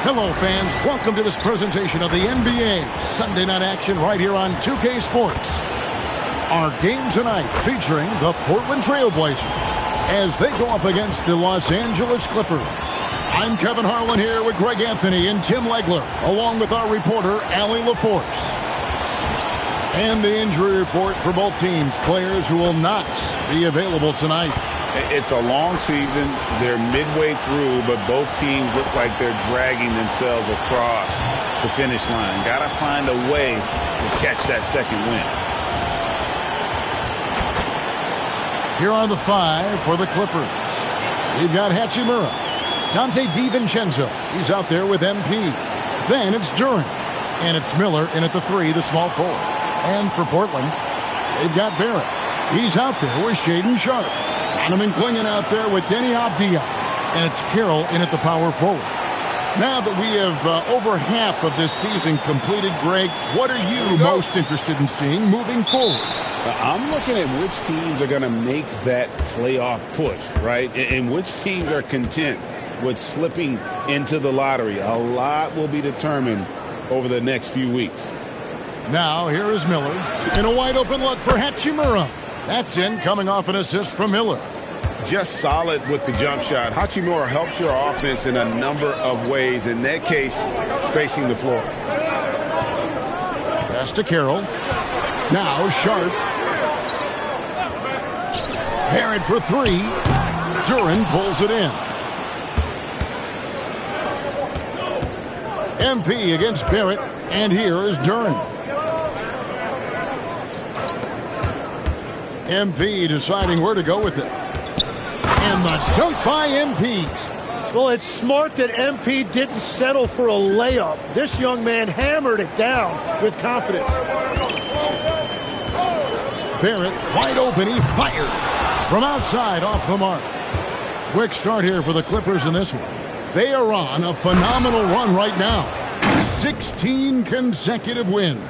Hello, fans. Welcome to this presentation of the NBA Sunday Night Action right here on 2K Sports. Our game tonight featuring the Portland Trail Blazers as they go up against the Los Angeles Clippers. I'm Kevin Harlan here with Greg Anthony and Tim Legler, along with our reporter, Allie LaForce. And the injury report for both teams, players who will not be available tonight. It's a long season. They're midway through, but both teams look like they're dragging themselves across the finish line. Got to find a way to catch that second win. Here are the five for the Clippers. We've got Hachimura, Dante DiVincenzo. He's out there with MP. Then it's Duren. And it's Miller in at the three, the small forward. And for Portland, they've got Barrett. He's out there with Shaedon Sharpe. Donovan Clingan out there with Deni Avdija. And it's Carroll in at the power forward. Now that we have over half of this season completed, Greg, what are you most interested in seeing moving forward? I'm looking at which teams are going to make that playoff push, right? And which teams are content with slipping into the lottery. A lot will be determined over the next few weeks. Now, here is Miller in a wide-open look for Hachimura. That's in, coming off an assist from Miller. Just solid with the jump shot. Hachimura helps your offense in a number of ways. In that case, spacing the floor. Pass to Carroll. Now Sharpe. Barrett for three. Duren pulls it in. MP against Barrett. And here is Duren. MP deciding where to go with it. And the dunk by MP. Well, it's smart that MP didn't settle for a layup. This young man hammered it down with confidence. Barrett wide open. He fires from outside off the mark. Quick start here for the Clippers in this one. They are on a phenomenal run right now. 16 consecutive wins.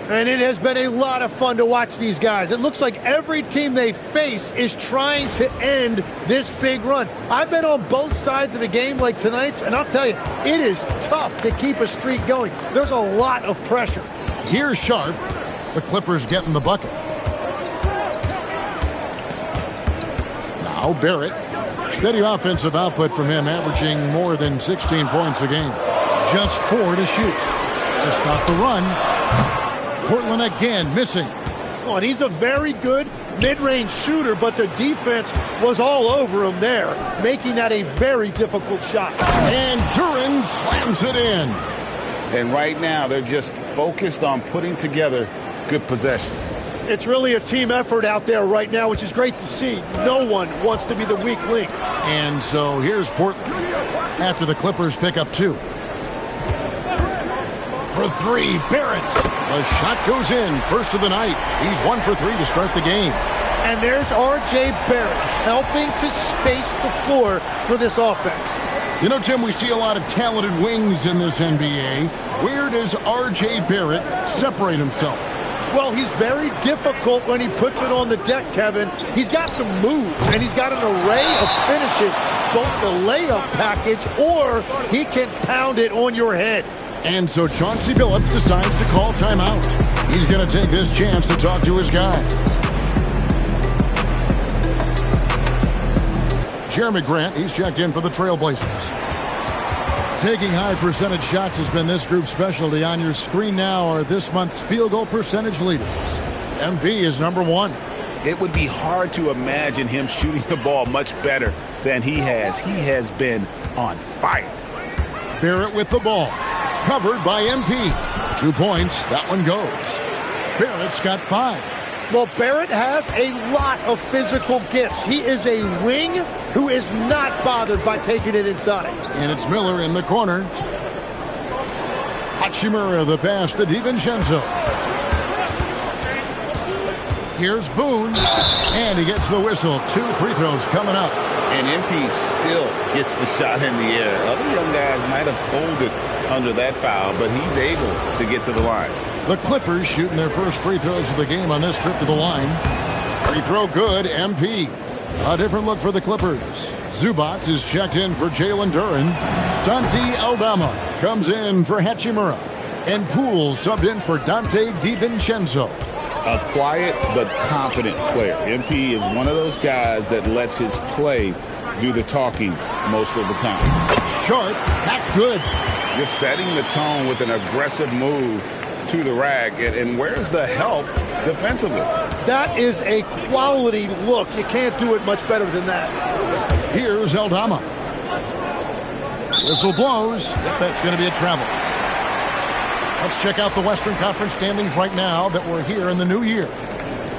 And it has been a lot of fun to watch these guys. It looks like every team they face is trying to end this big run. I've been on both sides of a game like tonight's, and I'll tell you, it is tough to keep a streak going. There's a lot of pressure. Here's Sharpe. The Clippers getting the bucket. Now Barrett. Steady offensive output from him, averaging more than 16 points a game. Just 4 to shoot. Just got the run. Portland again missing. Oh, and he's a very good mid-range shooter, but the defense was all over him there, making that a very difficult shot. And Duren slams it in. And right now, they're just focused on putting together good possessions. It's really a team effort out there right now, which is great to see. No one wants to be the weak link. And so here's Portland after the Clippers pick up 2. For 3, Barrett. The shot goes in. First of the night. He's 1 for 3 to start the game. And there's R.J. Barrett helping to space the floor for this offense. You know, Tim, we see a lot of talented wings in this NBA. Where does R.J. Barrett separate himself? Well, he's very difficult when he puts it on the deck, Kevin. He's got some moves, and he's got an array of finishes, both the layup package, or he can pound it on your head. And so Chauncey Billups decides to call timeout. He's going to take this chance to talk to his guys. Jeremy Grant, he's checked in for the Trailblazers. Taking high percentage shots has been this group's specialty. On your screen now are this month's field goal percentage leaders. MP is number 1. It would be hard to imagine him shooting the ball much better than he has. He has been on fire. Barrett with the ball. Covered by MP. 2 points. That one goes. Barrett's got 5. Well, Barrett has a lot of physical gifts. He is a wing who is not bothered by taking it inside. And it's Miller in the corner. Hachimura the pass to DiVincenzo. Here's Boone. And he gets the whistle. 2 free throws coming up. And MP still gets the shot in the air. Other young guys might have folded under that foul, but he's able to get to the line. The Clippers shooting their first free throws of the game on this trip to the line. Free throw good, MP. A different look for the Clippers. Zubac is checked in for Jalen Duren. Santi Aldama comes in for Hachimura. And Poole subbed in for Dante DiVincenzo. A quiet but confident player. MP is one of those guys that lets his play do the talking most of the time. Short, that's good. Just setting the tone with an aggressive move to the rack. And where's the help defensively? That is a quality look. You can't do it much better than that. Here's Aldama. Whistle blows. Yep, that's going to be a travel. Let's check out the Western Conference standings right now that we're here in the new year.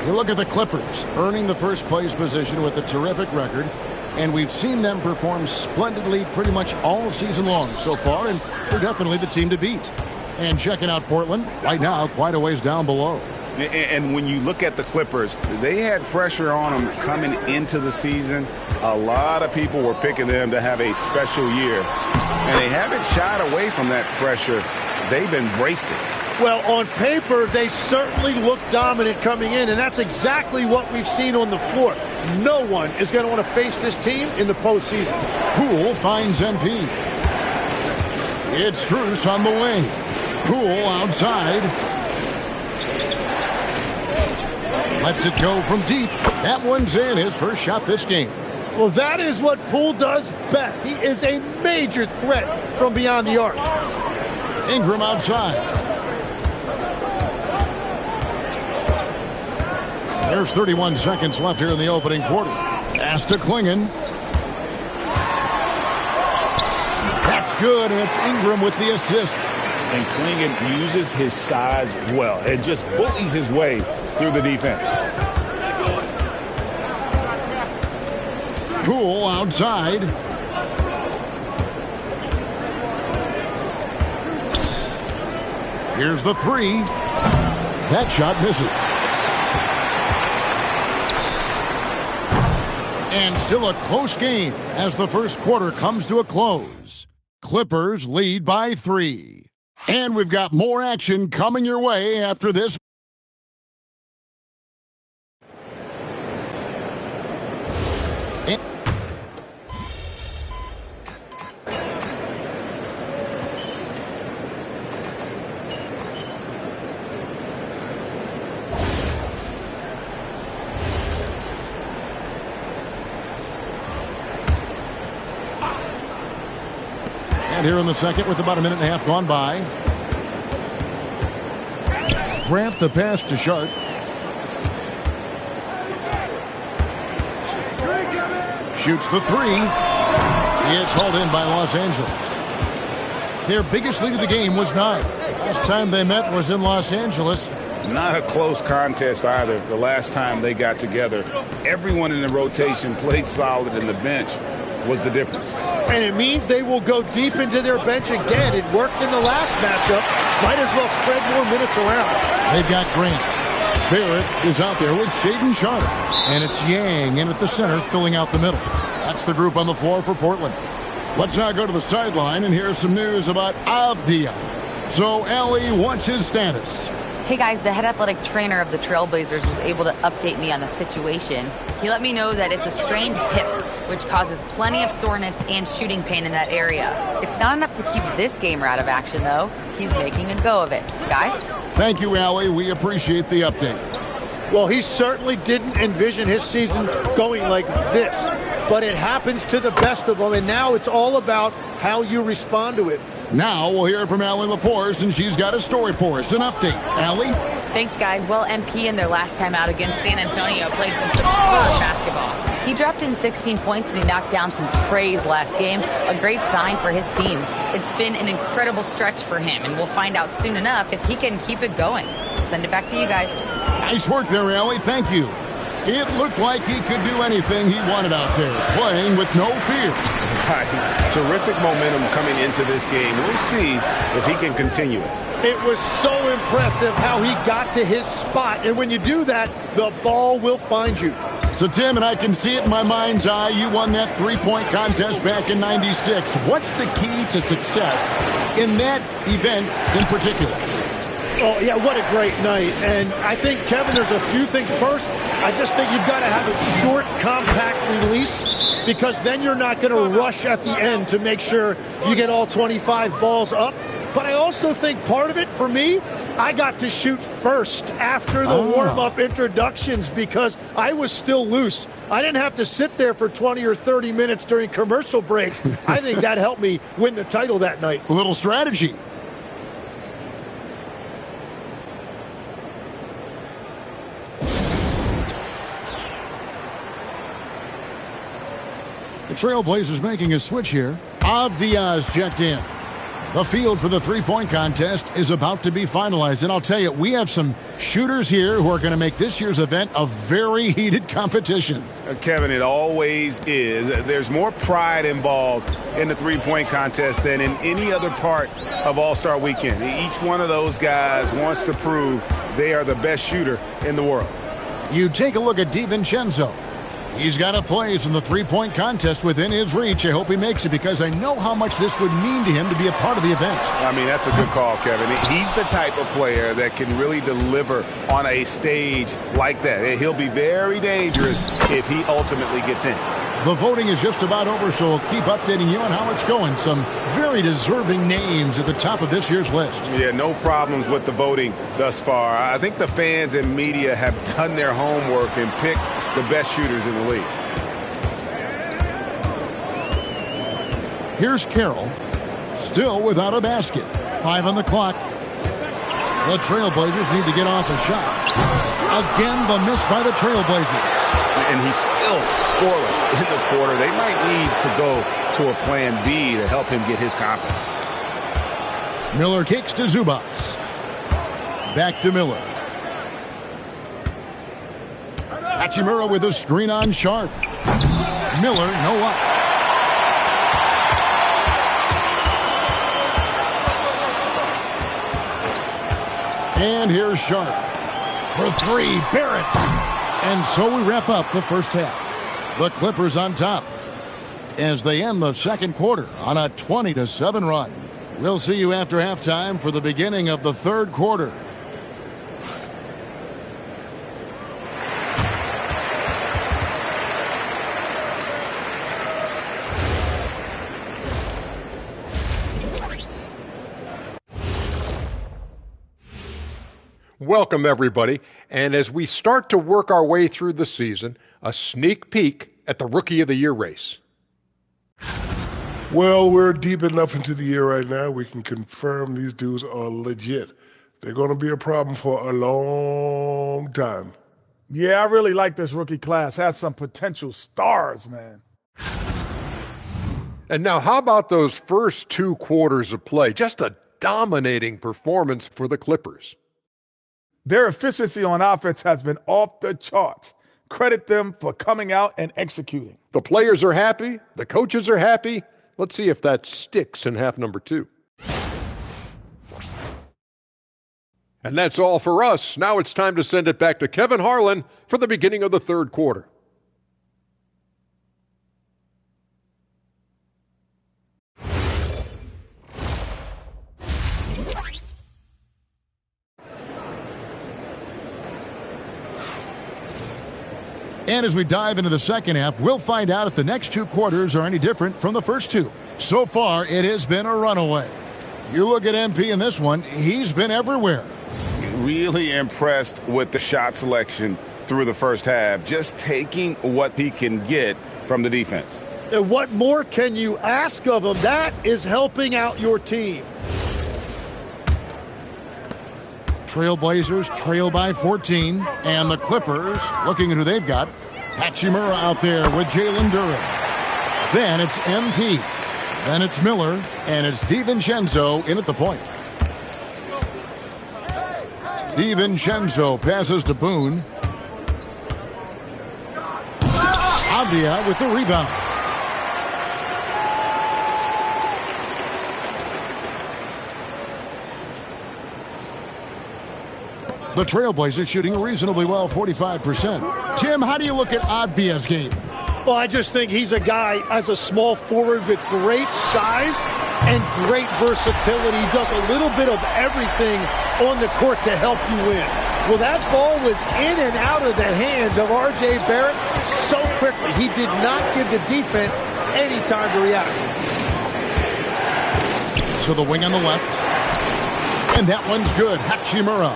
You look at the Clippers, earning the first place position with a terrific record, and we've seen them perform splendidly pretty much all season long so far, and they're definitely the team to beat. And checking out Portland, right now quite a ways down below. And when you look at the Clippers, they had pressure on them coming into the season. A lot of people were picking them to have a special year, and they haven't shied away from that pressure. They've embraced it. Well, on paper, they certainly look dominant coming in, and that's exactly what we've seen on the floor. No one is going to want to face this team in the postseason. Poole finds MP. It's Strus on the wing. Poole outside. Lets it go from deep. That one's in, his first shot this game. Well, that is what Poole does best. He is a major threat from beyond the arc. Ingram outside. There's 31 seconds left here in the opening quarter. Pass to Klingon. That's good, and it's Ingram with the assist. And Klingon uses his size well and just bullies his way through the defense. Poole outside. Here's the three. That shot misses. And still a close game as the first quarter comes to a close. Clippers lead by 3. And we've got more action coming your way after this. And here in the second with about a minute and a half gone by. Grant the pass to Sharp. Shoots the three. It's hauled in by Los Angeles. Their biggest lead of the game was 9. Last time they met was in Los Angeles. Not a close contest either. The last time they got together, everyone in the rotation played solid, and the bench was the difference. And it means they will go deep into their bench again. It worked in the last matchup. Might as well spread more minutes around. They've got Grant. Barrett is out there with Shaedon Sharpe. And it's Yang in at the center, filling out the middle. That's the group on the floor for Portland. Let's now go to the sideline and hear some news about Avdija. So, Allie, what's his status? Hey guys, the head athletic trainer of the Trailblazers was able to update me on the situation. He let me know that it's a strained hip, which causes plenty of soreness and shooting pain in that area. It's not enough to keep this gamer out of action, though. He's making a go of it. Guys? Thank you, Allie. We appreciate the update. Well, he certainly didn't envision his season going like this, but it happens to the best of them, and now it's all about how you respond to it. Now we'll hear from Allie LaForce, and she's got a story for us. An update. Allie? Thanks, guys. Well, MP in their last time out against San Antonio played some superb basketball. He dropped in 16 points and he knocked down some trays last game. A great sign for his team. It's been an incredible stretch for him, and we'll find out soon enough if he can keep it going. Send it back to you guys. Nice work there, Allie. Thank you. It looked like he could do anything he wanted out there, playing with no fear. Right. Terrific momentum coming into this game. We'll see if he can continue it. It was so impressive how he got to his spot, and when you do that, the ball will find you. So, Tim, and I can see it in my mind's eye, you won that three-point contest back in '96. What's the key to success in that event in particular? Oh, yeah, what a great night. And I think, Kevin, there's a few things. First, I just think you've got to have a short, compact release, because then you're not going to rush at the end to make sure you get all 25 balls up. But I also think part of it, for me, I got to shoot first after the warm-up introductions because I was still loose. I didn't have to sit there for 20 or 30 minutes during commercial breaks. I think that helped me win the title that night. A little strategy. The Trailblazers making a switch here. Avdia's checked in. The field for the three-point contest is about to be finalized. And I'll tell you, we have some shooters here who are going to make this year's event a very heated competition. Kevin, it always is. There's more pride involved in the three-point contest than in any other part of All-Star Weekend. Each one of those guys wants to prove they are the best shooter in the world. You take a look at DiVincenzo. He's got a place in the three-point contest within his reach. I hope he makes it because I know how much this would mean to him to be a part of the event. I mean, that's a good call, Kevin. He's the type of player that can really deliver on a stage like that. He'll be very dangerous if he ultimately gets in. The voting is just about over, so we'll keep updating you on how it's going. Some very deserving names at the top of this year's list. Yeah, no problems with the voting thus far. I think the fans and media have done their homework and picked the best shooters in the league. Here's Carroll, still without a basket. 5 on the clock. The Trailblazers need to get off a shot. Again, the miss by the Trailblazers. And he's still scoreless in the quarter. They might need to go to a plan B to help him get his confidence. Miller kicks to Zubac. Back to Miller. Hachimura with a screen on Sharp. Miller, no up. And here's Sharp. For three, Barrett. And so we wrap up the first half. The Clippers on top as they end the second quarter on a 20-7 run. We'll see you after halftime for the beginning of the third quarter. Welcome, everybody. And as we start to work our way through the season, a sneak peek at the Rookie of the Year race. Well, we're deep enough into the year right now, we can confirm these dudes are legit. They're going to be a problem for a long time. Yeah, I really like this rookie class. Has some potential stars, man. And now, how about those first 2 quarters of play? Just a dominating performance for the Clippers. Their efficiency on offense has been off the charts. Credit them for coming out and executing. The players are happy. The coaches are happy. Let's see if that sticks in half number 2. And that's all for us. Now it's time to send it back to Kevin Harlan for the beginning of the third quarter. And as we dive into the second half, we'll find out if the next 2 quarters are any different from the first 2. So far, it has been a runaway. You look at MP in this one, he's been everywhere. Really impressed with the shot selection through the first half, just taking what he can get from the defense. And what more can you ask of him? That is helping out your team. Trailblazers trail by 14, and the Clippers, looking at who they've got, Hachimura out there with Jalen Duren. Then it's MP. Then it's Miller, and it's DiVincenzo in at the point. DiVincenzo passes to Boone. Avdia with the rebound. The Trailblazers shooting reasonably well, 45%. Tim, how do you look at Avdia's game? Well, I just think he's a guy as a small forward with great size and great versatility. He does a little bit of everything on the court to help you win. Well, that ball was in and out of the hands of R.J. Barrett so quickly. He did not give the defense any time to react. So the wing on the left. And that one's good. Hachimura.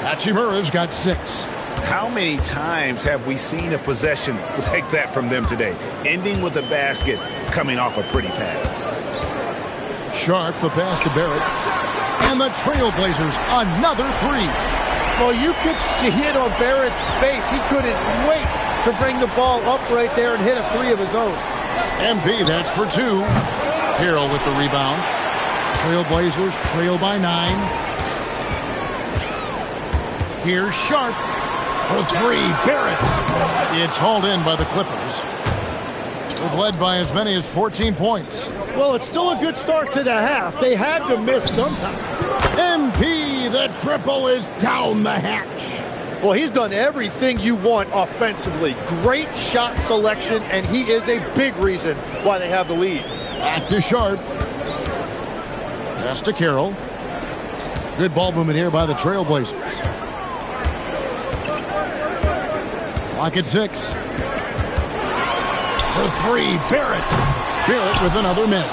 Hachimura's got 6. How many times have we seen a possession like that from them today, ending with a basket coming off a pretty pass? Sharp, the pass to Barrett. And the Trailblazers, another 3. Well, you could see it on Barrett's face. He couldn't wait to bring the ball up right there and hit a 3 of his own. MP, that's for 2. Carroll with the rebound. Trailblazers trail by 9. Here's Sharp for 3. Barrett. It's hauled in by the Clippers. They've led by as many as 14 points. Well, it's still a good start to the half. They had to miss sometime. MP, the triple is down the hatch. Well, he's done everything you want offensively. Great shot selection, and he is a big reason why they have the lead. Back to Sharp. Pass to Carroll. Good ball movement here by the Trailblazers. Clock at 6. For 3, Barrett. Barrett with another miss.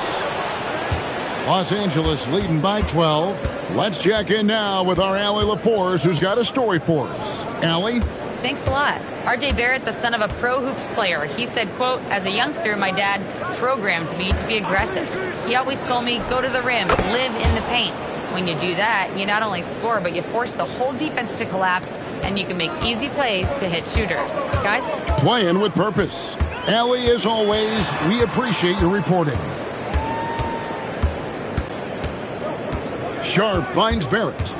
Los Angeles leading by 12. Let's check in now with our Allie LaForce, who's got a story for us. Allie? Thanks a lot. R.J. Barrett, the son of a pro hoops player, he said, quote, "As a youngster, my dad programmed me to be aggressive. He always told me, go to the rim, live in the paint. When you do that, you not only score, but you force the whole defense to collapse, and you can make easy plays to hit shooters." Guys? Playing with purpose. Allie, as always, we appreciate your reporting. Sharp finds Barrett.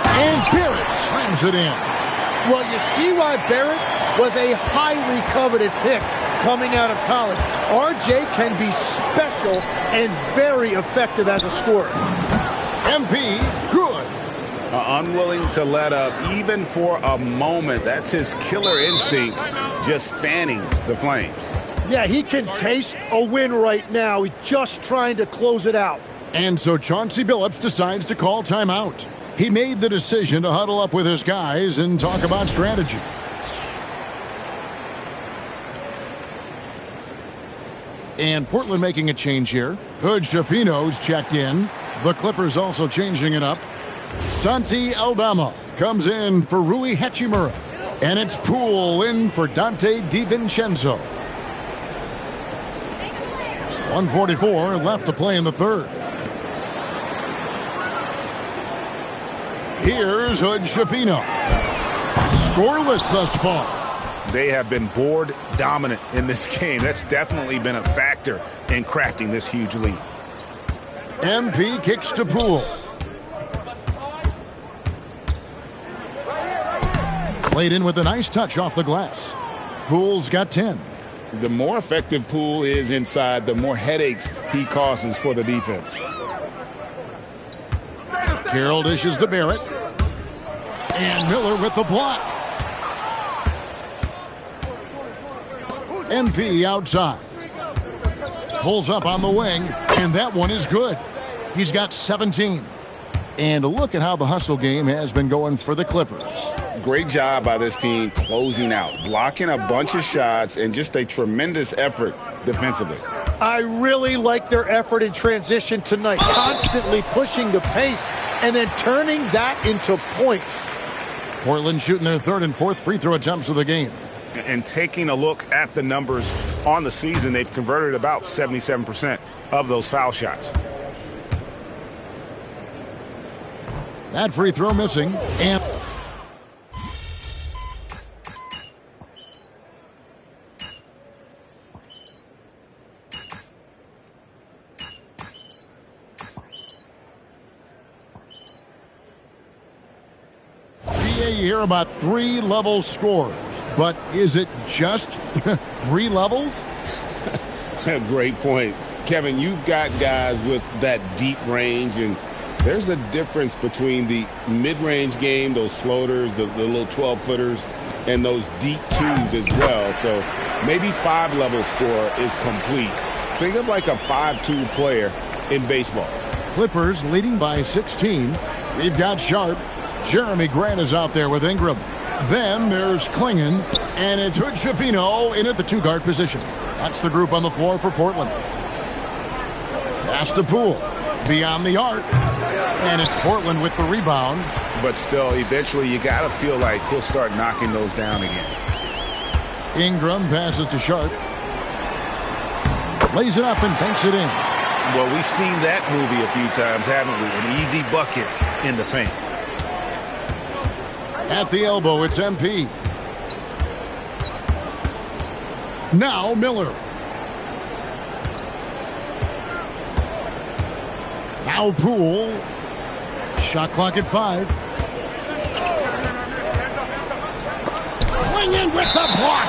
And Barrett slams it in. Well, you see why Barrett was a highly coveted pick coming out of college. RJ can be special and very effective as a scorer. MP, good. Unwilling to let up even for a moment. That's his killer instinct, just fanning the flames. Yeah, he can taste a win right now. He's just trying to close it out. And so Chauncey Billups decides to call timeout. He made the decision to huddle up with his guys and talk about strategy. And Portland making a change here. Hood Schifino's checked in. The Clippers also changing it up. Santi Aldama comes in for Rui Hachimura. And it's Poole in for Dante DiVincenzo. 1:44 left to play in the third. Here's Hood Schifino. Scoreless thus far. They have been board dominant in this game. That's definitely been a factor in crafting this huge lead. MP kicks to Poole. Played in with a nice touch off the glass. Poole's got 10. The more effective Poole is inside, the more headaches he causes for the defense. Carroll dishes to Barrett. And Miller with the block. MP outside. Pulls up on the wing, and that one is good. He's got 17. And look at how the hustle game has been going for the Clippers. Great job by this team closing out, blocking a bunch of shots, and just a tremendous effort defensively. I really like their effort in transition tonight, constantly pushing the pace and then turning that into points. Portland shooting their third and fourth free throw attempts of the game. And taking a look at the numbers on the season, they've converted about 77% of those foul shots. That free throw missing. And you hear about three-level scores, but is it just 3 levels? Great point. Kevin, you've got guys with that deep range, and there's a difference between the mid-range game, those floaters, the little 12-footers, and those deep twos as well. So maybe 5-level score is complete. Think of like a 5-tool player in baseball. Clippers leading by 16. We've got Sharp. Jeremy Grant is out there with Ingram. Then there's Klingon, and it's Hood-Schifino in at the 2-guard position. That's the group on the floor for Portland. Pass to Poole. Beyond the arc. And it's Portland with the rebound. But still, eventually you got to feel like he'll start knocking those down again. Ingram passes to Sharp. Lays it up and banks it in. Well, we've seen that movie a few times, haven't we? An easy bucket in the paint. At the elbow, it's MP. Now Miller. Now Poole. Shot clock at 5. Klingon with the block.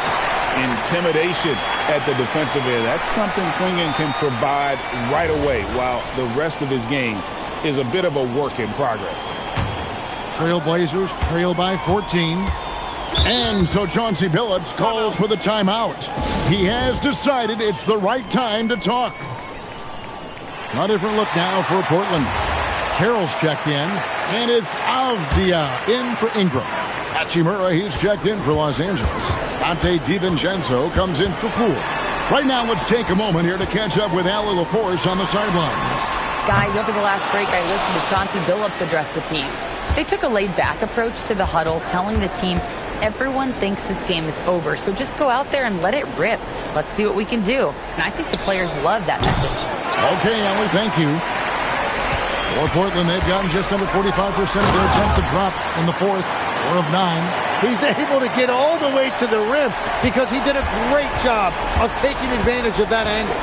Intimidation at the defensive end. That's something Klingon can provide right away, while the rest of his game is a bit of a work in progress. Trailblazers trail by 14. And so Chauncey Billups calls for the timeout. He has decided it's the right time to talk. A different look now for Portland. Carroll's checked in, and it's Avdia in for Ingram. Hachimura, he's checked in for Los Angeles. Dante DiVincenzo comes in for Poole. Right now, let's take a moment here to catch up with Allie LaForce on the sidelines. Guys, over the last break, I listened to Chauncey Billups address the team. They took a laid-back approach to the huddle, telling the team, everyone thinks this game is over, so just go out there and let it rip. Let's see what we can do. And I think the players love that message. Okay, Allie, thank you. For Portland, they've gotten just under 45% of their attempts to drop in the fourth, 4 of 9. He's able to get all the way to the rim because he did a great job of taking advantage of that angle.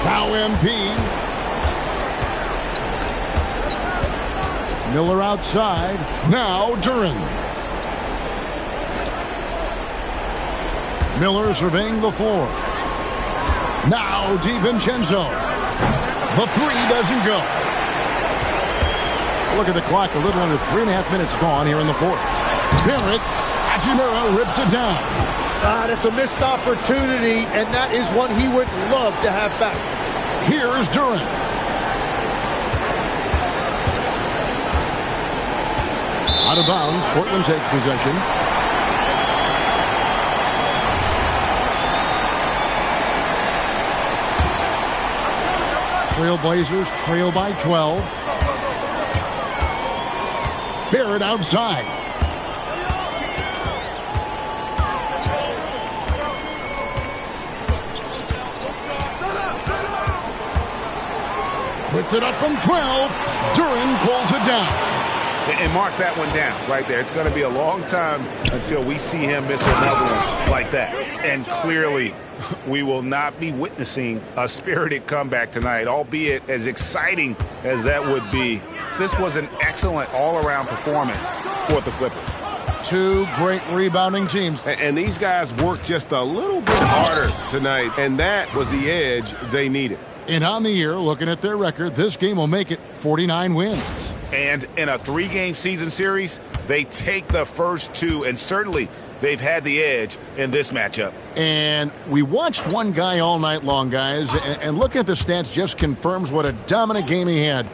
Now MP. Miller outside. Now Duren. Miller surveying the floor. Now DiVincenzo. The 3 doesn't go. Look at the clock. A little under 3.5 minutes gone here in the fourth. Barrett. Hachimura rips it down. That's a missed opportunity, and that is one he would love to have back. Here's Duren. Out of bounds. Portland takes possession. Trailblazers trail by 12. Barrett outside. Puts it up from 12. Duren pulls it down. And mark that one down right there. It's going to be a long time until we see him miss another one like that. And clearly, we will not be witnessing a spirited comeback tonight, albeit as exciting as that would be. This was an excellent all-around performance for the Clippers. 2 great rebounding teams. And these guys worked just a little bit harder tonight, and that was the edge they needed. And on the year, looking at their record, this game will make it 49 wins. And in a 3-game season series, they take the first 2, and certainly they've had the edge in this matchup. And we watched one guy all night long, guys, and looking at the stats just confirms what a dominant game he had.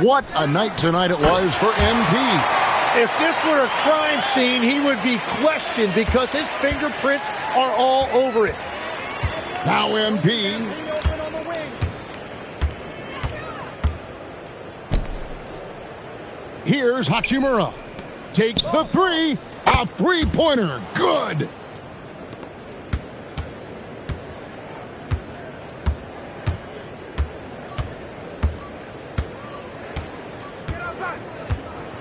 What a night tonight it was for MP. If this were a crime scene, he would be questioned because his fingerprints are all over it. Now MP. Here's Hachimura. Takes the 3. A 3-pointer. Good.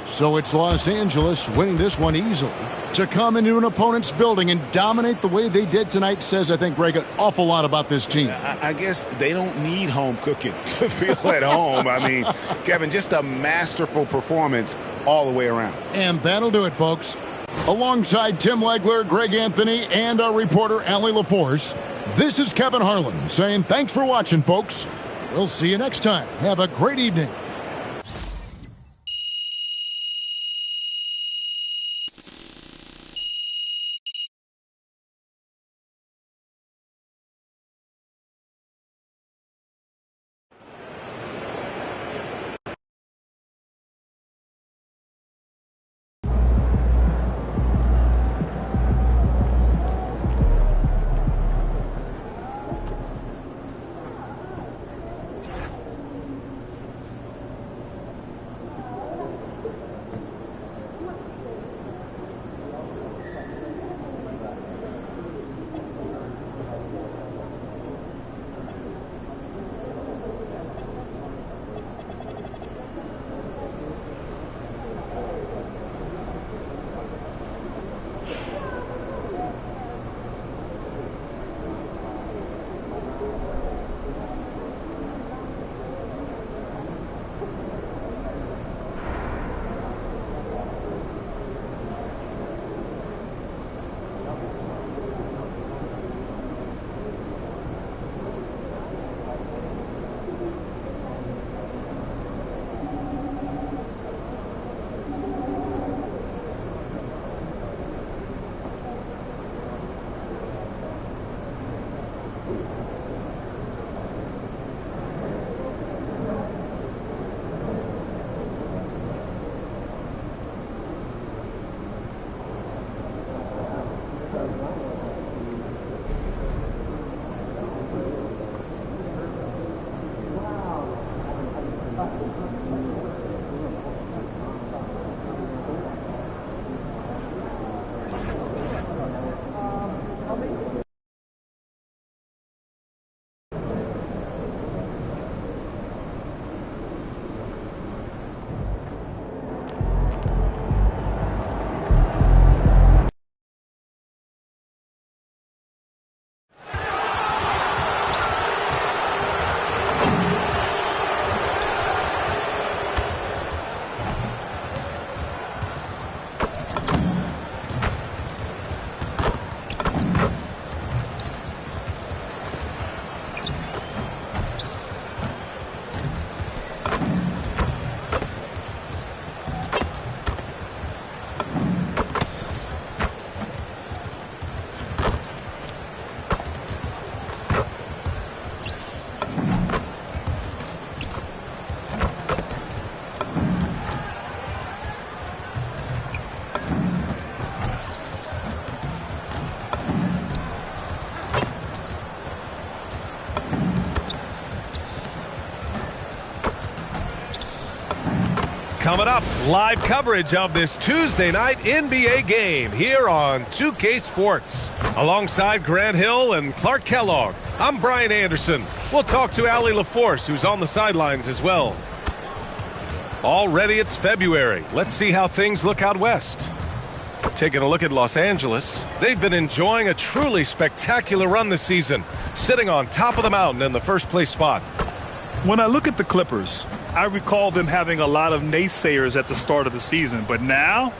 So it's Los Angeles winning this one easily. To come into an opponent's building and dominate the way they did tonight says, I think, Greg, an awful lot about this team. I guess they don't need home cooking to feel at home. I mean, Kevin, just a masterful performance all the way around. And that'll do it, folks. Alongside Tim Legler, Greg Anthony, and our reporter, Allie LaForce, this is Kevin Harlan saying thanks for watching, folks. We'll see you next time. Have a great evening. Coming up, live coverage of this Tuesday night NBA game here on 2K Sports. Alongside Grant Hill and Clark Kellogg, I'm Brian Anderson. We'll talk to Allie LaForce, who's on the sidelines as well. Already it's February. Let's see how things look out west. Taking a look at Los Angeles, they've been enjoying a truly spectacular run this season, sitting on top of the mountain in the first place spot. When I look at the Clippers, I recall them having a lot of naysayers at the start of the season, but now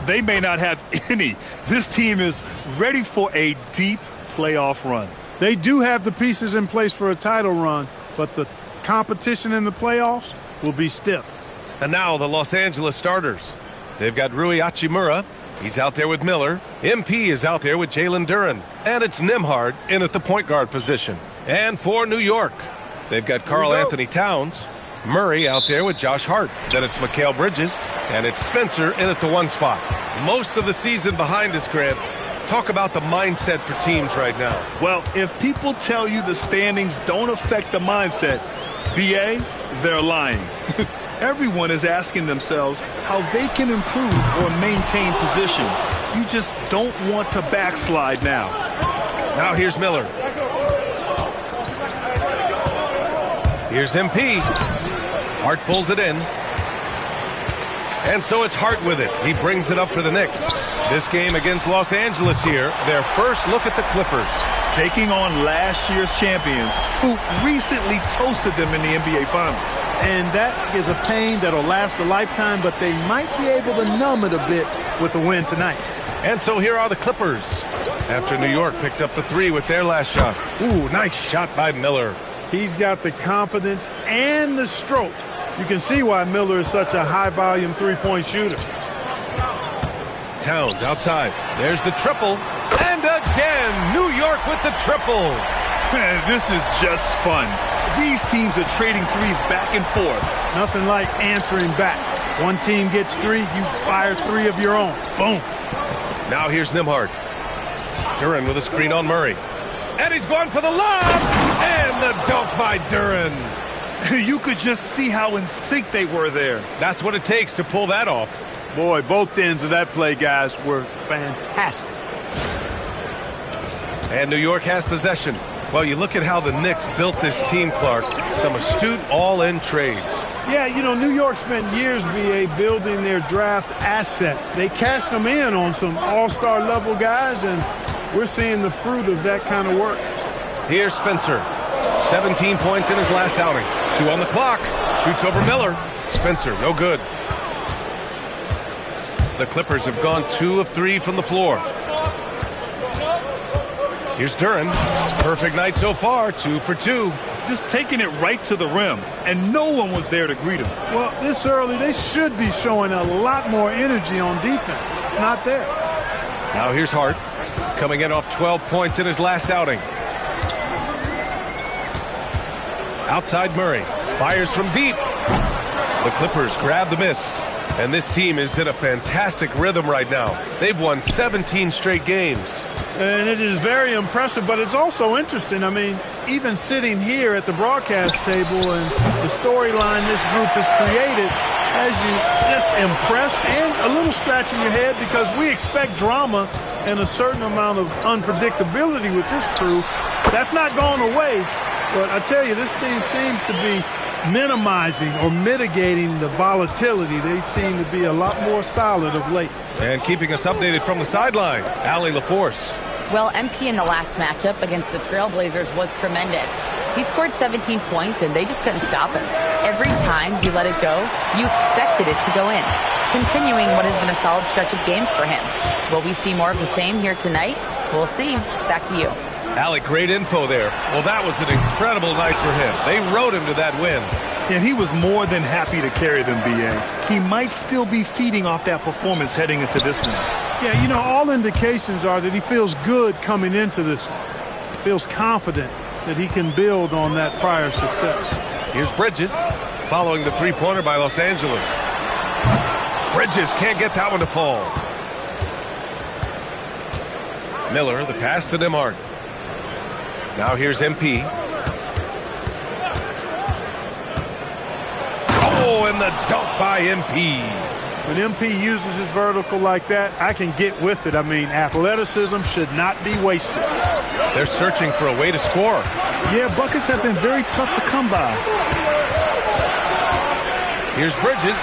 they may not have any. This team is ready for a deep playoff run. They do have the pieces in place for a title run, but the competition in the playoffs will be stiff. And now the Los Angeles starters. They've got Rui Hachimura. He's out there with Miller. MP is out there with Jalen Duren. And it's Nembhard in at the point guard position. And for New York, they've got Karl Anthony Towns. Murray out there with Josh Hart. Then it's Mikal Bridges. And it's Spencer in at the one spot. Most of the season behind us, Grant. Talk about the mindset for teams right now. Well, if people tell you the standings don't affect the mindset, BA, they're lying. Everyone is asking themselves how they can improve or maintain position. You just don't want to backslide now. Now here's Miller. Here's MP. Hart pulls it in. And so it's Hart with it. He brings it up for the Knicks. This game against Los Angeles here, their first look at the Clippers. Taking on last year's champions who recently toasted them in the NBA Finals. And that is a pain that'll last a lifetime, but they might be able to numb it a bit with a win tonight. And so here are the Clippers after New York picked up the three with their last shot. Ooh, nice shot by Miller. He's got the confidence and the stroke. You can see why Miller is such a high-volume three-point shooter. Towns outside. There's the triple. And again, New York with the triple. This is just fun. These teams are trading threes back and forth. Nothing like answering back. One team gets three, you fire three of your own. Boom. Now here's Nembhard. Duren with a screen on Murray. And he's going for the lob. And the dunk by Duren. You could just see how in sync they were there. That's what it takes to pull that off. Boy, both ends of that play, guys, were fantastic. And New York has possession. Well, you look at how the Knicks built this team, Clark. Some astute all-in trades. Yeah, you know, New York spent years, BA, building their draft assets. They cashed them in on some all-star level guys, and we're seeing the fruit of that kind of work. Here's Spencer. 17 points in his last outing. 2 on the clock. Shoots over Miller. Spencer, no good. The Clippers have gone 2 of 3 from the floor. Here's Duren. Perfect night so far. 2 for 2. Just taking it right to the rim, and no one was there to greet him. Well, this early, they should be showing a lot more energy on defense. It's not there. Now here's Hart, coming in off 12 points in his last outing. Outside Murray, fires from deep. The Clippers grab the miss, and this team is in a fantastic rhythm right now. They've won 17 straight games. And it is very impressive, but it's also interesting. I mean, even sitting here at the broadcast table and the storyline this group has created has you just impressed and a little scratching your head, because we expect drama and a certain amount of unpredictability with this crew. That's not going away, but I tell you, this team seems to be minimizing or mitigating the volatility. They seem to be a lot more solid of late. And keeping us updated from the sideline, Allie LaForce. Well, MP in the last matchup against the Trailblazers was tremendous. He scored 17 points, and they just couldn't stop him. Every time he let it go, you expected it to go in, continuing what has been a solid stretch of games for him. Will we see more of the same here tonight? We'll see. Back to you. Allie, great info there. Well, that was an incredible night for him. They rode him to that win. And he was more than happy to carry them, B.A. He might still be feeding off that performance heading into this one. Yeah, you know, all indications are that he feels good coming into this one. Feels confident that he can build on that prior success. Here's Bridges, following the three-pointer by Los Angeles. Bridges can't get that one to fall. Miller, the pass to Nembhard. Now here's MP. Oh, and the dunk by MP. When MP uses his vertical like that, I can get with it. I mean, athleticism should not be wasted. They're searching for a way to score. Yeah, buckets have been very tough to come by. Here's Bridges.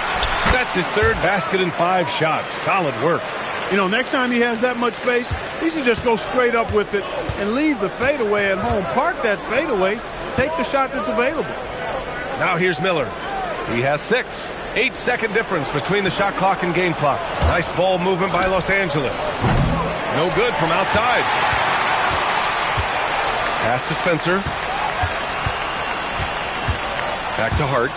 That's his third basket in 5 shots. Solid work. You know, next time he has that much space, he should just go straight up with it and leave the fadeaway at home. Park that fadeaway. Take the shot that's available. Now here's Miller. He has 6. 8-second difference between the shot clock and game clock. Nice ball movement by Los Angeles. No good from outside. Pass to Spencer. Back to Hart.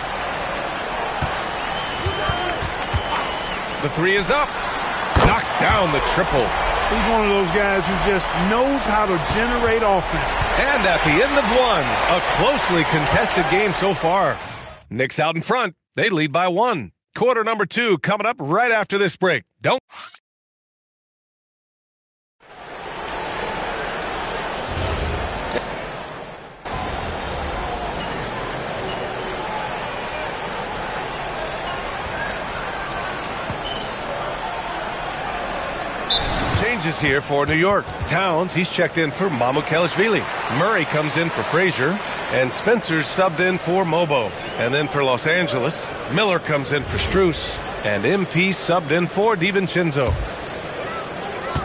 The 3 is up. Knocks down the triple. He's one of those guys who just knows how to generate offense. And at the end of one, a closely contested game so far. Knicks out in front. They lead by 1. Quarter number 2 coming up right after this break. Don't. Changes here for New York. Towns, he's checked in for Mamukelashvili. Murray comes in for Frazier. And Spencer's subbed in for Mobo. And then for Los Angeles, Miller comes in for Strus. And MP subbed in for DiVincenzo.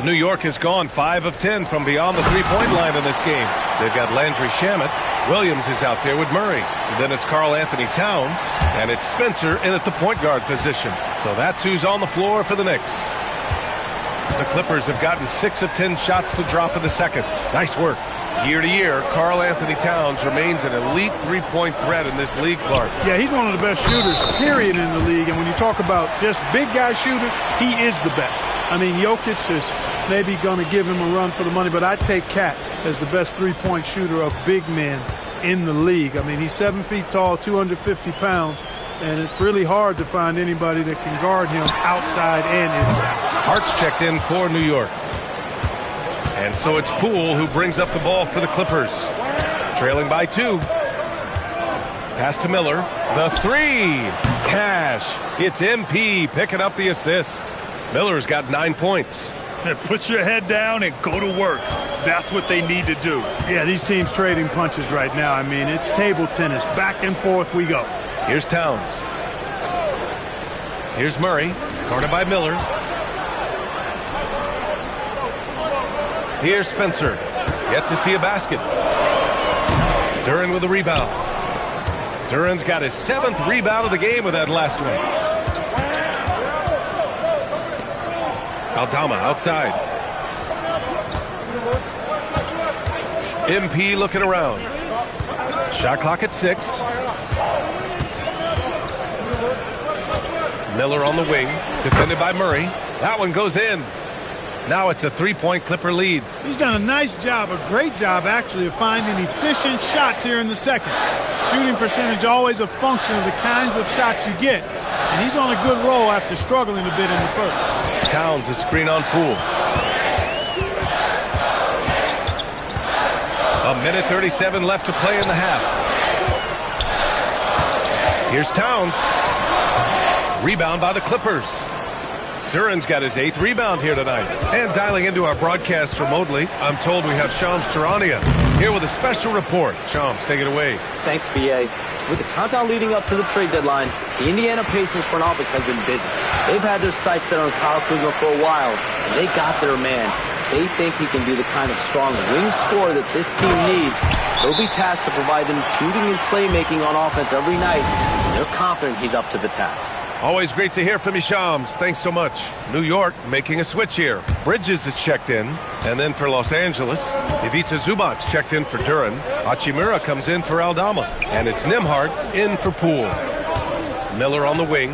New York has gone 5 of 10 from beyond the three-point line in this game. They've got Landry Shamet. Williams is out there with Murray. Then it's Karl Anthony Towns. And it's Spencer in at the point guard position. So that's who's on the floor for the Knicks. The Clippers have gotten 6 of 10 shots to drop in the second. Nice work. Year to year, Karl Anthony Towns remains an elite three-point threat in this league, Clark. Yeah, he's one of the best shooters, period, in the league. And when you talk about just big guy shooters, he is the best. I mean, Jokic is maybe going to give him a run for the money, but I take Cat as the best three-point shooter of big men in the league. I mean, he's 7 feet tall, 250 pounds, and it's really hard to find anybody that can guard him outside and inside. Hart's checked in for New York. And so it's Poole who brings up the ball for the Clippers. Trailing by 2. Pass to Miller. The 3. Cash. It's MP picking up the assist. Miller's got 9 points. Put your head down and go to work. That's what they need to do. Yeah, these teams trading punches right now. I mean, it's table tennis. Back and forth we go. Here's Towns. Here's Murray, guarded by Miller. Here's Spencer. Yet to see a basket. Duren with the rebound. Duren's got his 7th rebound of the game with that last one. Aldama outside. MP looking around. Shot clock at 6. Miller on the wing, defended by Murray. That one goes in. Now it's a 3-point Clipper lead. He's done a nice job, a great job actually, of finding efficient shots here in the second. Shooting percentage always a function of the kinds of shots you get. And he's on a good roll after struggling a bit in the first. Towns a screen on Poole. A minute 37 left to play in the half. Here's Towns. Rebound by the Clippers. Duren's got his 8th rebound here tonight. And dialing into our broadcast remotely, I'm told we have Shams Charania here with a special report. Shams, take it away. Thanks, B.A. With the countdown leading up to the trade deadline, the Indiana Pacers front office has been busy. They've had their sights set on Kyle Kuzma for a while, and they got their man. They think he can be the kind of strong wing scorer that this team needs. They'll be tasked to provide them shooting and playmaking on offense every night, and they're confident he's up to the task. Always great to hear from you, Shams. Thanks so much. New York making a switch here. Bridges is checked in. And then for Los Angeles, Ivica Zubac's checked in for Duren. Hachimura comes in for Aldama. And it's Nembhard in for Poole. Miller on the wing.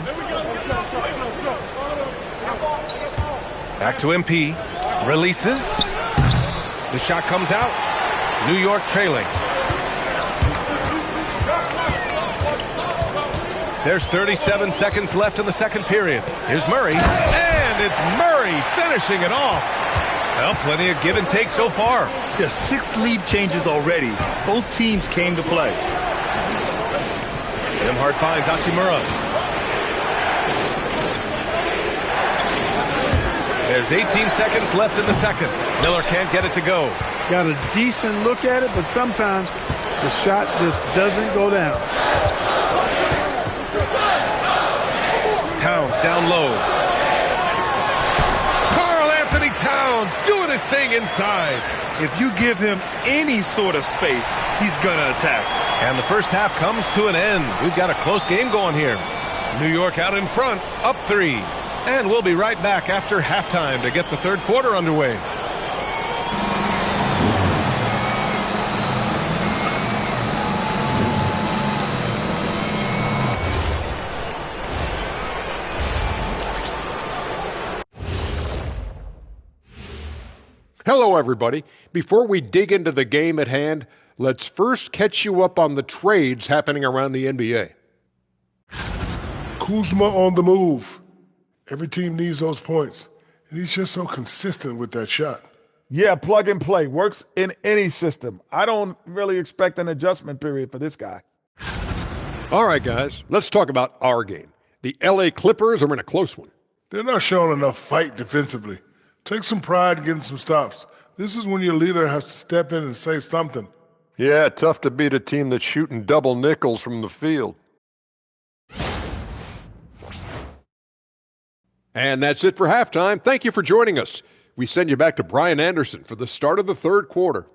Back to MP. Releases. The shot comes out. New York trailing. There's 37 seconds left in the second period. Here's Murray. And it's Murray finishing it off. Well, plenty of give and take so far. Yeah, 6 lead changes already. Both teams came to play. Nembhard finds Hachimura. There's 18 seconds left in the second. Miller can't get it to go. Got a decent look at it, but sometimes the shot just doesn't go down. Towns down low. Karl Anthony Towns doing his thing inside. If you give him any sort of space, he's going to attack. And the first half comes to an end. We've got a close game going here. New York out in front, up 3. And we'll be right back after halftime to get the third quarter underway. Hello, everybody. Before we dig into the game at hand, let's first catch you up on the trades happening around the NBA. Kuzma on the move. Every team needs those points. And he's just so consistent with that shot. Yeah, plug and play. Works in any system. I don't really expect an adjustment period for this guy. All right, guys, let's talk about our game. The LA Clippers are in a close one. They're not showing enough fight defensively. Take some pride in getting some stops. This is when your leader has to step in and say something. Yeah, tough to beat a team that's shooting double nickels from the field. And that's it for halftime. Thank you for joining us. We send you back to Brian Anderson for the start of the third quarter.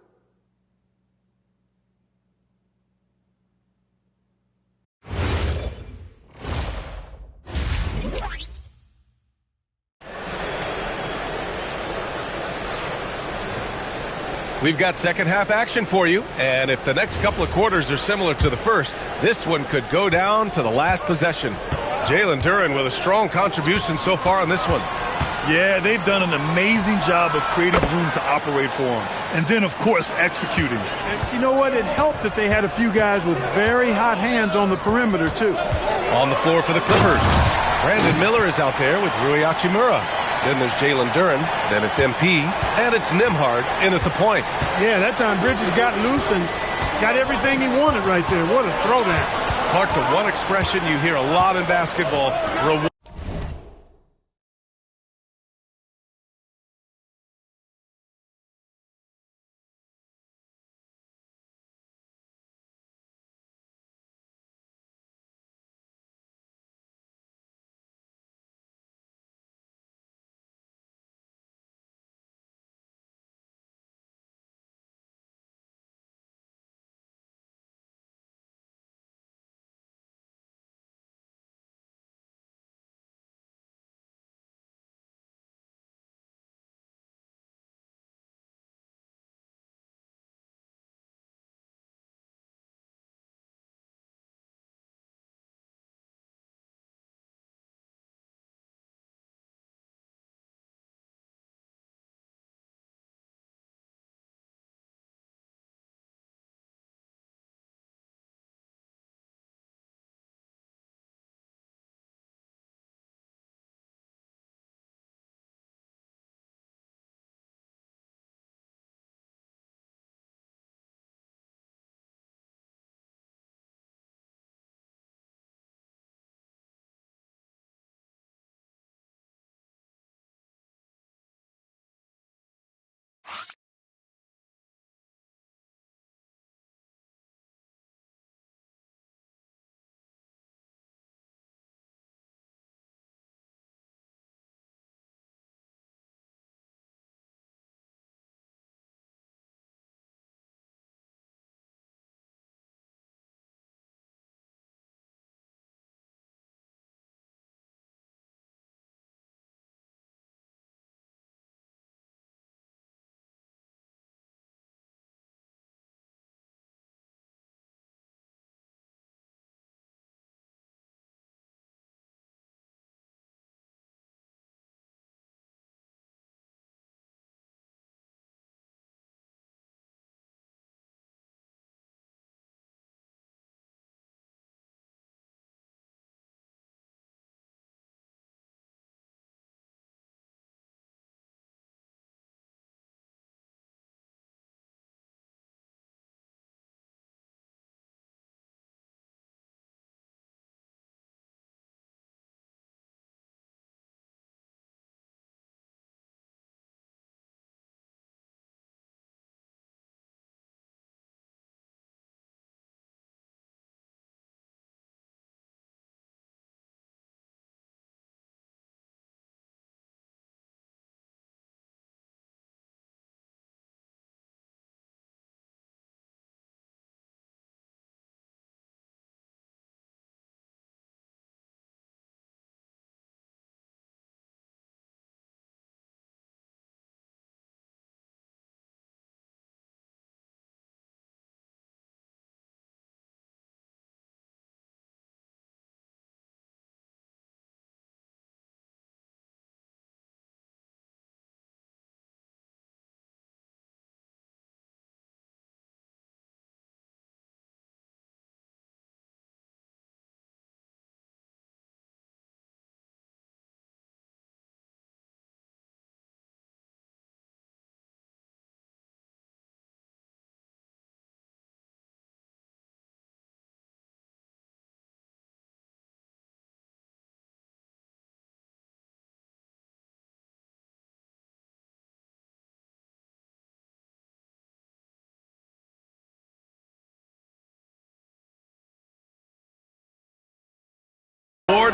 We've got second half action for you, and if the next couple of quarters are similar to the first, this one could go down to the last possession. Jalen Duren with a strong contribution so far on this one. Yeah, they've done an amazing job of creating room to operate for him. And then, of course, executing. And you know what? It helped that they had a few guys with very hot hands on the perimeter, too. On the floor for the Clippers, Brandon Miller is out there with Rui Hachimura. Then there's Jalen Duren, then it's MP, and it's Nembhard in at the point. Yeah, that time Bridges got loose and got everything he wanted right there. What a throwdown. Clark, the one expression you hear a lot in basketball,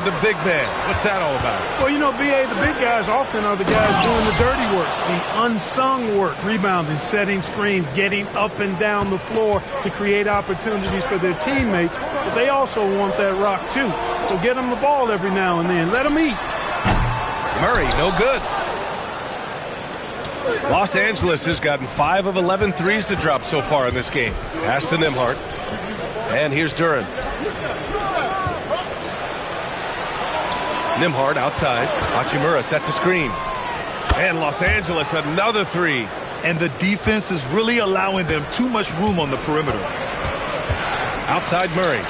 the big man. What's that all about? Well, you know, B.A., the big guys often are the guys doing the dirty work, the unsung work, rebounding, setting screens, getting up and down the floor to create opportunities for their teammates. But they also want that rock, too. So get them the ball every now and then. Let them eat. Murray, no good. Los Angeles has gotten 5 of 11 threes to drop so far in this game. Pass to Nembhard. And here's Duren. Nembhard outside. Hachimura sets a screen. And Los Angeles another three. And the defense is really allowing them too much room on the perimeter. Outside Murray.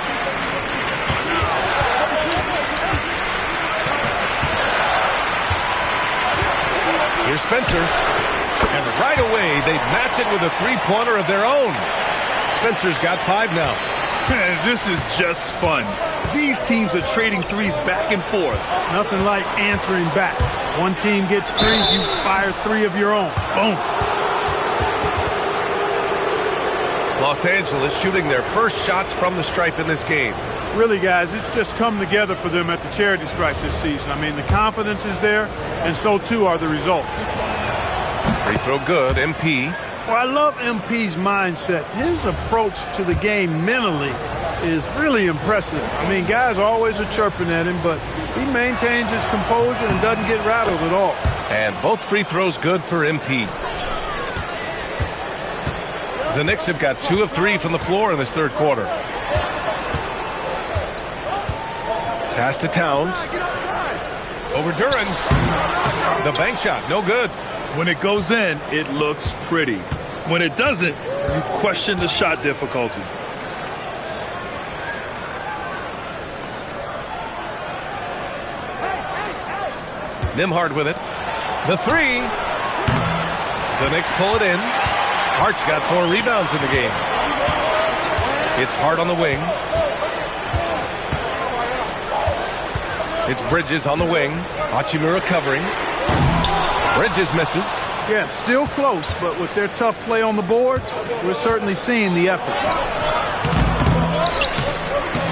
Here's Spencer. And right away, they match it with a three-pointer of their own. Spencer's got 5 now. This is just fun. These teams are trading threes back and forth. Nothing like answering back. One team gets 3, you fire 3 of your own. Boom. Los Angeles shooting their first shots from the stripe in this game. Really, guys, it's just come together for them at the charity stripe this season. I mean, the confidence is there, and so too are the results. Free throw good, MP. Well, I love MP's mindset. His approach to the game mentally is really impressive. I mean, guys always are chirping at him, but he maintains his composure and doesn't get rattled at all. And both free throws good for MP. The Knicks have got 2 of 3 from the floor in this third quarter. Pass to Towns. Over Duren. The bank shot, no good. When it goes in, it looks pretty. When it doesn't, you question the shot difficulty. Nembhard with it. The 3. The Knicks pull it in. Hart's got 4 rebounds in the game. It's Hart on the wing. It's Bridges on the wing. Hachimura covering. Bridges misses. Yeah, still close, but with their tough play on the boards, we're certainly seeing the effort.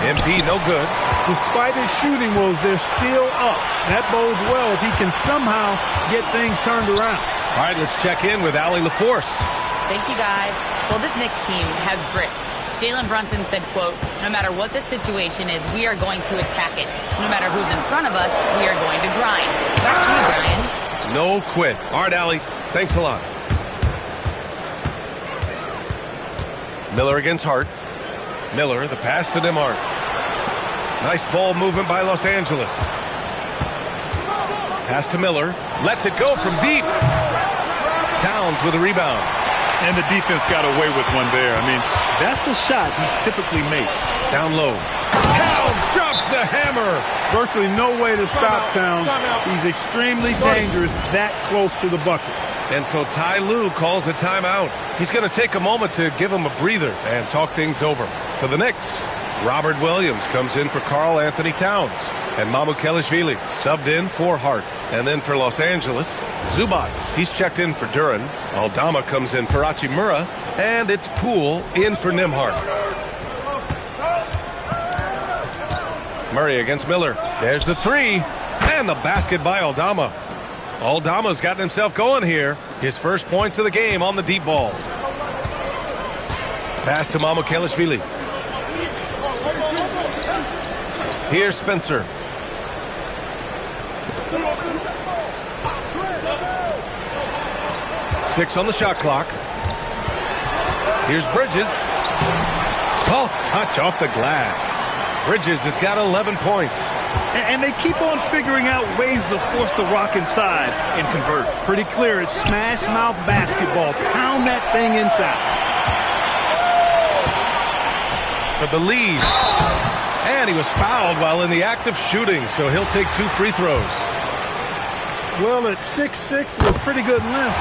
MP no good. Despite his shooting woes, they're still up. That bodes well if he can somehow get things turned around. All right, let's check in with Allie LaForce. Thank you, guys. Well, this Knicks team has grit. Jalen Brunson said, quote, no matter what the situation is, we are going to attack it. No matter who's in front of us, we are going to grind. Back to you, Brian. No quit. All right, Allie. Thanks a lot. Miller against Hart. Miller, the pass to Nembhard. Nice ball movement by Los Angeles. Pass to Miller. Lets it go from deep. Towns with a rebound. And the defense got away with one there. I mean, that's a shot he typically makes. Down low. Towns drops the hammer. Virtually no way to stop Towns. He's extremely dangerous that close to the bucket. And so Ty Lue calls a timeout. He's going to take a moment to give him a breather and talk things over. For the Knicks, Robert Williams comes in for Karl Anthony Towns. And Mamukelashvili subbed in for Hart. And then for Los Angeles, Zubats. He's checked in for Duren. Aldama comes in for Hachimura. And it's Poole in for Nembhard. Murray against Miller. There's the 3. And the basket by Aldama. Aldama's gotten himself going here. His first points of the game on the deep ball. Pass to Mamukelashvili. Here's Spencer. Six on the shot clock. Here's Bridges. Soft touch off the glass. Bridges has got 11 points. And they keep on figuring out ways to force the rock inside and convert. Pretty clear. It's smash mouth basketball. Pound that thing inside. For the lead. And he was fouled while in the act of shooting, so he'll take 2 free throws. Well, at 6'6" with pretty good length.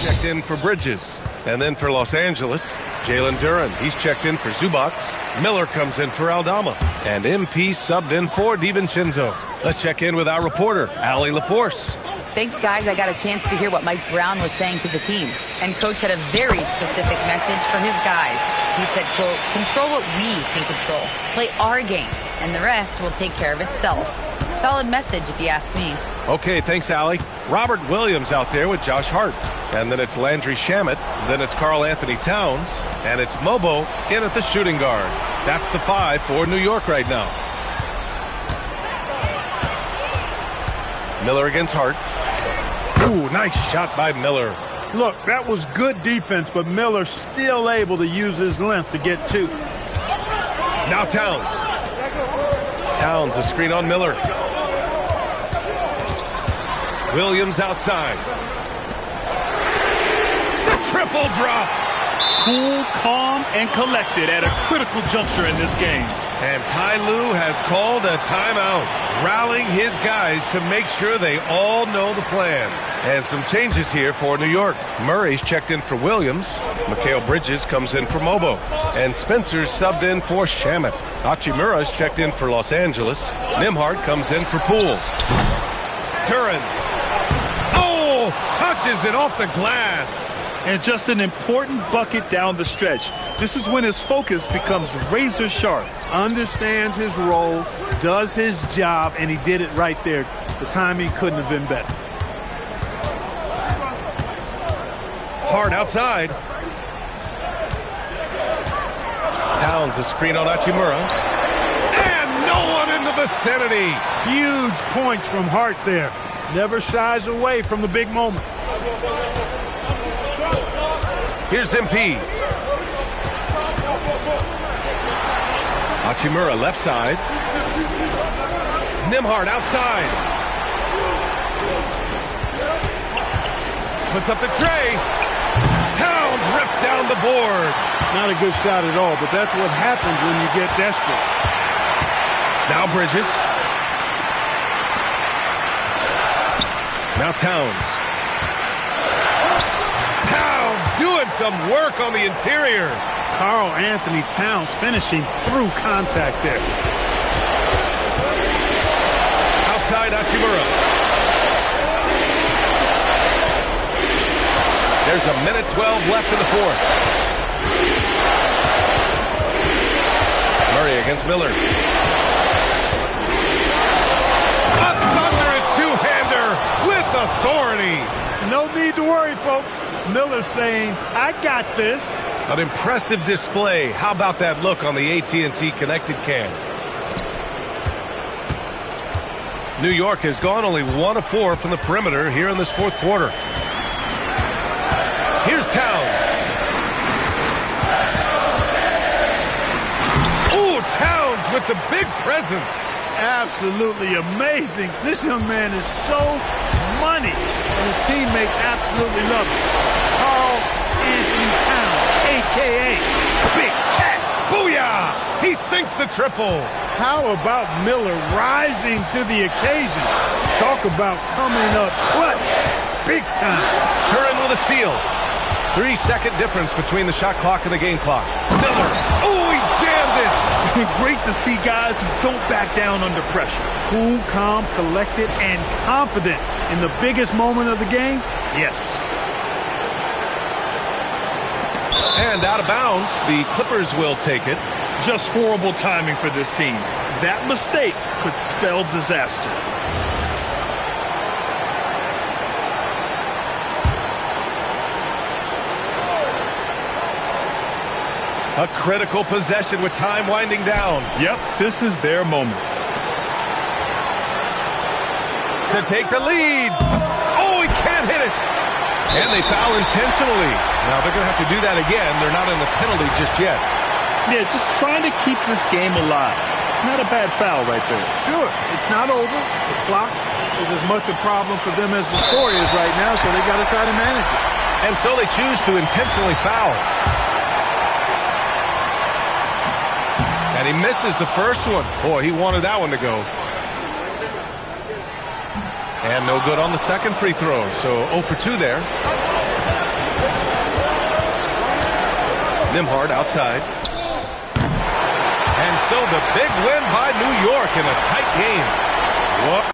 Checked in for Bridges. And then for Los Angeles, Jalen Duren. He's checked in for Zubats. Miller comes in for Aldama. And MP subbed in for DiVincenzo. Let's check in with our reporter, Allie LaForce. Thanks, guys. I got a chance to hear what Mike Brown was saying to the team. And Coach had a very specific message for his guys. He said, quote, control what we can control. Play our game, and the rest will take care of itself. Solid message, if you ask me. Okay, thanks, Allie. Robert Williams out there with Josh Hart. And then it's Landry Shamet. Then it's Karl Anthony Towns. And it's Mobo in at the shooting guard. That's the 5 for New York right now. Miller against Hart. Ooh, nice shot by Miller. Look, that was good defense, but Miller still able to use his length to get 2. Now Towns. Towns, a screen on Miller. Williams outside. The triple drop. Cool, calm, and collected at a critical juncture in this game. And Ty Lue has called a timeout, rallying his guys to make sure they all know the plan. And some changes here for New York. Murray's checked in for Williams. Mikal Bridges comes in for Mobo. And Spencer's subbed in for Shamet. Hachimura's checked in for Los Angeles. Nembhard comes in for Poole. Duren. Oh, touches it off the glass. And just an important bucket down the stretch. This is when his focus becomes razor sharp. Understands his role, does his job, and he did it right there. The timing couldn't have been better. Hard outside. Towns, a screen on Hachimura. And no one in the vicinity. Huge points from Hart there. Never shies away from the big moment. Here's MP. Hachimura left side. Nembhard outside. Puts up the tray. Towns rips down the board. Not a good shot at all, but that's what happens when you get desperate. Now Bridges. Now Towns. Doing some work on the interior. Karl Anthony Towns finishing through contact there. Outside Hachimura. There's a minute 12 left in the fourth. Murray against Miller. A thunderous two-hander with authority. No need to worry, folks. Miller saying, I got this. An impressive display. How about that look on the AT&T connected cam? New York has gone only 1 of 4 from the perimeter here in this fourth quarter. Here's Towns. Oh, Towns with the big presence. Absolutely amazing. This young man is so money, and his teammates absolutely love it. Karl Anthony Towns, a.k.a. Big Cat. Booyah! He sinks the triple. How about Miller rising to the occasion? Talk about coming up clutch. Big time. Duren with a steal. 3-second difference between the shot clock and the game clock. Miller. Oh, he jammed it. Great to see guys who don't back down under pressure. Cool, calm, collected, and confident in the biggest moment of the game. Yes. And out of bounds, the Clippers will take it. Just horrible timing for this team. That mistake could spell disaster. A critical possession with time winding down. Yep, this is their moment. To take the lead. Oh, he can't hit it. And they foul intentionally. Now they're going to have to do that again. They're not in the penalty just yet. Yeah, just trying to keep this game alive. Not a bad foul right there. Sure, it's not over. The clock is as much a problem for them as the score is right now, so they got to try to manage it. And so they choose to intentionally foul. And he misses the first one. Boy, he wanted that one to go. And no good on the second free throw. So 0 for 2 there. Nembhard outside. And so the big win by New York in a tight game. What?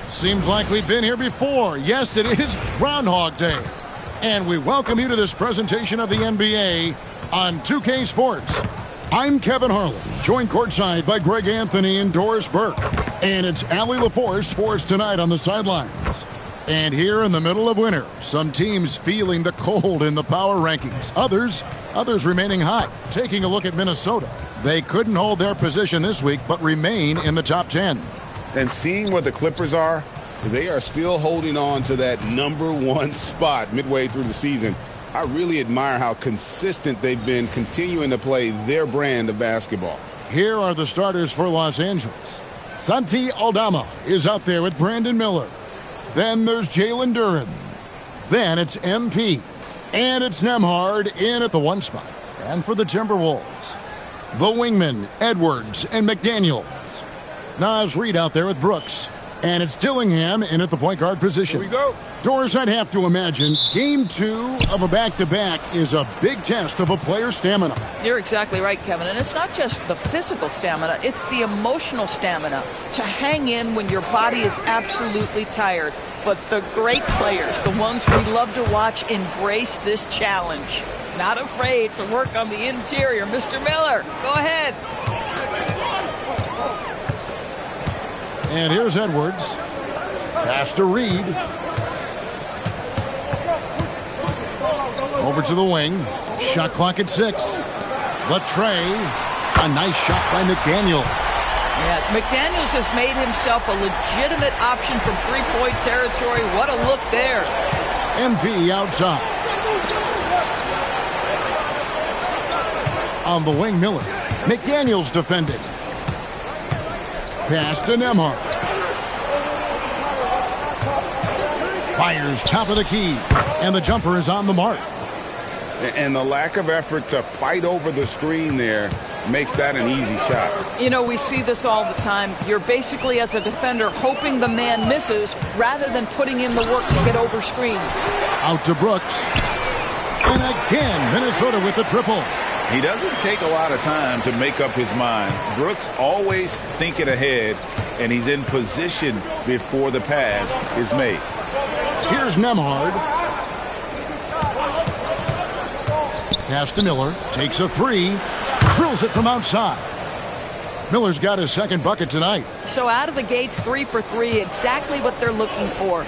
Seems like we've been here before. Yes, it is Groundhog Day. And we welcome you to this presentation of the NBA on 2K Sports. I'm Kevin Harlan, joined courtside by Greg Anthony and Doris Burke. And it's Allie LaForce for us tonight on the sidelines. And here in the middle of winter, some teams feeling the cold in the power rankings. Others remaining hot. Taking a look at Minnesota. They couldn't hold their position this week, but remain in the top 10. And seeing what the Clippers are, they are still holding on to that #1 spot midway through the season. I really admire how consistent they've been continuing to play their brand of basketball. Here are the starters for Los Angeles. Santi Aldama is out there with Brandon Miller. Then there's Jalen Duren. Then it's MP. And it's Nembhard in at the 1 spot. And for the Timberwolves, the wingmen, Edwards and McDaniels. Naz Reid out there with Brooks. And it's Dillingham in at the point guard position. Here we go. Doris, I'd have to imagine game 2 of a back-to-back is a big test of a player's stamina. You're exactly right, Kevin. And it's not just the physical stamina, it's the emotional stamina to hang in when your body is absolutely tired. But the great players, the ones we love to watch, embrace this challenge. Not afraid to work on the interior. Mr. Miller, go ahead. And here's Edwards. Pass to Reid. Over to the wing. Shot clock at 6. Latrey. A nice shot by McDaniels. Yeah, McDaniels has made himself a legitimate option from three-point territory. What a look there. MP outside. On the wing, Miller. McDaniels defending. Pass to Nembhard. Fires top of the key. And the jumper is on the mark. And the lack of effort to fight over the screen there makes that an easy shot. You know, we see this all the time. You're basically, as a defender, hoping the man misses rather than putting in the work to get over screens. Out to Brooks. And again, Minnesota with the triple. He doesn't take a lot of time to make up his mind. Brooks always thinking ahead, and he's in position before the pass is made. Here's Nembhard. Pass to Miller. Takes a 3. Drills it from outside. Miller's got his second bucket tonight. So out of the gates, 3 for 3. Exactly what they're looking for.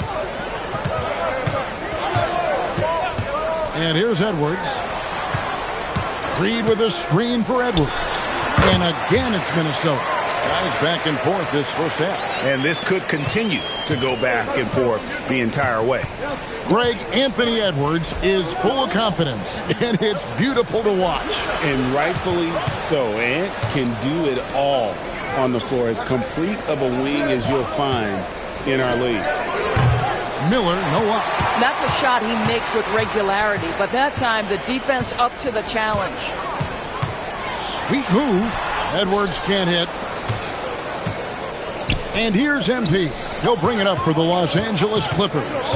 And here's Edwards. Reed with a screen for Edwards. And again, it's Minnesota. Guys back and forth this first half. And this could continue to go back and forth the entire way. Greg, Anthony Edwards is full of confidence, and it's beautiful to watch. And rightfully so. Ant can do it all on the floor. As complete of a wing as you'll find in our league. Miller, no up. That's a shot he makes with regularity, but that time the defense up to the challenge. Sweet move. Edwards can't hit. And here's MP. He'll bring it up for the Los Angeles Clippers.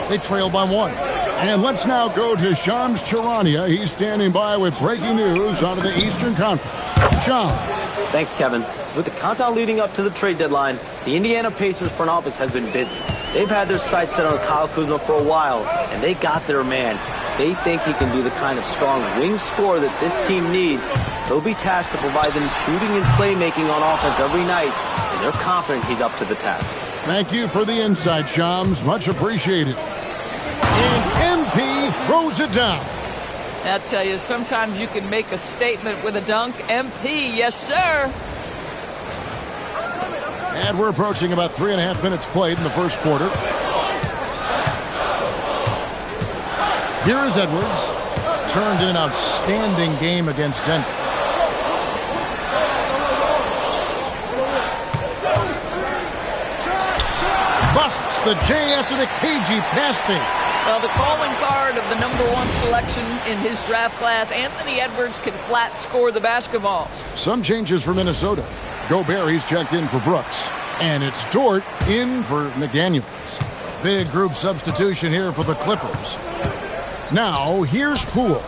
They trail by 1. And let's now go to Shams Charania. He's standing by with breaking news out of the Eastern Conference. Shams. Thanks, Kevin. With the countdown leading up to the trade deadline, the Indiana Pacers front office has been busy. They've had their sights set on Kyle Kuzma for a while, and they got their man. They think he can be the kind of strong wing scorer that this team needs. They'll be tasked to provide them shooting and playmaking on offense every night, and they're confident he's up to the task. Thank you for the insight, Shams. Much appreciated. And MP throws it down. I tell you, sometimes you can make a statement with a dunk. MP, yes, sir. And we're approaching about 3.5 minutes played in the first quarter. Here is Edwards. Turned in an outstanding game against Denver. Busts the J after the cagey pass fake. Well, the calling card of the #1 selection in his draft class, Anthony Edwards can flat score the basketball. Some changes for Minnesota. Gobert, he's checked in for Brooks. And it's Dort in for McDaniels. Big group substitution here for the Clippers. Now, here's Poole.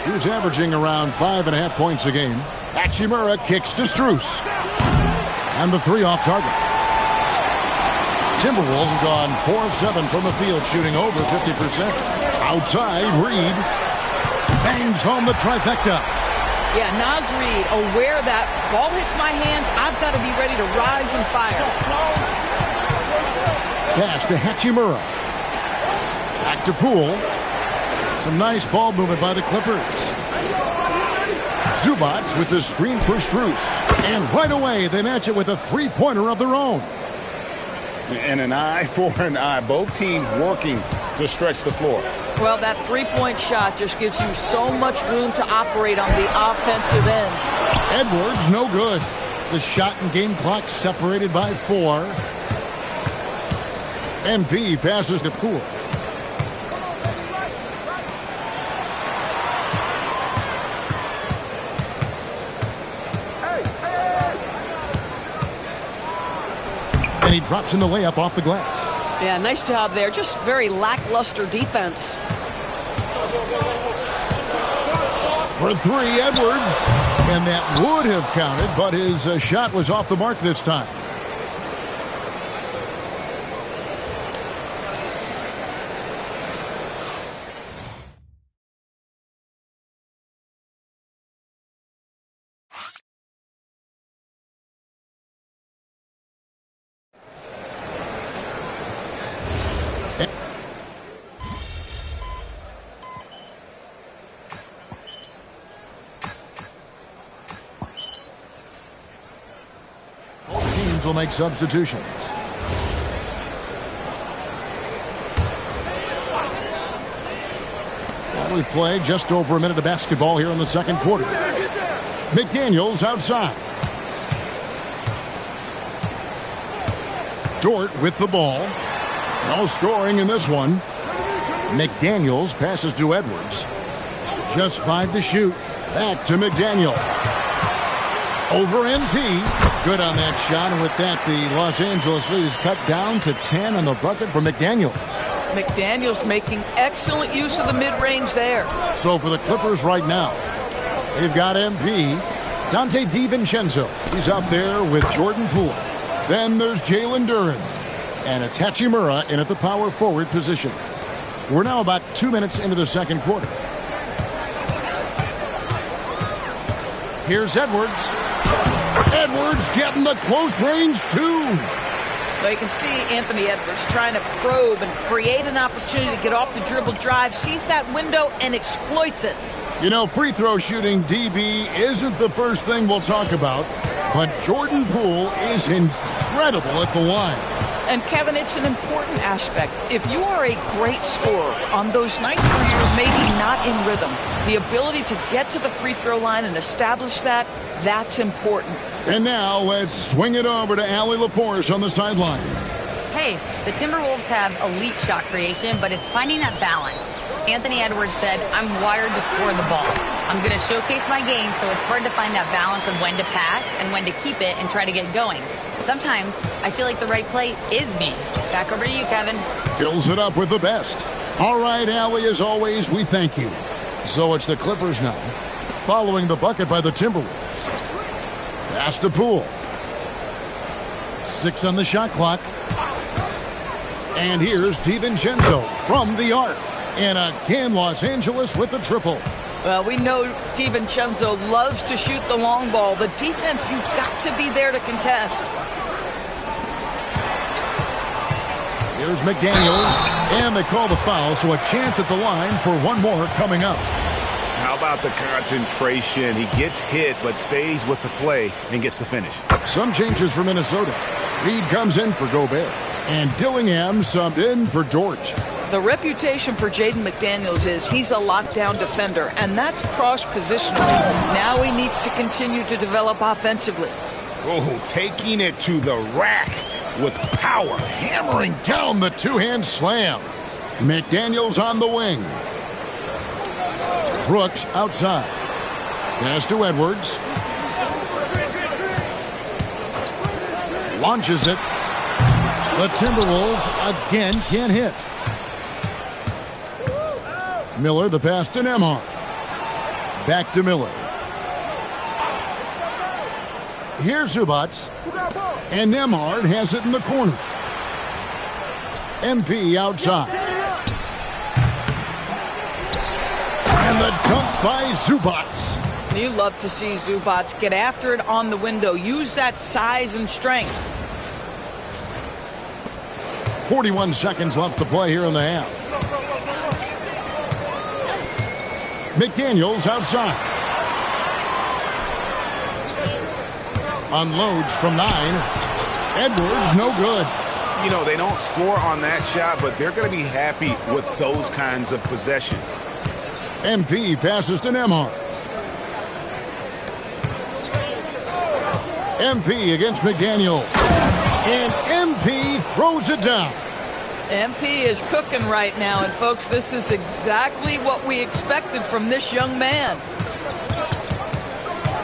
He was averaging around 5.5 points a game. Hachimura kicks to Strus. And the 3 off target. Timberwolves have gone 4 of 7 from the field, shooting over 50%. Outside, Reed bangs home the trifecta. Yeah, Naz Reid, aware that ball hits my hands, I've got to be ready to rise and fire. Pass to Hachimura. Back to Poole. Some nice ball movement by the Clippers. Zubac with the screen for Strus. And right away, they match it with a three-pointer of their own. And an eye for an eye. Both teams working to stretch the floor. Well, that three-point shot just gives you so much room to operate on the offensive end. Edwards, no good. The shot and game clock separated by 4. MP passes to Poole. And he drops in the layup off the glass. Yeah, nice job there. Just very lackluster defense. For 3, Edwards. And that would have counted, but his shot was off the mark this time. teams will make substitutions. Well, we play just over a minute of basketball here in the second quarter. McDaniels outside. Dort with the ball. No scoring in this one. McDaniels passes to Edwards. Just 5 to shoot. Back to McDaniel. Over MP. Good on that shot. And with that, the Los Angeles lead is cut down to 10 on the bucket for McDaniels. McDaniels making excellent use of the mid-range there. So for the Clippers right now, they've got MP. Donte DiVincenzo. He's out there with Jordan Poole. Then there's Jalen Duren. And it's Hachimura in at the power forward position. We're now about 2 minutes into the second quarter. Here's Edwards. Edwards getting the close range two. Well, you can see Anthony Edwards trying to probe and create an opportunity to get off the dribble drive, sees that window and exploits it. You know, free throw shooting, DB, isn't the first thing we'll talk about, but Jordan Poole is incredible at the line. And, Kevin, it's an important aspect. If you are a great scorer on those nights where you're maybe not in rhythm, the ability to get to the free throw line and establish that, that's important. And now let's swing it over to Allie LaForce on the sideline. Hey, the Timberwolves have elite shot creation, but it's finding that balance. Anthony Edwards said, I'm wired to score the ball. I'm going to showcase my game, so it's hard to find that balance of when to pass and when to keep it and try to get going. Sometimes I feel like the right play is me. Back over to you, Kevin. Fills it up with the best. All right, Allie, as always, we thank you. So it's the Clippers now, following the bucket by the Timberwolves. Pass to Poole. 6 on the shot clock. And here's DiVincenzo from the arc. And again, Los Angeles with the triple. Well, we know DiVincenzo loves to shoot the long ball. The defense, you've got to be there to contest. Here's McDaniels, and they call the foul, so a chance at the line for one more coming up. How about the concentration? He gets hit, but stays with the play and gets the finish. Some changes for Minnesota. Reed comes in for Gobert, and Dillingham subbed in for Dort. The reputation for Jaden McDaniels is he's a lockdown defender, and that's cross-positional. Now he needs to continue to develop offensively. Oh, taking it to the rack with power. Hammering down the two-hand slam. McDaniels on the wing. Brooks outside. Pass to Edwards. Launches it. The Timberwolves again can't hit. Miller, the pass to Nembhard. Back to Miller. Here's Zubac. And Nembhard has it in the corner. MP outside. And the dunk by Zubac. You love to see Zubac get after it on the window. Use that size and strength. 41 seconds left to play here in the half. McDaniels outside. Unloads from 9. Edwards, no good. You know, they don't score on that shot, but they're going to be happy with those kinds of possessions. MP passes to Nembhard. MP against McDaniel. And MP throws it down. MP is cooking right now, and folks, this is exactly what we expected from this young man.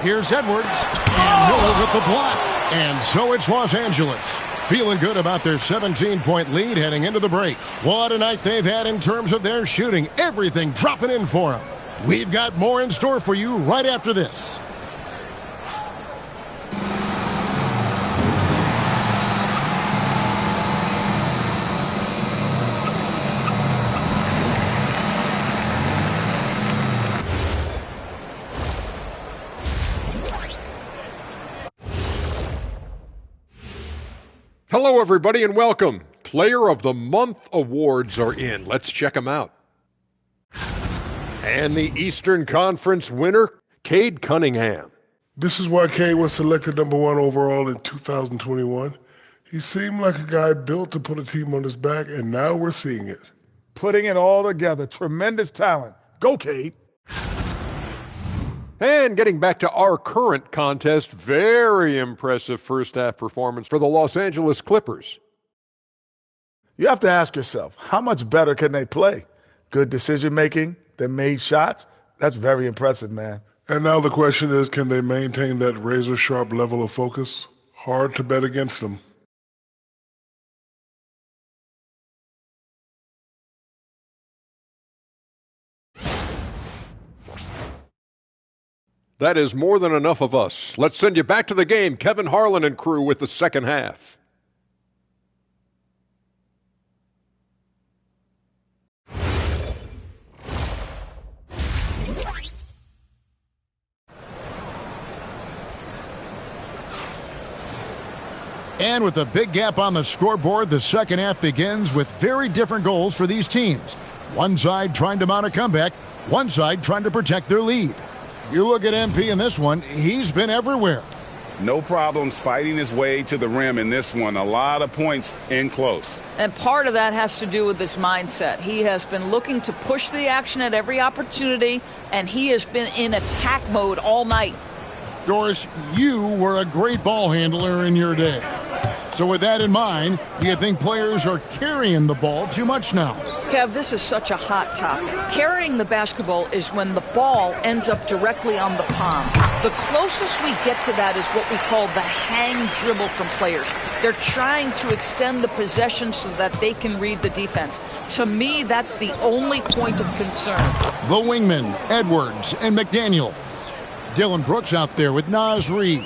Here's Edwards, and Miller with the block. And so it's Los Angeles, feeling good about their 17-point lead heading into the break. What a night they've had in terms of their shooting. Everything dropping in for them. We've got more in store for you right after this. Hello, everybody, and welcome. Player of the Month awards are in. Let's check them out. And the Eastern Conference winner, Cade Cunningham. This is why Kane was selected #1 overall in 2021. He seemed like a guy built to put a team on his back, and now we're seeing it. Putting it all together. Tremendous talent. Go, Cade. And getting back to our current contest, very impressive first-half performance for the Los Angeles Clippers. You have to ask yourself, how much better can they play? Good decision-making, they made shots. That's very impressive, man. And now the question is, can they maintain that razor-sharp level of focus? Hard to bet against them. That is more than enough of us. Let's send you back to the game. Kevin Harlan and crew with the second half. And with a big gap on the scoreboard, the second half begins with very different goals for these teams. One side trying to mount a comeback, one side trying to protect their lead. You look at MP in this one, he's been everywhere. No problems fighting his way to the rim in this one. A lot of points in close. And part of that has to do with his mindset. He has been looking to push the action at every opportunity, and he has been in attack mode all night. Doris, you were a great ball handler in your day. So with that in mind, do you think players are carrying the ball too much now? Kev, this is such a hot topic. Carrying the basketball is when the ball ends up directly on the palm. The closest we get to that is what we call the hang dribble from players. They're trying to extend the possession so that they can read the defense. To me, that's the only point of concern. The wingmen, Edwards and McDaniel. Dylan Brooks out there with Naz Reid.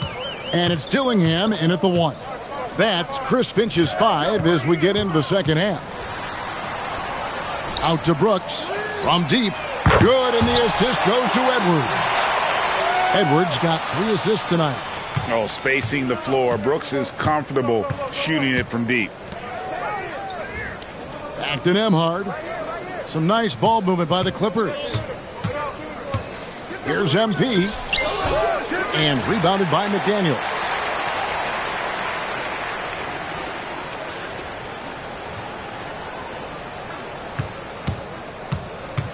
And it's Dillingham in at the 1. That's Chris Finch's 5 as we get into the second half. Out to Brooks from deep. Good, and the assist goes to Edwards. Edwards got 3 assists tonight. Oh, spacing the floor. Brooks is comfortable shooting it from deep. Back to Nembhard. Some nice ball movement by the Clippers. Here's MP. And rebounded by McDaniels.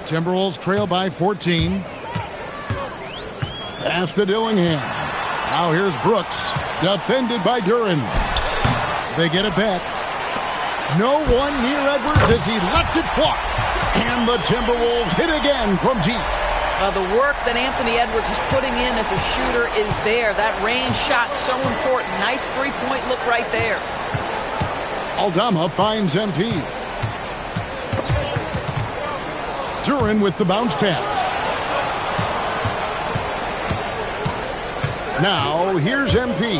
Timberwolves trail by 14. Pass to Dillingham. Now here's Brooks. Defended by Duren. They get it back. No one near Edwards as he lets it fly. And the Timberwolves hit again from deep. The work that Anthony Edwards is putting in as a shooter is there. That range shot so important. Nice three-point look right there. Aldama finds MP. Duren with the bounce pass. Now here's MP.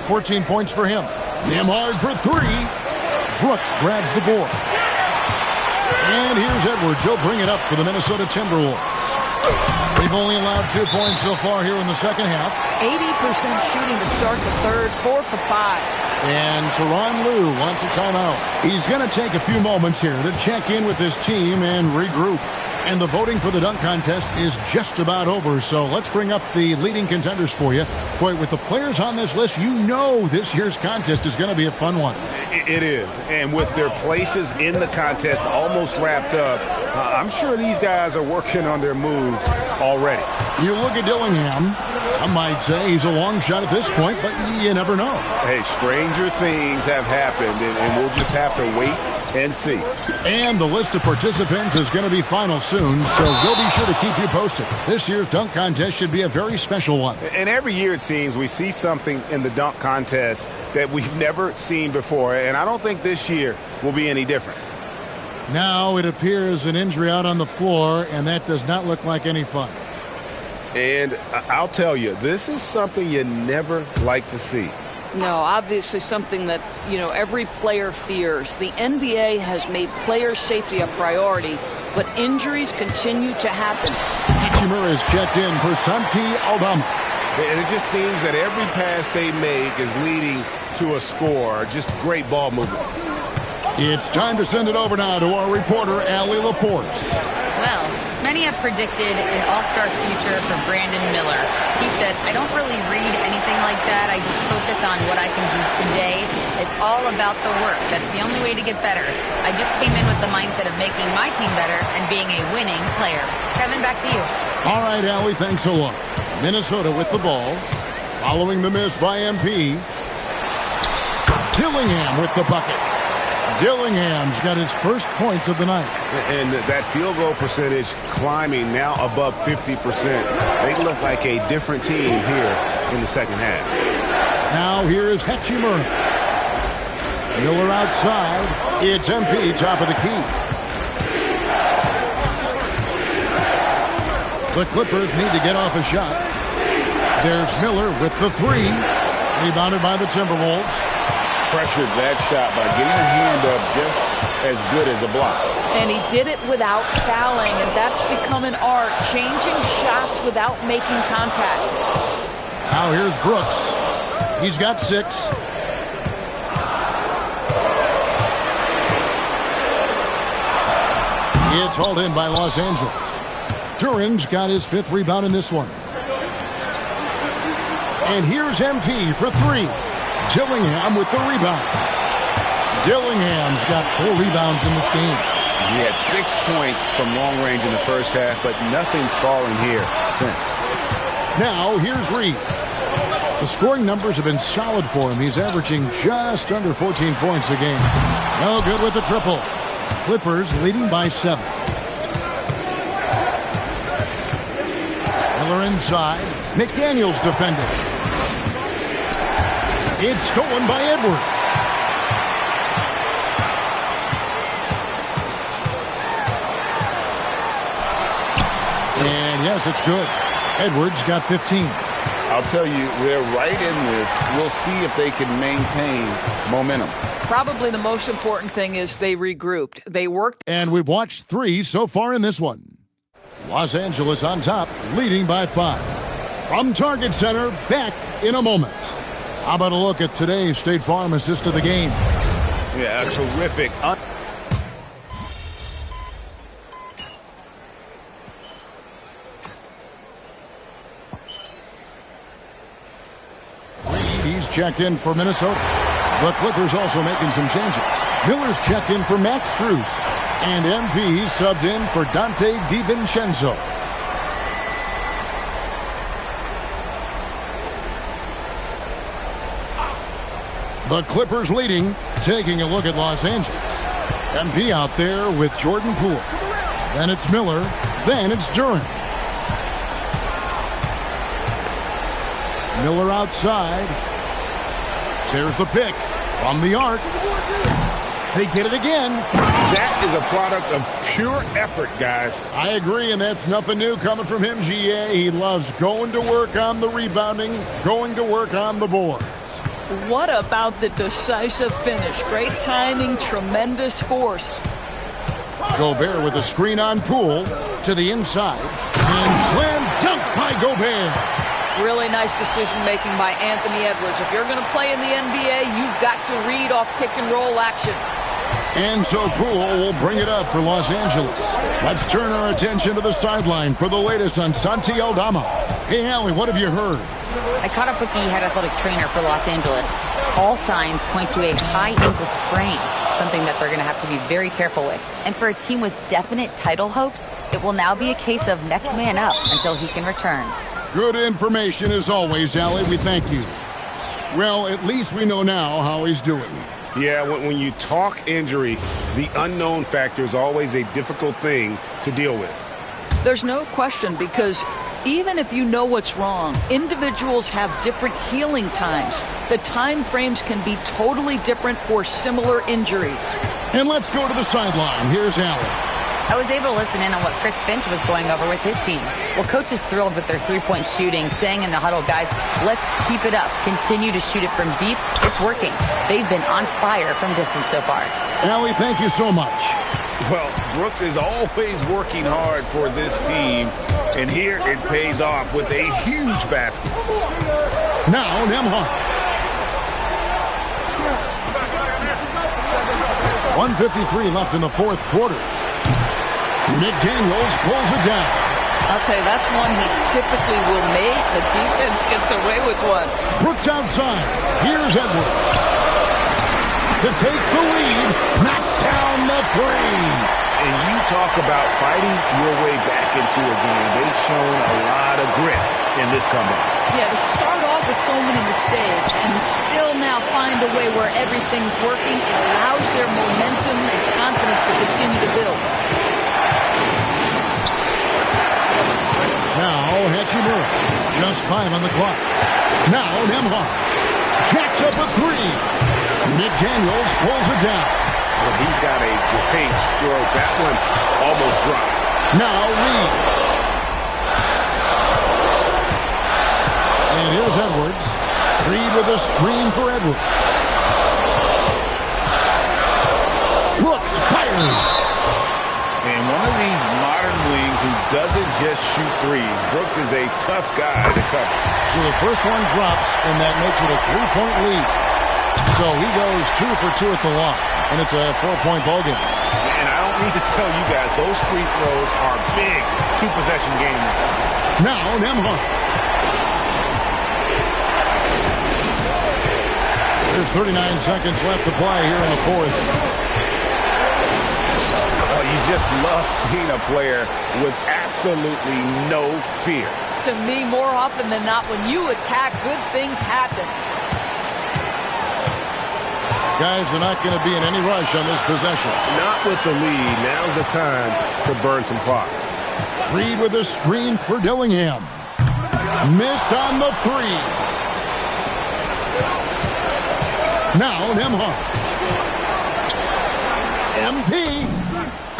14 points for him. Nembhard for 3. Brooks grabs the board. And here's Edwards. He'll bring it up for the Minnesota Timberwolves. They've only allowed 2 points so far here in the second half. 80% shooting to start the third, 4 for 5. And Tyronn Lue wants a timeout. He's going to take a few moments here to check in with his team and regroup. And the voting for the dunk contest is just about over, so let's bring up the leading contenders for you. Boy, with the players on this list, you know this year's contest is going to be a fun one. It is, and with their places in the contest almost wrapped up, I'm sure these guys are working on their moves already. You look at Dillingham, some might say he's a long shot at this point, but you never know. Hey, stranger things have happened, and we'll just have to wait and see. And the list of participants is going to be final soon, so we'll be sure to keep you posted. This year's dunk contest should be a very special one. And every year it seems we see something in the dunk contest that we've never seen before, and I don't think this year will be any different. Now it appears an injury out on the floor, and that does not look like any fun. And I'll tell you, this is something you never like to see. No, obviously something that, every player fears. The NBA has made player safety a priority, but injuries continue to happen. Hachimura is checked in for Santi Aldama. And it just seems that every pass they make is leading to a score. Just great ball movement. It's time to send it over now to our reporter, Allie LaForce. Well, Many have predicted an all-star future for Brandon Miller. He said, I don't really read anything like that. I just focus on what I can do today. It's all about the work. That's the only way to get better. I just came in with the mindset of making my team better and being a winning player. Kevin, back to you. All right, Allie, thanks a lot. Minnesota with the ball. Following the miss by MP. Dillingham with the bucket. Dillingham's got his first points of the night. And that field goal percentage climbing now above 50%. They look like a different team here in the second half. Now here is Hachimura. Miller outside. It's MP, top of the key. The Clippers need to get off a shot. There's Miller with the three. Rebounded by the Timberwolves. Pressured that shot by getting a hand up just as good as a block. And he did it without fouling, and that's become an art, changing shots without making contact. Now here's Brooks. He's got 6. It's hauled in by Los Angeles. Duran's got his 5th rebound in this one. And here's MP for 3. Dillingham with the rebound. Dillingham's got 4 rebounds in this game. He had 6 points from long range in the first half, but nothing's fallen here since. Now, here's Reed. The scoring numbers have been solid for him. He's averaging just under 14 points a game. No good with the triple. Clippers leading by 7. Miller inside. McDaniels defending. It's stolen by Edwards. And yes, it's good. Edwards got 15. I'll tell you, they're right in this. We'll see if they can maintain momentum. Probably the most important thing is they regrouped. They worked. And we've watched 3 so far in this one. Los Angeles on top, leading by 5. From Target Center, back in a moment. How about a look at today's State Farm assist of the game? Yeah, terrific. He's checked in for Minnesota. The Clippers also making some changes. Miller's checked in for Max Strus. And MP subbed in for Dante DiVincenzo. The Clippers leading, taking a look at Los Angeles. MP out there with Jordan Poole. Then it's Miller. Then it's Duran. Miller outside. There's the pick from the arc. They get it again. That is a product of pure effort, guys. I agree, and that's nothing new coming from him, GA. He loves going to work on the rebounding, going to work on the board. What about the decisive finish? Great timing, tremendous force. Gobert with a screen on Poole to the inside. And slam dunk by Gobert. Really nice decision-making by Anthony Edwards. If you're going to play in the NBA, you've got to read off pick-and-roll action. And so Poole will bring it up for Los Angeles. Let's turn our attention to the sideline for the latest on Santi Aldama. Hey, Allie, what have you heard? I caught up with the head athletic trainer for Los Angeles. All signs point to a high ankle sprain, something that they're going to have to be very careful with. And for a team with definite title hopes, it will now be a case of next man up until he can return. Good information as always, Allie. We thank you. Well, at least we know now how he's doing. Yeah, when you talk injury, the unknown factor is always a difficult thing to deal with. There's no question, because even if you know what's wrong, individuals have different healing times. The time frames can be totally different for similar injuries. And let's go to the sideline. Here's Allie. I was able to listen in on what Chris Finch was going over with his team. Well, coach is thrilled with their three-point shooting, saying in the huddle, guys, let's keep it up. Continue to shoot it from deep. It's working. They've been on fire from distance so far. Allie, thank you so much. Well, Brooks is always working hard for this team, and here it pays off with a huge basket. Now, Nembhard. 1:53 left in the fourth quarter. McDaniels pulls it down. I'll tell you, that's one he typically will make. The defense gets away with one. Brooks outside. Here's Edwards. To take the lead, knocks down the three. And you talk about fighting your way back into a game. They've shown a lot of grit in this comeback. Yeah, to start off with so many mistakes and still now find a way where everything's working, it allows their momentum and confidence to continue to build. Now Hachimura, just 5 on the clock. Now Nembhard jacks up a three. McDaniels pulls it down. Well, he's got a great stroke. That one almost dropped. Now Reed. And here's Edwards. Reed with a screen for Edwards. Brooks fires. And one of these modern wings who doesn't just shoot threes. Brooks is a tough guy to cover. So the first one drops, and that makes it a 3-point lead. So he goes 2 for 2 at the line, and it's a 4-point ball game. And I don't need to tell you guys, those free throws are big two-possession game. Now Nembhard. There's 39 seconds left to play here in the fourth. Oh, you just love seeing a player with absolutely no fear. To me, more often than not, when you attack, good things happen. Guys are not going to be in any rush on this possession. Not with the lead. Now's the time to burn some clock. Reed with a screen for Dillingham. Missed on the three. Now Nembhard. MP.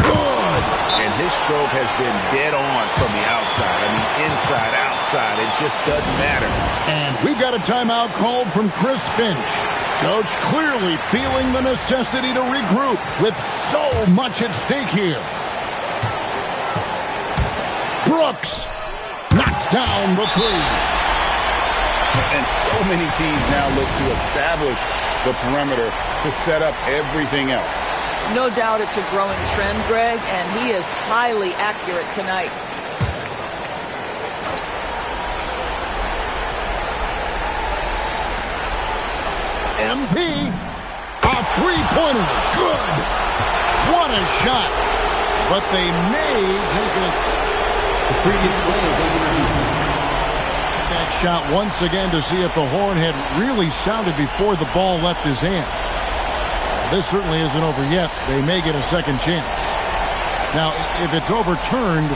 Good. And his stroke has been dead on from the outside. I mean, inside, outside. It just doesn't matter. And we've got a timeout called from Chris Finch. Coach clearly feeling the necessity to regroup with so much at stake here. Brooks knocks down the three. And so many teams now look to establish the perimeter to set up everything else. No doubt it's a growing trend, Greg, and he is highly accurate tonight. MP, a three-pointer, good. What a shot. But they may take us. The previous play is over. That shot once again to see if the horn had really sounded before the ball left his hand. This certainly isn't over yet. They may get a second chance. Now, if it's overturned,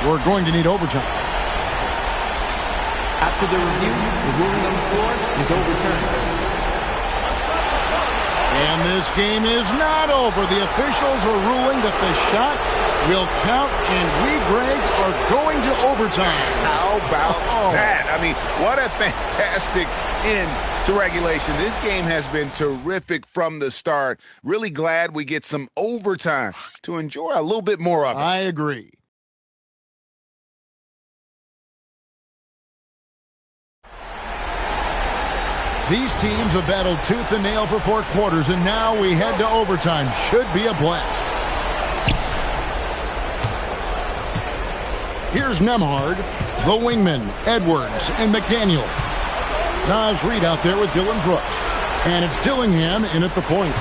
we're going to need overtime. After the review, the ruling on the floor is overturned. And this game is not over. The officials are ruling that the shot will count, and we, Greg, are going to overtime. How about that? I mean, what a fantastic end to regulation. This game has been terrific from the start. Really glad we get some overtime to enjoy a little bit more of it. I agree. These teams have battled tooth and nail for 4 quarters, and now we head to overtime. Should be a blast. Here's Nembhard, the wingman, Edwards, and McDaniel. Naz Reid out there with Dylan Brooks. And it's Dillingham in at the point.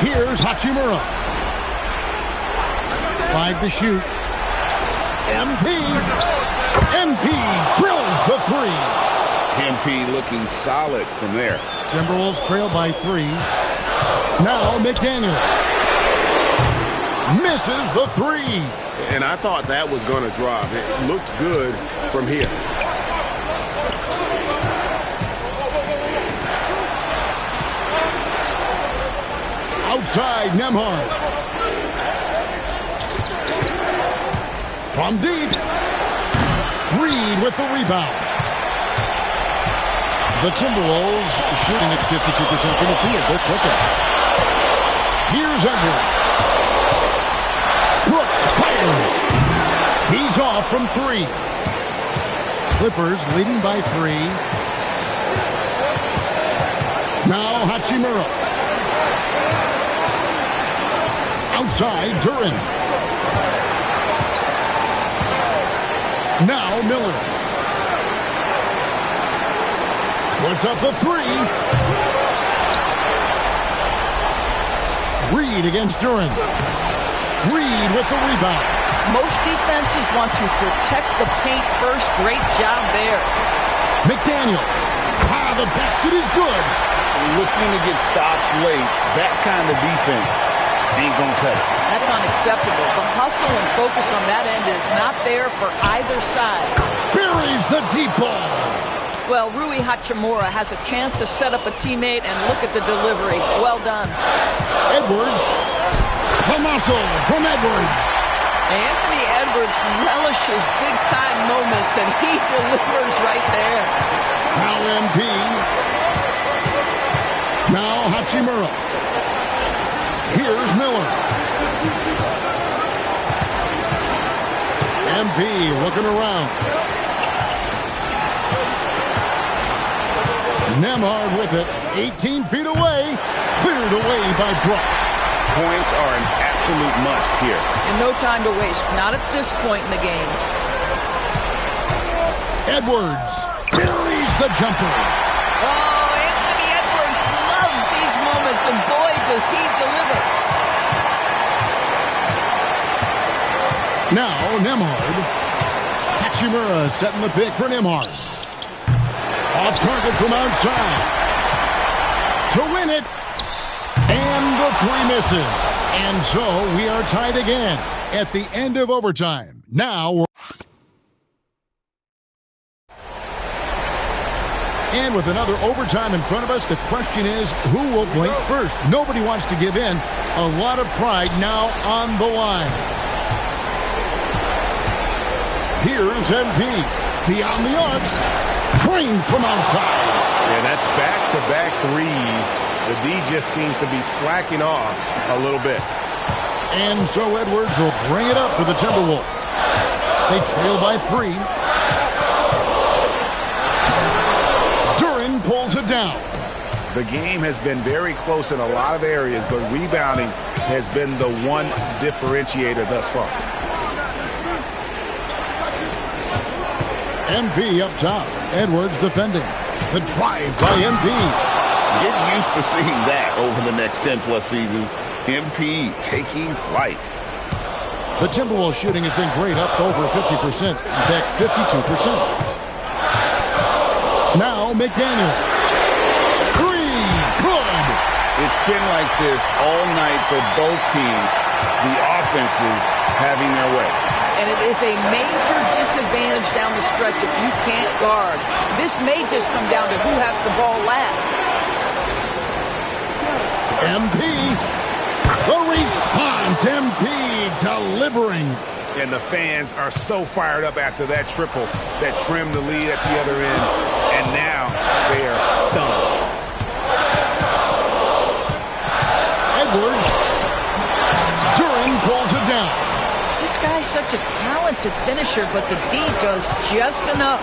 Here's Hachimura. 5 to shoot. MP drills the three. MP looking solid from there. Timberwolves trail by 3. Now McDaniel misses the three. And I thought that was going to drop. It looked good from here. Outside Nembhard. From deep. Reed with the rebound. The Timberwolves shooting at 52% from the field. They're clicking. Here's Edwards. Brooks fires. He's off from 3. Clippers leading by 3. Now Hachimura. Outside Duren. Now Miller. Puts up a three. Reed against Duren. Reed with the rebound. Most defenses want to protect the paint first. Great job there. McDaniel. The basket is good. Looking to get stops late. That kind of defense ain't going to cut it. That's unacceptable. The hustle and focus on that end is not there for either side. Buries the deep ball. Well, Rui Hachimura has a chance to set up a teammate, and look at the delivery. Well done. Edwards. Tommaso from Edwards. Anthony Edwards relishes big-time moments, and he delivers right there. Now MP. Now Hachimura. Here's Miller. MP looking around. Nembhard with it. 18 feet away. Cleared away by Brooks. Points are an absolute must here. And no time to waste. Not at this point in the game. Edwards buries the jumper. Oh, Anthony Edwards loves these moments, and boy, does he deliver. Now Nembhard. Hachimura setting the pick for Nembhard. Off target from outside. To win it. And the three misses. And so we are tied again at the end of overtime. Now we're... And with another overtime in front of us, the question is, who will blink first? Nobody wants to give in. A lot of pride now on the line. Here's MP. Beyond the arc. Trained from outside. Yeah, that's back-to-back threes. The D just seems to be slacking off a little bit. And so Edwards will bring it up for the Timberwolves. They trail by 3. Duren pulls it down. The game has been very close in a lot of areas, but rebounding has been the one differentiator thus far. MP up top. Edwards defending. The drive by MP. Get used to seeing that over the next 10-plus seasons. MP taking flight. The Timberwolves shooting has been great, up over 50%. In fact, 52%. Now McDaniel. 3. Good. It's been like this all night for both teams. The offenses having their way. And it is a major disadvantage down the stretch if you can't guard. This may just come down to who has the ball last. MP. The response. MP delivering. And the fans are so fired up after that triple that trimmed the lead at the other end. And now they are stunned. Edwards. Duren pulls it down. This guy's such a talented finisher, but the D does just enough.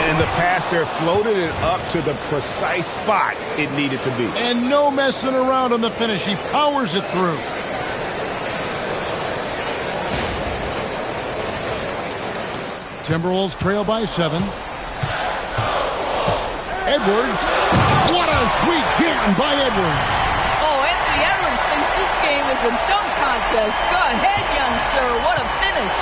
And the pass there floated it up to the precise spot it needed to be. And no messing around on the finish. He powers it through. Timberwolves trail by 7. Edwards. What a sweet jam by Edwards. Oh, Anthony Edwards thinks this game is a dunk contest. Go ahead, young sir. What a finish.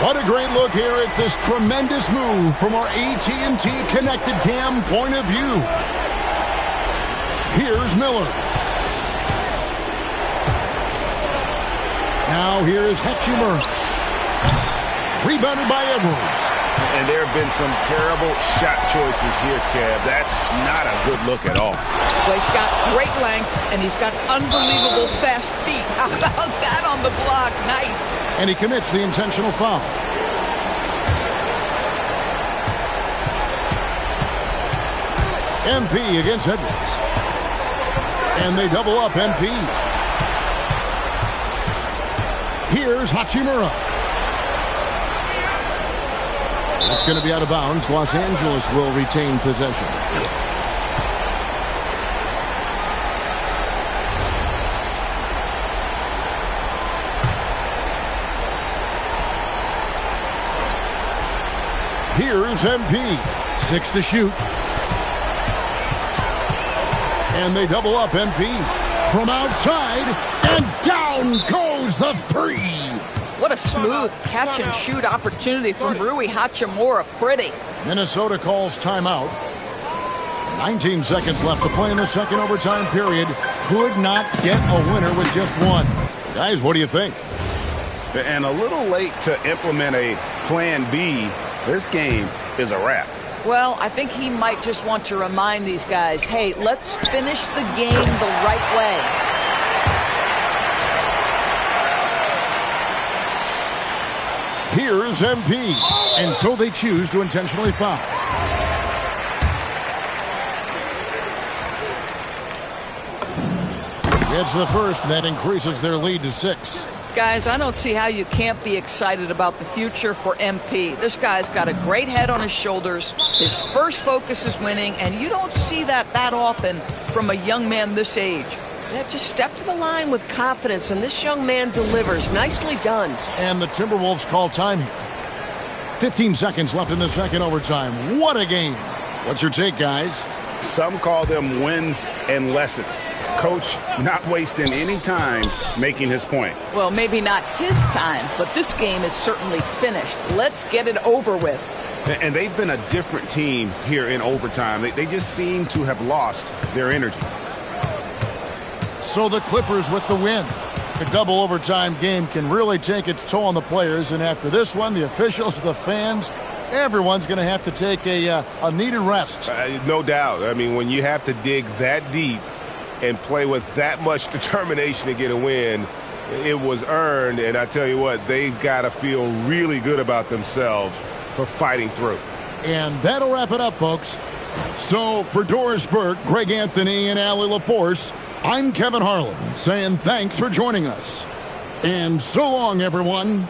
What a great look here at this tremendous move from our AT&T Connected Cam point of view. Here's Miller. Now here's Hachimura. Rebounded by Edwards. And there have been some terrible shot choices here, Kev. That's not a good look at all. Well, he's got great length, and he's got unbelievable fast feet. How about that on the block? Nice. And he commits the intentional foul. MP against Edwards. And they double up MP. Here's Hachimura. It's going to be out of bounds. Los Angeles will retain possession. Here's MP. 6 to shoot. And they double up MP. From outside, and down goes the 3. What a smooth catch-and-shoot opportunity from Rui Hachimura. Pretty. Minnesota calls timeout. 19 seconds left to play in the second overtime period. Could not get a winner with just one. Guys, what do you think? And a little late to implement a plan B. This game is a wrap. Well, I think he might just want to remind these guys, hey, let's finish the game the right way. Here's MP. And so they choose to intentionally foul. It's the first, and that increases their lead to 6. Guys, I don't see how you can't be excited about the future for MP. This guy's got a great head on his shoulders. His first focus is winning, and you don't see that often from a young man this age. Yeah, just step to the line with confidence, and this young man delivers. Nicely done. And the Timberwolves call time here. 15 seconds left in the second overtime. What a game. What's your take, guys? Some call them wins and lessons. Coach not wasting any time making his point. Well, maybe not his time, but this game is certainly finished. Let's get it over with. And they've been a different team here in overtime. They just seem to have lost their energy. So the Clippers with the win. The double overtime game can really take its toll on the players, and after this one, the officials, the fans, everyone's going to have to take a needed rest. No doubt. I mean, when you have to dig that deep and play with that much determination to get a win, it was earned, and I tell you what, they've got to feel really good about themselves for fighting through. And that'll wrap it up, folks. So for Doris Burke, Greg Anthony, and Allie LaForce, I'm Kevin Harlan saying thanks for joining us. And so long, everyone.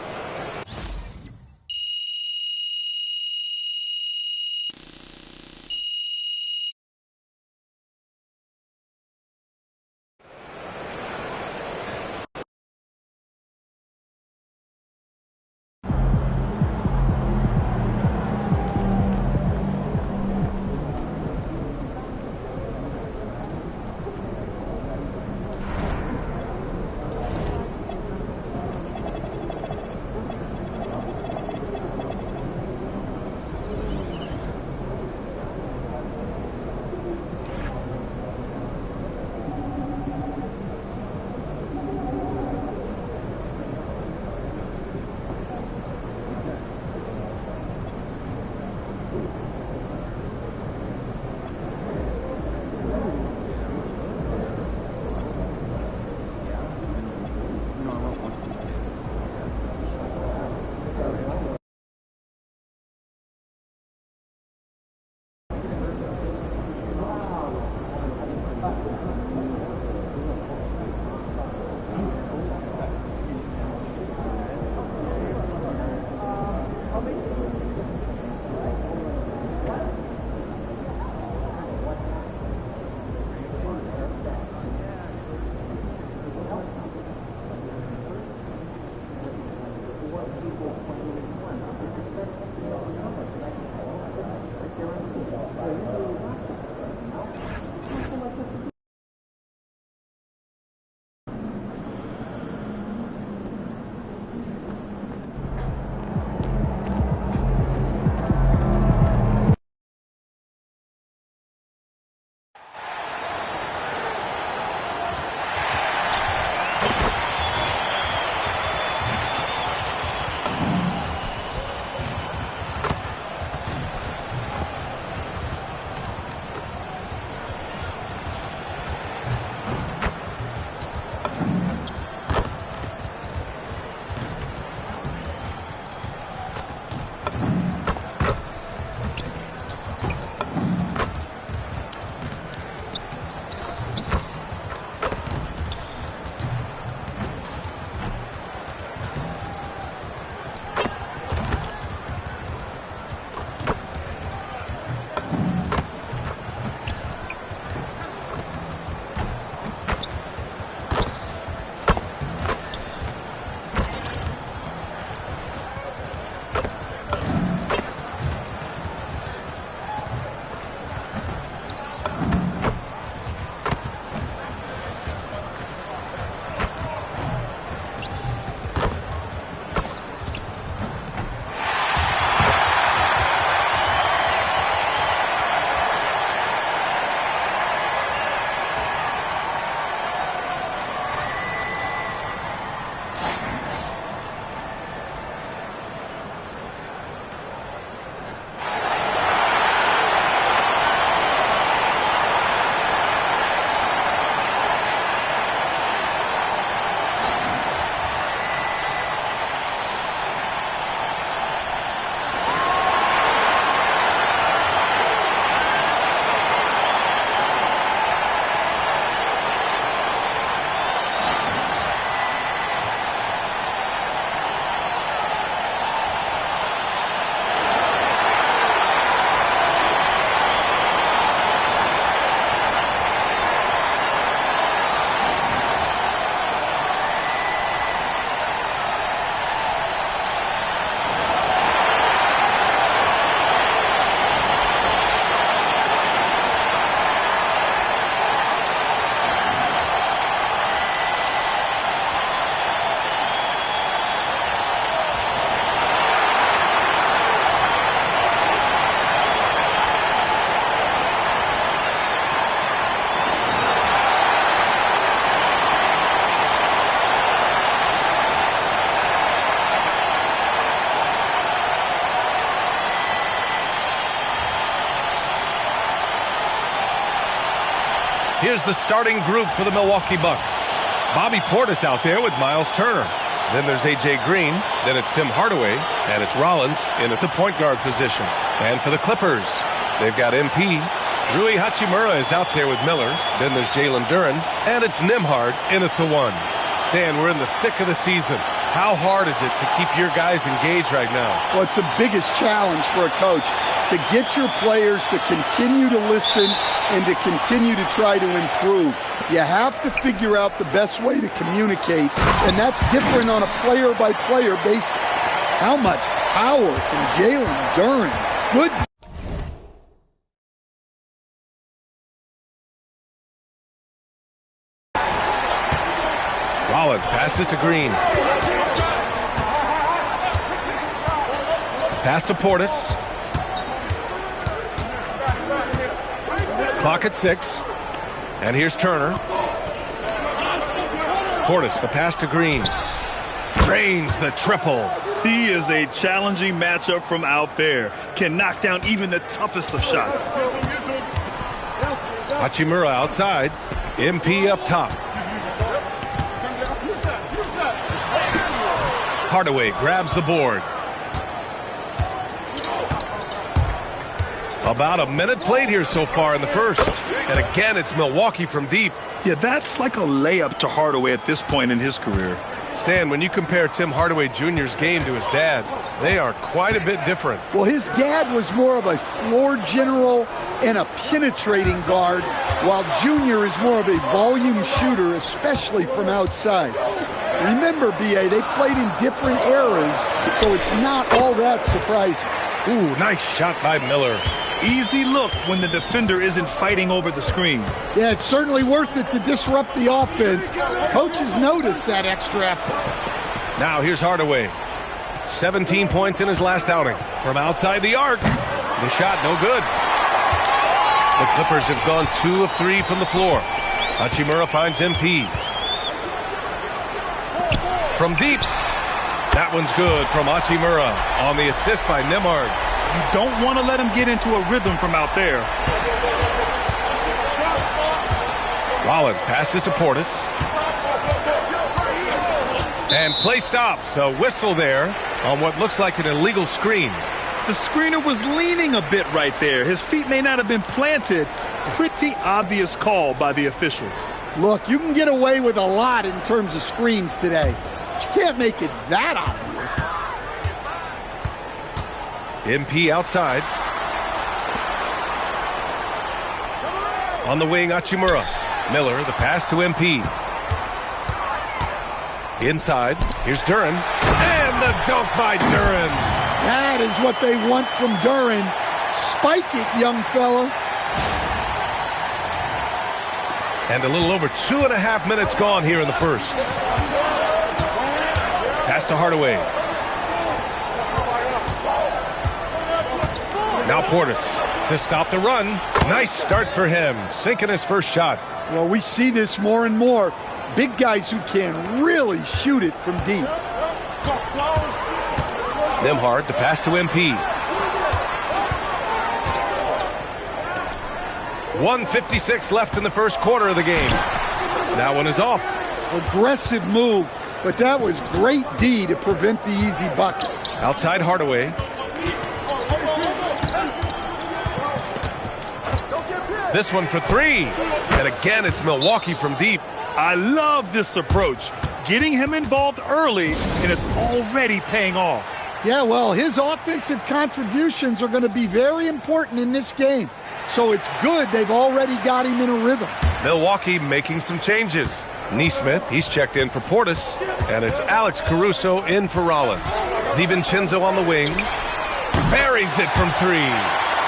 Here's the starting group for the Milwaukee Bucks. Bobby Portis out there with Miles Turner. Then there's A.J. Green. Then it's Tim Hardaway. And it's Rollins in at the point guard position. And for the Clippers, they've got MP. Rui Hachimura is out there with Miller. Then there's Jalen Duren. And it's Nembhard in at the 1. Stan, we're in the thick of the season. How hard is it to keep your guys engaged right now? Well, it's the biggest challenge for a coach, to get your players to continue to listen and to continue to try to improve. You have to figure out the best way to communicate, and that's different on a player-by-player basis. How much power from Jalen Duren. Good. Rollins passes to Green. Pass to Portis. Clock at 6. And here's Turner. Portis, the pass to Green. Drains the triple. He is a challenging matchup from out there. Can knock down even the toughest of shots. Hachimura outside. MP up top. Hardaway grabs the board. About a minute played here so far in the first. And again, it's Milwaukee from deep. Yeah, that's like a layup to Hardaway at this point in his career. Stan, when you compare Tim Hardaway Jr.'s game to his dad's, they are quite a bit different. Well, his dad was more of a floor general and a penetrating guard, while Junior is more of a volume shooter, especially from outside. Remember, B.A., they played in different eras, so it's not all that surprising. Ooh, nice shot by Miller. Easy look when the defender isn't fighting over the screen. Yeah, it's certainly worth it to disrupt the offense. Coaches notice that extra effort. Now here's Hardaway. 17 points in his last outing. From outside the arc. The shot no good. The Clippers have gone 2 of 3 from the floor. Hachimura finds MP. From deep. That one's good from Hachimura on the assist by Nembhard. You don't want to let him get into a rhythm from out there. Rollins passes to Portis. And play stops. A whistle there on what looks like an illegal screen. The screener was leaning a bit right there. His feet may not have been planted. Pretty obvious call by the officials. Look, you can get away with a lot in terms of screens today. But you can't make it that obvious. MP outside. On the wing, Hachimura. Miller, the pass to MP. Inside, here's Duren. And the dunk by Duren. That is what they want from Duren. Spike it, young fella. And a little over 2.5 minutes gone here in the first. Pass to Hardaway. Now Portis to stop the run. Nice start for him, sinking his first shot. Well, we see this more and more. Big guys who can really shoot it from deep. Nembhard, the pass to MP. 1:56 left in the first quarter of the game. That one is off. Aggressive move, but that was great D to prevent the easy bucket. Outside Hardaway. This one for 3. And again, it's Milwaukee from deep. I love this approach. Getting him involved early, and it's already paying off. Yeah, well, his offensive contributions are going to be very important in this game. So it's good they've already got him in a rhythm. Milwaukee making some changes. Nesmith, he's checked in for Portis. And it's Alex Caruso in for Rollins. DiVincenzo on the wing. Buries it from 3.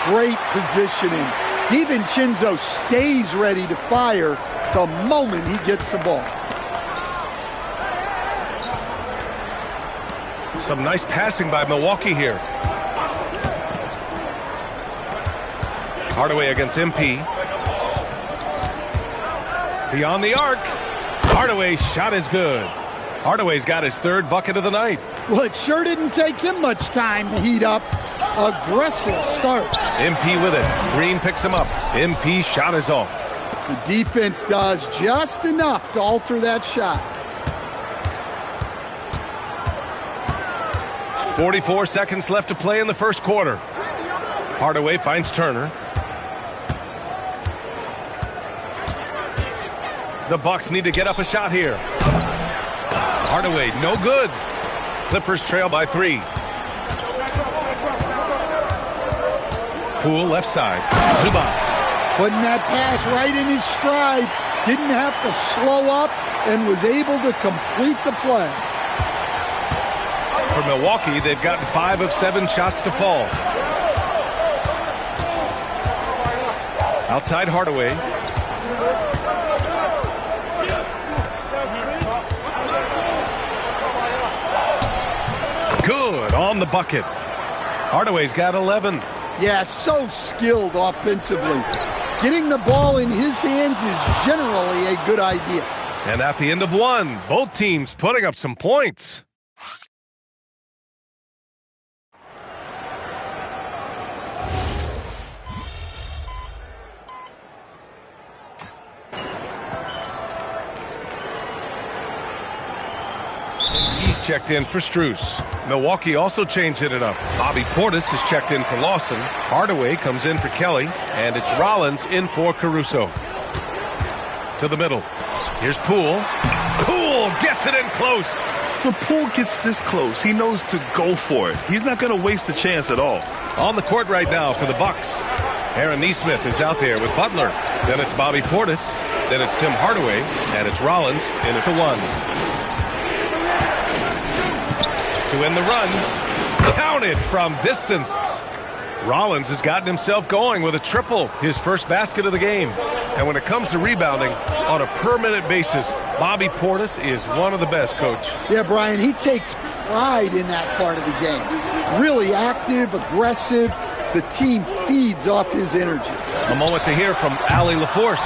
Great positioning. DiVincenzo stays ready to fire the moment he gets the ball. Some nice passing by Milwaukee here. Hardaway against MP. Beyond the arc. Hardaway's shot is good. Hardaway's got his 3rd bucket of the night. Well, it sure didn't take him much time to heat up. Aggressive start. MP with it. Green picks him up. MP shot is off. The defense does just enough to alter that shot. 44 seconds left to play in the first quarter. Hardaway finds Turner. The Bucks need to get up a shot here. Hardaway, no good. Clippers trail by 3. Poole left side. Zubac. Putting that pass right in his stride. Didn't have to slow up and was able to complete the play. For Milwaukee, they've gotten 5 of 7 shots to fall. Outside Hardaway. Good on the bucket. Hardaway's got 11. Yeah, so skilled offensively. Getting the ball in his hands is generally a good idea. And at the end of 1, both teams putting up some points. He's checked in for Strus. Milwaukee also changing it up. Bobby Portis has checked in for Lawson. Hardaway comes in for Kelly. And it's Rollins in for Caruso. To the middle. Here's Poole. Poole gets it in close. When Poole gets this close, he knows to go for it. He's not going to waste the chance at all. On the court right now for the Bucks. Aaron Nesmith is out there with Butler. Then it's Bobby Portis. Then it's Tim Hardaway. And it's Rollins in at the 1. To end the run, counted from distance. Rollins has gotten himself going with a triple, his first basket of the game. And when it comes to rebounding on a per-minute basis, Bobby Portis is one of the best, Coach. Yeah, Brian, he takes pride in that part of the game. Really active, aggressive. The team feeds off his energy. A moment to hear from Allie LaForce.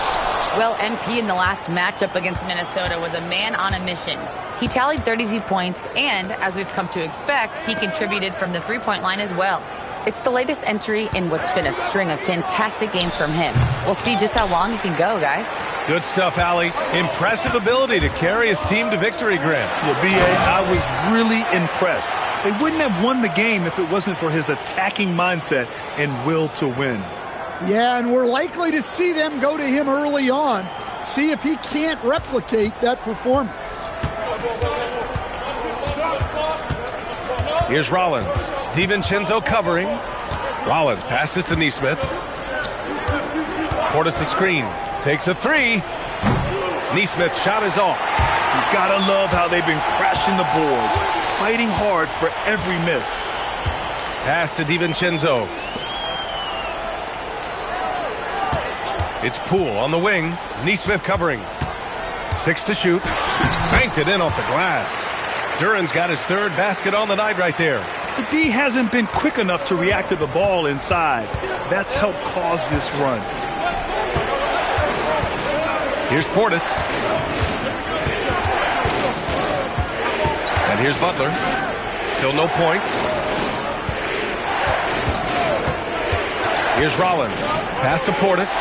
Well, MP in the last matchup against Minnesota was a man on a mission. He tallied 32 points, and as we've come to expect, he contributed from the three-point line as well. It's the latest entry in what's been a string of fantastic games from him. We'll see just how long he can go, guys. Good stuff, Allie. Impressive ability to carry his team to victory, Grant. Well, B.A., I was really impressed. They wouldn't have won the game if it wasn't for his attacking mindset and will to win. Yeah, and we're likely to see them go to him early on. See if he can't replicate that performance. Here's Rollins. DiVincenzo covering. Rollins passes to Nesmith. Portis a screen. Takes a 3. Nesmith's shot is off. You gotta love how they've been crashing the boards, fighting hard for every miss. Pass to DiVincenzo. It's Poole on the wing. Nesmith covering. 6 to shoot. Banked it in off the glass. Duran's got his 3rd basket on the night right there. The D hasn't been quick enough to react to the ball inside. That's helped cause this run. Here's Portis. And here's Butler. Still no points. Here's Rollins. Pass to Portis.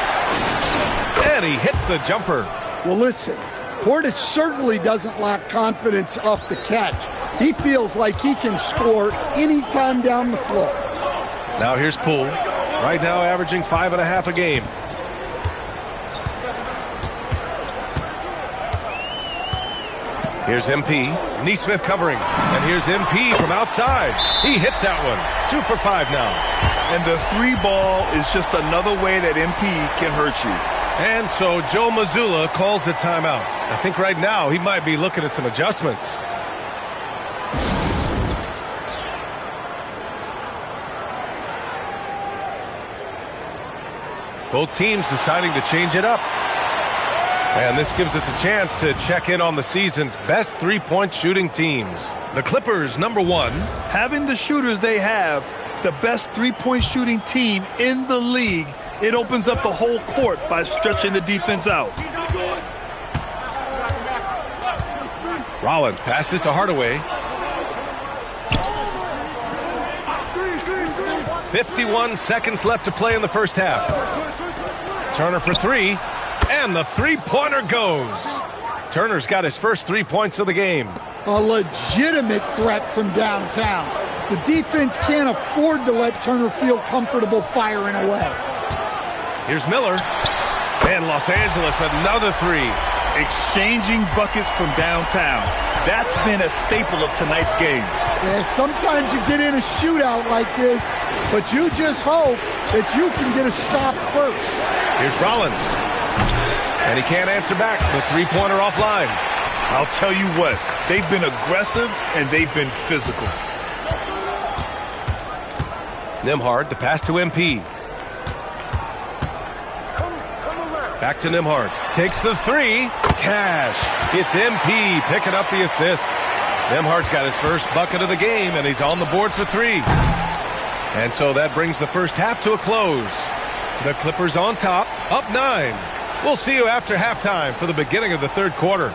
And he hits the jumper. Well, listen, Portis certainly doesn't lack confidence off the catch. He feels like he can score anytime down the floor. Now here's Poole. Right now averaging 5.5 a game. Here's MP. Nesmith covering. And here's MP from outside. He hits that one. 2 for 5 now. And the 3 ball is just another way that MP can hurt you. And so Joe Mazzulla calls the timeout. I think right now he might be looking at some adjustments. Both teams deciding to change it up. And this gives us a chance to check in on the season's best three-point shooting teams. The Clippers, number 1. Having the shooters they have, the best three-point shooting team in the league, it opens up the whole court by stretching the defense out. Rollins passes to Hardaway. 51 seconds left to play in the first half. Turner for 3. And the three-pointer goes. Turner's got his first 3 points of the game. A legitimate threat from downtown. The defense can't afford to let Turner feel comfortable firing away. Here's Miller. And Los Angeles, another three. Exchanging buckets from downtown. That's been a staple of tonight's game. Yeah, sometimes you get in a shootout like this, but you just hope that you can get a stop first. Here's Rollins. And he can't answer back. The three-pointer offline. I'll tell you what, they've been aggressive and they've been physical. Nembhard, the pass to MP. Back to Nembhard. Takes the three. Cash. It's MP picking up the assist. Nembhard's got his first bucket of the game, and he's on the board for three. And so that brings the first half to a close. The Clippers on top, up 9. We'll see you after halftime for the beginning of the third quarter.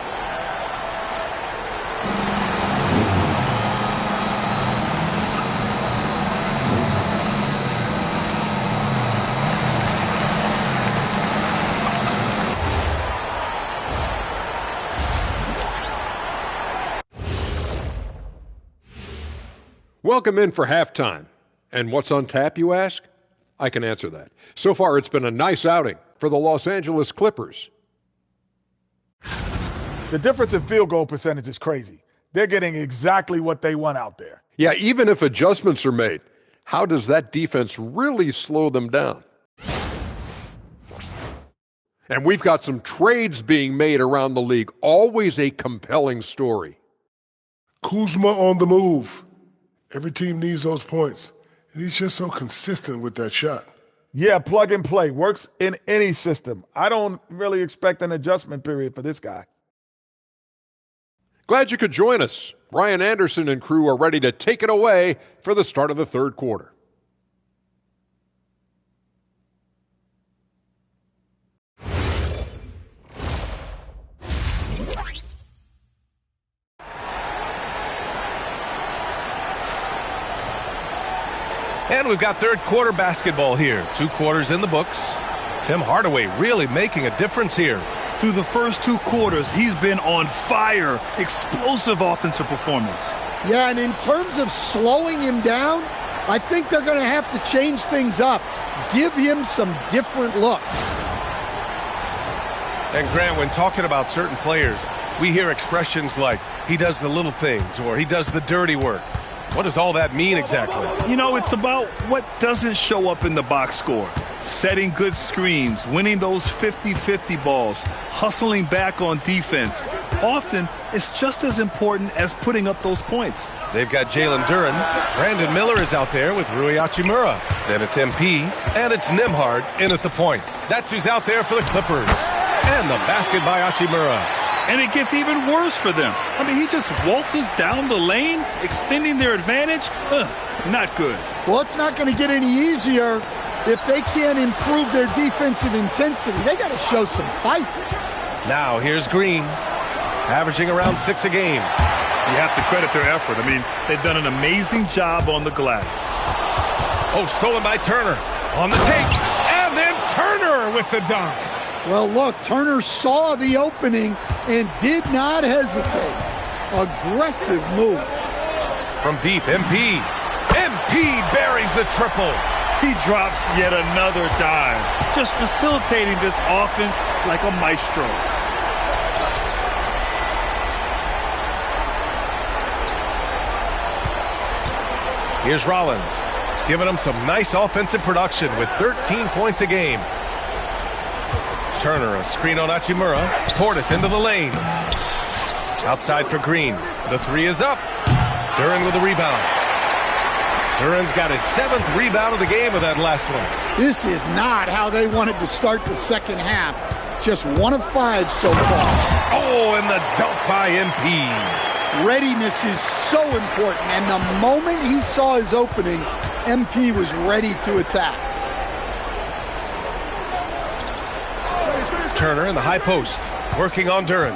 Welcome in for halftime. And what's on tap, you ask? I can answer that. So far, it's been a nice outing for the Los Angeles Clippers. The difference in field goal percentage is crazy. They're getting exactly what they want out there. Yeah, even if adjustments are made, how does that defense really slow them down? And we've got some trades being made around the league. Always a compelling story. Kuzma on the move. Every team needs those points. And he's just so consistent with that shot. Yeah, plug and play. Works in any system. I don't really expect an adjustment period for this guy. Glad you could join us. Brian Anderson and crew are ready to take it away for the start of the third quarter. And we've got third quarter basketball here. 2 quarters in the books. Tim Hardaway really making a difference here. Through the first 2 quarters, he's been on fire. Explosive offensive performance. Yeah, and in terms of slowing him down, I think they're going to have to change things up. Give him some different looks. And Grant, when talking about certain players, we hear expressions like, he does the little things, or he does the dirty work. What does all that mean exactly? You know, it's about what doesn't show up in the box score. Setting good screens, winning those 50-50 balls, hustling back on defense. Often, it's just as important as putting up those points. They've got Jalen Duren. Brandon Miller is out there with Rui Hachimura. Then it's MP, and it's Nembhard in at the point. That's who's out there for the Clippers. And the basket by Hachimura. And it gets even worse for them. I mean, he just waltzes down the lane, extending their advantage. Not good. Well, it's not going to get any easier if they can't improve their defensive intensity. They got to show some fight. Now, here's Green, averaging around 6 a game. You have to credit their effort. I mean, they've done an amazing job on the glass. Oh, stolen by Turner. On the take. And then Turner with the dunk. Well, look, Turner saw the opening and did not hesitate. Aggressive move. From deep, MP. MP buries the triple. He drops yet another dime, just facilitating this offense like a maestro. Here's Rollins, giving them some nice offensive production with 13 points a game. Turner, a screen on Hachimura. Portis into the lane. Outside for Green. The three is up. Duren with a rebound. Duren's got his 7th rebound of the game with that last one. This is not how they wanted to start the second half. Just 1 of 5 so far. Oh, and the dunk by MP. Readiness is so important, and the moment he saw his opening, MP was ready to attack. Turner in the high post, working on Duren.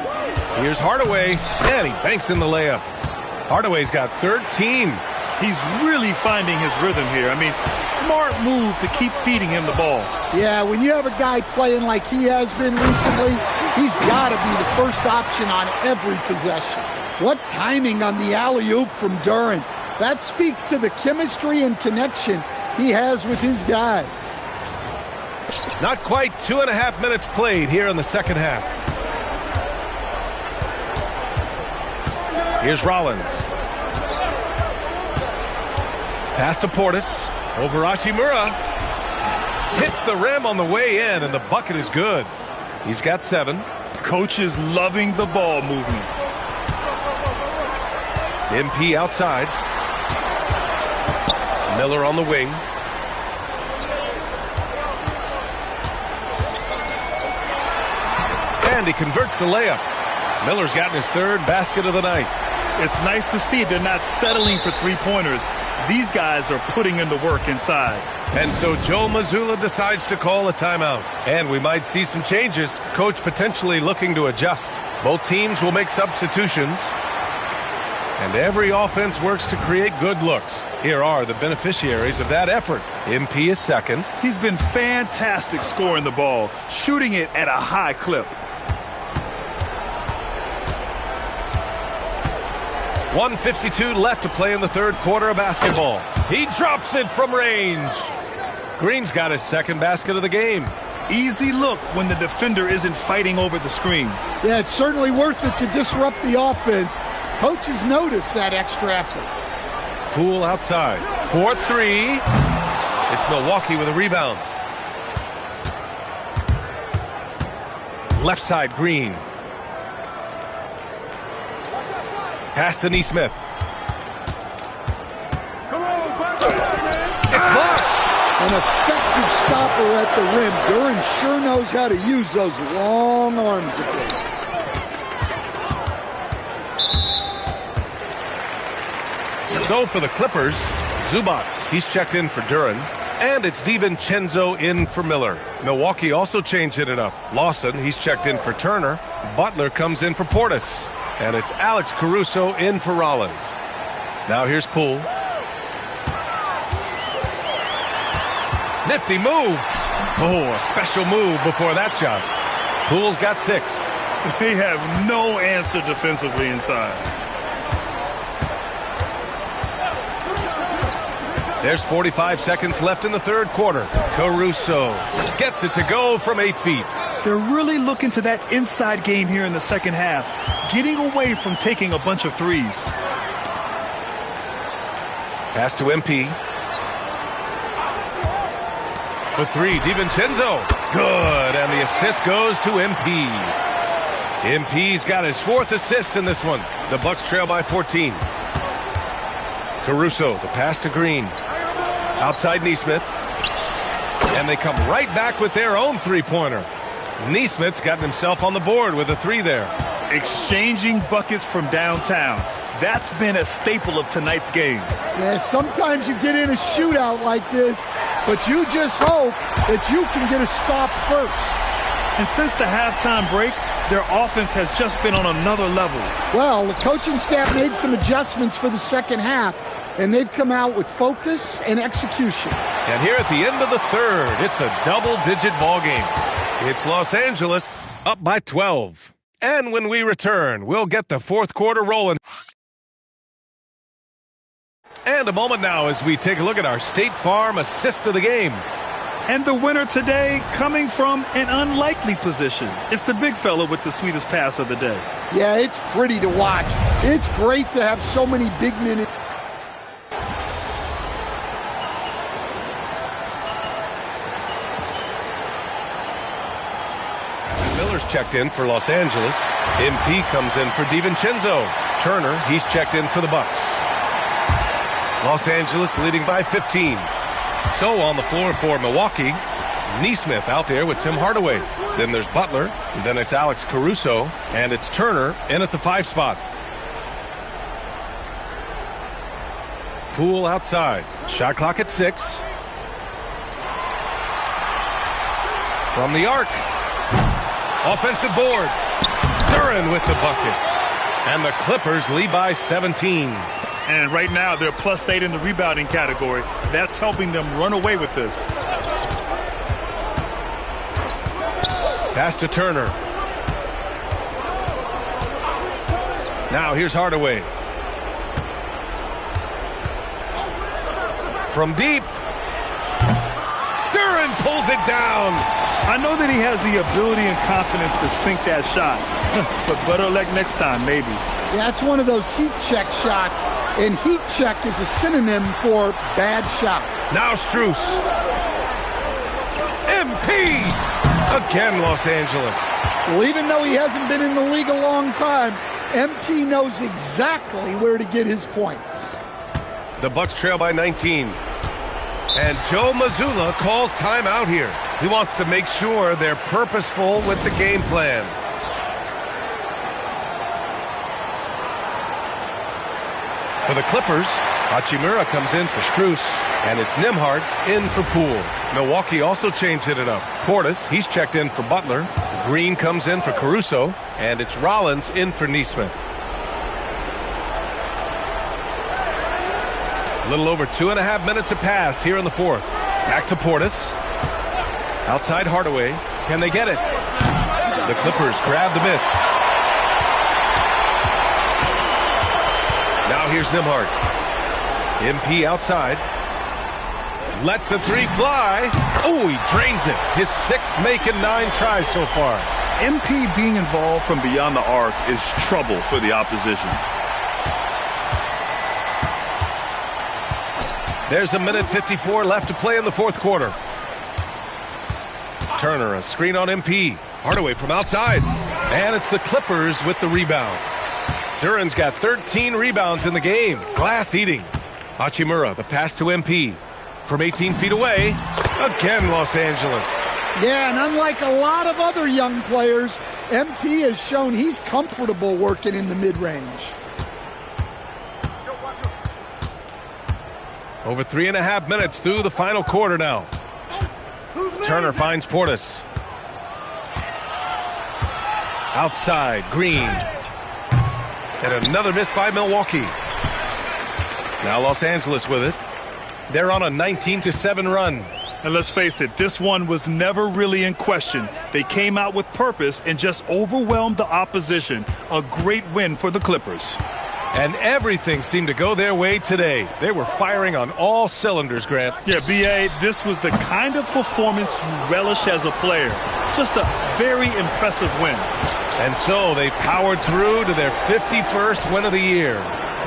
Here's Hardaway, and he banks in the layup. Hardaway's got 13. He's really finding his rhythm here. I mean, smart move to keep feeding him the ball. Yeah, when you have a guy playing like he has been recently, he's got to be the first option on every possession. What timing on the alley-oop from Duren. That speaks to the chemistry and connection he has with his guys. Not quite 2.5 minutes played here in the second half. Here's Rollins. Pass to Portis. Over Hachimura. Hits the rim on the way in, and the bucket is good. He's got 7. Coach is loving the ball movement. MP outside. Miller on the wing. And he converts the layup. Miller's gotten his 3rd basket of the night. It's nice to see they're not settling for three-pointers. These guys are putting in the work inside. And so Joe Mazzulla decides to call a timeout. And we might see some changes. Coach potentially looking to adjust. Both teams will make substitutions. And every offense works to create good looks. Here are the beneficiaries of that effort. MP is second. He's been fantastic scoring the ball, shooting it at a high clip. 1:52 left to play in the third quarter of basketball. He drops it from range. Green's got his 2nd basket of the game. Easy look when the defender isn't fighting over the screen. Yeah, it's certainly worth it to disrupt the offense. Coaches notice that extra effort. Poole outside. 4-3. It's Milwaukee with a rebound. Left side, Green. Pass to Nesmith. It's blocked. An effective stopper at the rim. Duren sure knows how to use those long arms of his. So for the Clippers, Zubats. He's checked in for Duren. And it's DiVincenzo in for Miller. Milwaukee also changed it up. Lawson, he's checked in for Turner. Butler comes in for Portis. And it's Alex Caruso in for Rollins. Now here's Poole. Nifty move. Oh, a special move before that shot. Poole's got 6. They have no answer defensively inside. There's 45 seconds left in the third quarter. Caruso gets it to go from 8 feet. They're really looking to that inside game here in the second half, getting away from taking a bunch of threes. Pass to MP. For 3, DiVincenzo. Good, and the assist goes to MP. MP's got his 4th assist in this one. The Bucks trail by 14. Caruso, the pass to Green. Outside Nesmith. And they come right back with their own three-pointer. Nesmith's gotten himself on the board with a 3 there. Exchanging buckets from downtown. That's been a staple of tonight's game. Yeah, sometimes you get in a shootout like this, but you just hope that you can get a stop first. And since the halftime break, their offense has just been on another level. Well, the coaching staff made some adjustments for the second half, and they've come out with focus and execution. And here at the end of the third, it's a double-digit ball game. It's Los Angeles up by 12. And when we return, we'll get the fourth quarter rolling. And a moment now as we take a look at our State Farm assist of the game. And the winner today coming from an unlikely position. It's the big fella with the sweetest pass of the day. Yeah, it's pretty to watch. It's great to have so many big men. Miller's checked in for Los Angeles. MP comes in for DiVincenzo. Turner, he's checked in for the Bucks. Los Angeles leading by 15. So on the floor for Milwaukee, Nesmith out there with Tim Hardaway. Then there's Butler. Then it's Alex Caruso. And it's Turner in at the 5 spot. Poole outside. Shot clock at 6. From the arc. Offensive board. Duren with the bucket. And the Clippers lead by 17. And right now, they're +8 in the rebounding category. That's helping them run away with this. Pass to Turner. Now here's Hardaway. From deep. Duren pulls it down. I know that he has the ability and confidence to sink that shot. But better luck next time, maybe. Yeah, it's one of those heat check shots. And heat check is a synonym for bad shot. Now Strus. MP. Again, Los Angeles. Well, even though he hasn't been in the league a long time, MP knows exactly where to get his points. The Bucks trail by 19. And Joe Mazzulla calls timeout here. He wants to make sure they're purposeful with the game plan. For the Clippers, Hachimura comes in for Strus, and it's Nembhard in for Poole. Milwaukee also changed it up. Portis, he's checked in for Butler. Green comes in for Caruso, and it's Rollins in for Nesmith. A little over 2.5 minutes have passed here in the fourth. Back to Portis. Outside Hardaway. Can they get it? The Clippers grab the miss. Now here's Nembhard. MP outside. Lets the three fly. Oh, he drains it. His 6th make in 9 tries so far. MP being involved from beyond the arc is trouble for the opposition. There's 1:54 left to play in the fourth quarter. Turner, a screen on MP. Hardaway from outside. And it's the Clippers with the rebound. Duren's got 13 rebounds in the game. Glass eating. Hachimura, the pass to MP. From 18 feet away. Again, Los Angeles. Yeah, and unlike a lot of other young players, MP has shown he's comfortable working in the mid-range. Over 3.5 minutes through the final quarter now. Turner finds Portis. Outside, Green. And another miss by Milwaukee. Now Los Angeles with it. They're on a 19-7 run. And let's face it, this one was never really in question. They came out with purpose and just overwhelmed the opposition. A great win for the Clippers. And everything seemed to go their way today. They were firing on all cylinders, Grant. Yeah, B.A., this was the kind of performance you relish as a player. Just a very impressive win. And so they powered through to their 51st win of the year.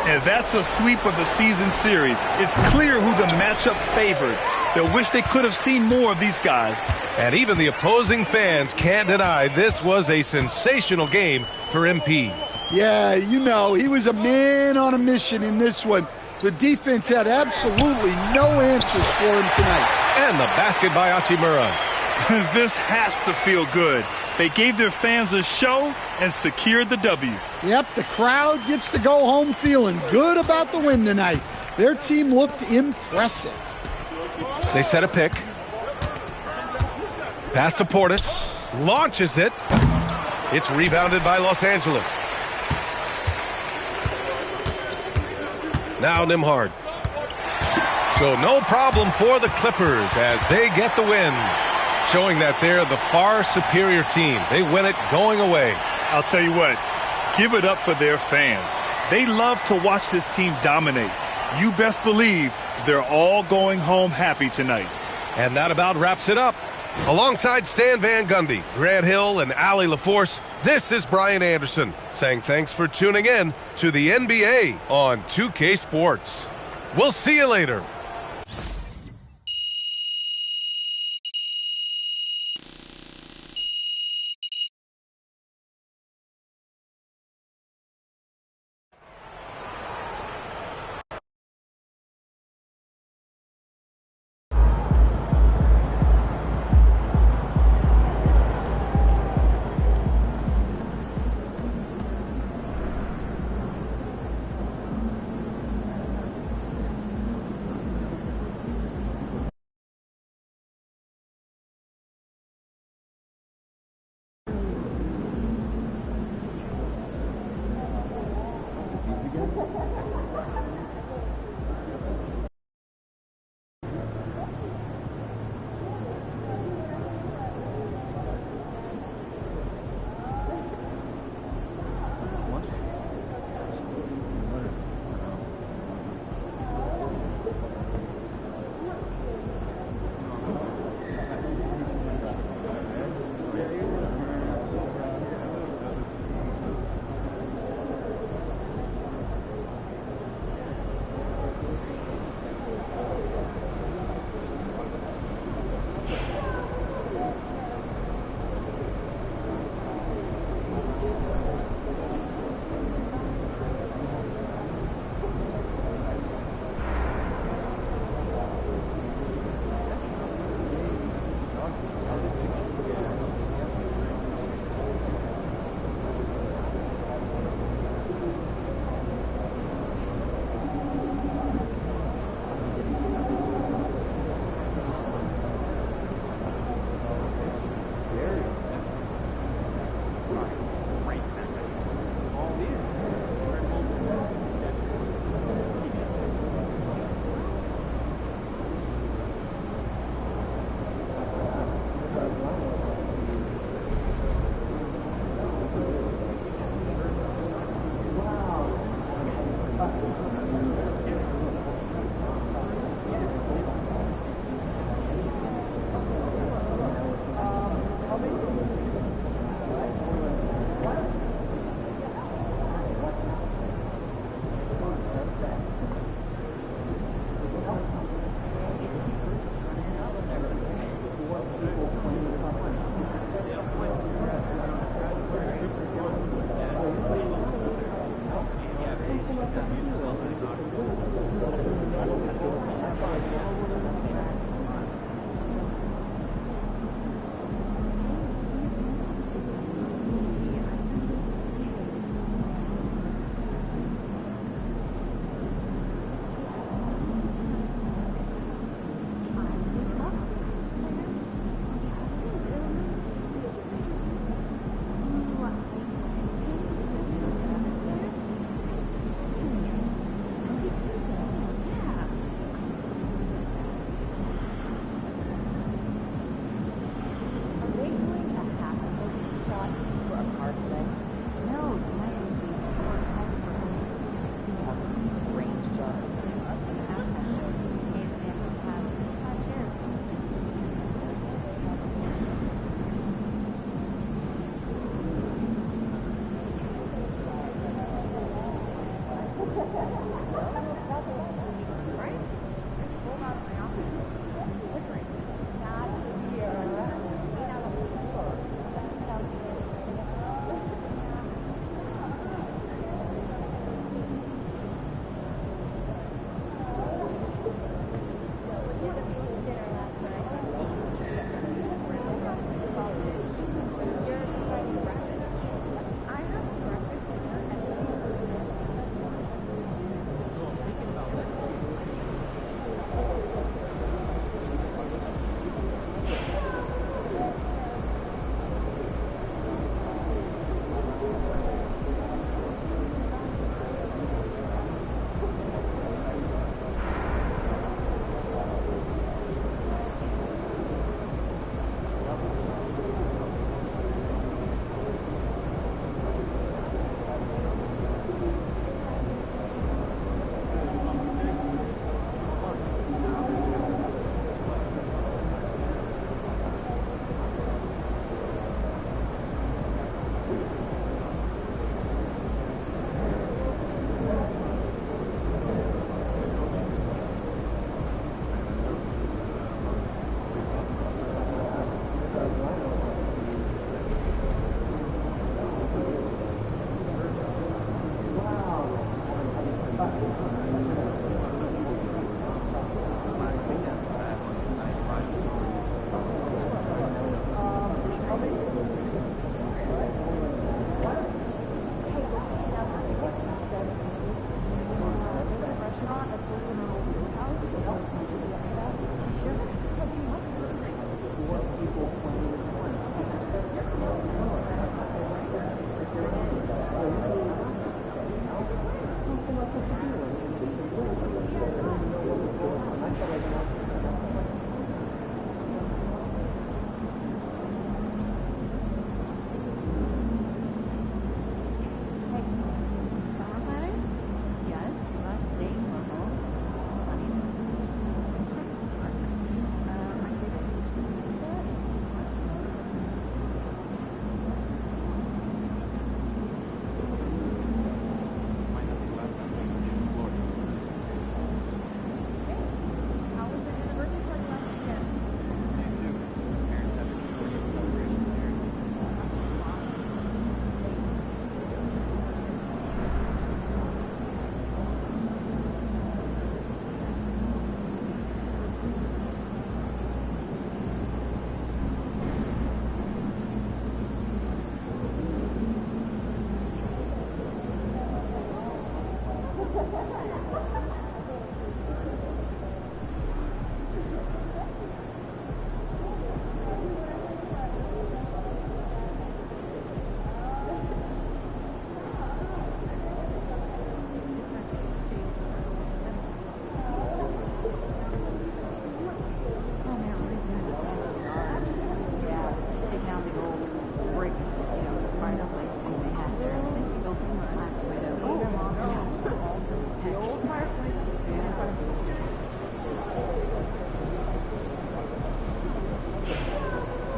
And that's a sweep of the season series. It's clear who the matchup favored. They'll wish they could have seen more of these guys. And even the opposing fans can't deny this was a sensational game for MP. Yeah, you know, he was a man on a mission in this one. The defense had absolutely no answers for him tonight. And the basket by Hachimura. This has to feel good. They gave their fans a show and secured the W. Yep, the crowd gets to go home feeling good about the win tonight. Their team looked impressive. They set a pick. Pass to Portis. Launches it. It's rebounded by Los Angeles. Now Nembhard. So no problem for the Clippers as they get the win, showing that they're the far superior team. They win it going away. I'll tell you what, give it up for their fans. They love to watch this team dominate. You best believe they're all going home happy tonight. And that about wraps it up. Alongside Stan Van Gundy, Grant Hill, and Allie LaForce, this is Brian Anderson saying thanks for tuning in to the NBA on 2K Sports. We'll see you later.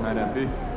Night, MP.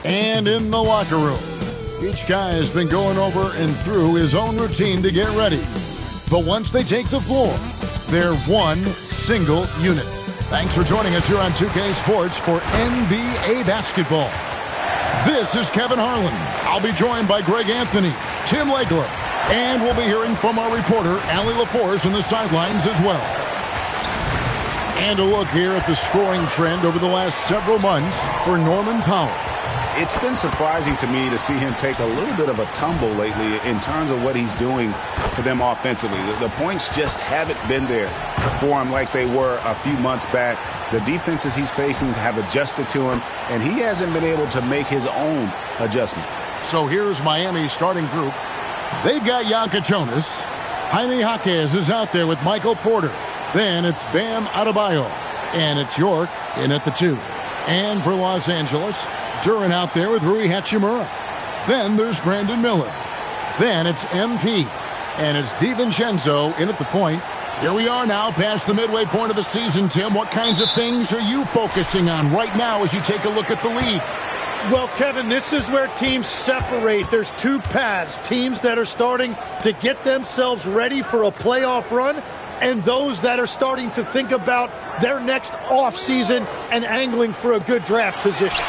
And in the locker room, each guy has been going over and through his own routine to get ready. But once they take the floor, they're one single unit. Thanks for joining us here on 2K Sports for NBA basketball. This is Kevin Harlan. I'll be joined by Greg Anthony, Tim Legler, and we'll be hearing from our reporter, Allie LaForce, on the sidelines as well. And a look here at the scoring trend over the last several months for Norman Powell. It's been surprising to me to see him take a little bit of a tumble lately in terms of what he's doing for them offensively. The points just haven't been there for him like they were a few months back. The defenses he's facing have adjusted to him, and he hasn't been able to make his own adjustments. So here's Miami's starting group. They've got Jonas. Jaime Jaquez is out there with Michael Porter. Then it's Bam Adebayo, and it's York in at the 2. And for Los Angeles, Duren out there with Rui Hachimura. Then there's Brandon Miller. Then it's MP. And it's DiVincenzo in at the point. Here we are now past the midway point of the season, Tim. What kinds of things are you focusing on right now as you take a look at the league? Well, Kevin, this is where teams separate. There's two paths. Teams that are starting to get themselves ready for a playoff run, and those that are starting to think about their next offseason and angling for a good draft position.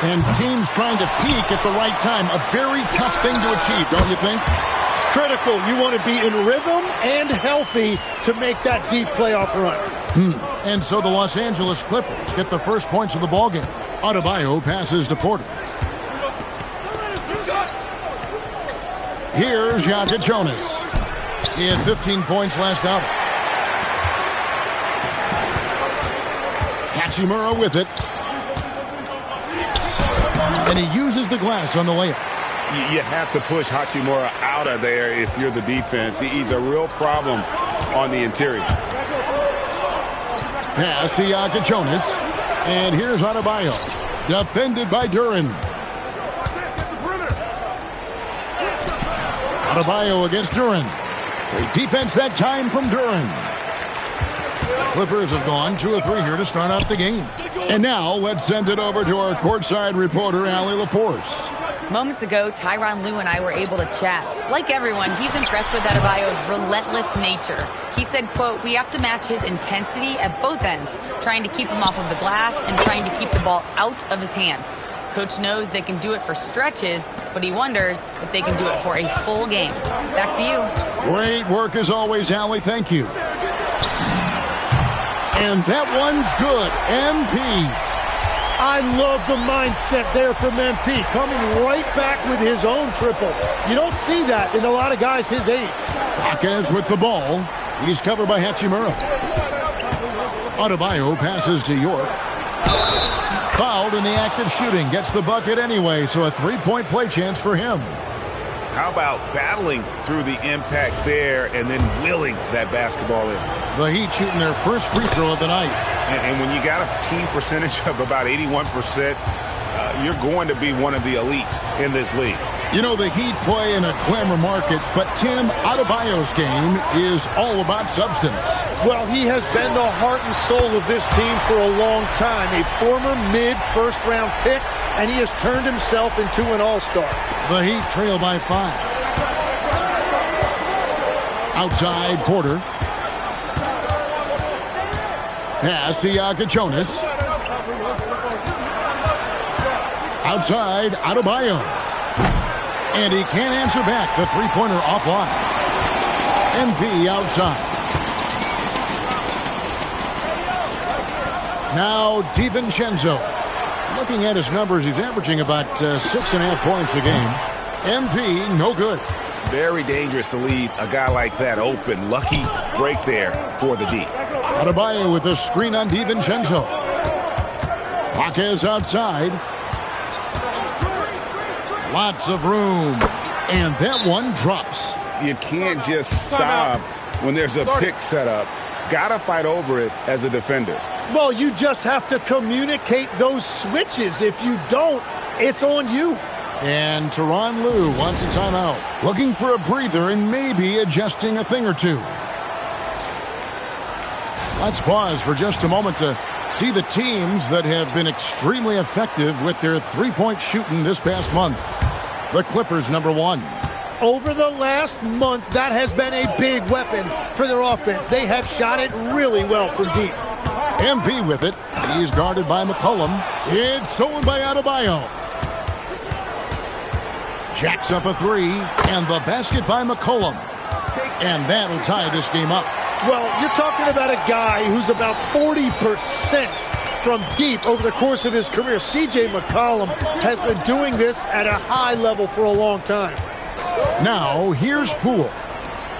And teams trying to peak at the right time. A very tough thing to achieve, don't you think? It's critical. You want to be in rhythm and healthy to make that deep playoff run. And so the Los Angeles Clippers get the first points of the ballgame. Adebayo passes to Porter. Here's Jonas. He had 15 points last outing. Hachimura with it. And he uses the glass on the layup. You have to push Hachimura out of there if you're the defense. He's a real problem on the interior. Pass to Jonas. And here's Adebayo. Defended by Duren. Adebayo against Duren. Great defense that time from Duren. The Clippers have gone 2 of 3 here to start out the game. And now let's send it over to our courtside reporter, Allie LaForce. Moments ago, Tyronn Lue and I were able to chat. Like everyone, he's impressed with Adebayo's relentless nature. He said, quote, "We have to match his intensity at both ends, trying to keep him off of the glass and trying to keep the ball out of his hands. Coach knows they can do it for stretches, but he wonders if they can do it for a full game." Back to you. Great work as always, Allie. Thank you. And that one's good. MP. I love the mindset there from MP, coming right back with his own triple. You don't see that in a lot of guys his age. Hawkins with the ball. He's covered by Hachimura. Adebayo passes to York. Fouled in the act of shooting. Gets the bucket anyway, so a 3-point play chance for him. How about battling through the impact there and then willing that basketball in? The Heat shooting their first free throw of the night. And when you got a team percentage of about 81%, you're going to be one of the elites in this league. You know, the Heat play in a glamour market, but Tim, Adebayo's game is all about substance. Well, he has been the heart and soul of this team for a long time. A former mid-first-round pick, and he has turned himself into an all-star. The Heat trail by 5. Outside, Porter. Pass to Jonas. Outside, Adebayo. And he can't answer back. The three-pointer offline. MP outside. Now DiVincenzo. Looking at his numbers, he's averaging about 6.5 points a game. MP, no good. Very dangerous to leave a guy like that open. Lucky break there for the D. Adebayo with the screen on DiVincenzo. Jaquez outside. Lots of room. And that one drops. You can't just stop when there's a pick set up. Gotta fight over it as a defender. Well, you just have to communicate those switches. If you don't, it's on you. And Tyronn Lue wants a timeout. Looking for a breather and maybe adjusting a thing or two. Let's pause for just a moment to see the teams that have been extremely effective with their three-point shooting this past month. The Clippers, number 1. Over the last month, that has been a big weapon for their offense. They have shot it really well from deep. MP with it. He's guarded by McCollum. It's stolen by Adebayo. Jacks up a 3, and the basket by McCollum. And that'll tie this game up. Well, you're talking about a guy who's about 40% from deep over the course of his career. C.J. McCollum has been doing this at a high level for a long time. Now, here's Poole.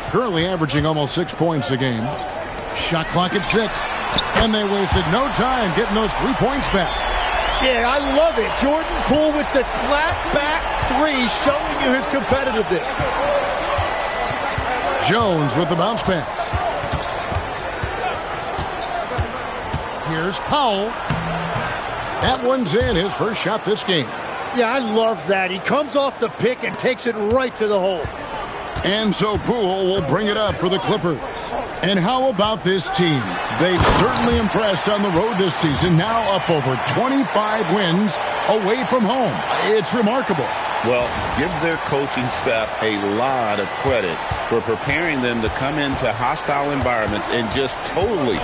Currently averaging almost 6 points a game. Shot clock at 6. And they wasted no time getting those 3 points back. Yeah, I love it. Jordan Poole with the clap back 3, showing you his competitiveness. Jones with the bounce pass. Here's Powell. That one's in, his first shot this game. Yeah, I love that. He comes off the pick and takes it right to the hole. And so Poole will bring it up for the Clippers. And how about this team? They've certainly impressed on the road this season, now up over 25 wins away from home. It's remarkable. Well, give their coaching staff a lot of credit for preparing them to come into hostile environments and just totally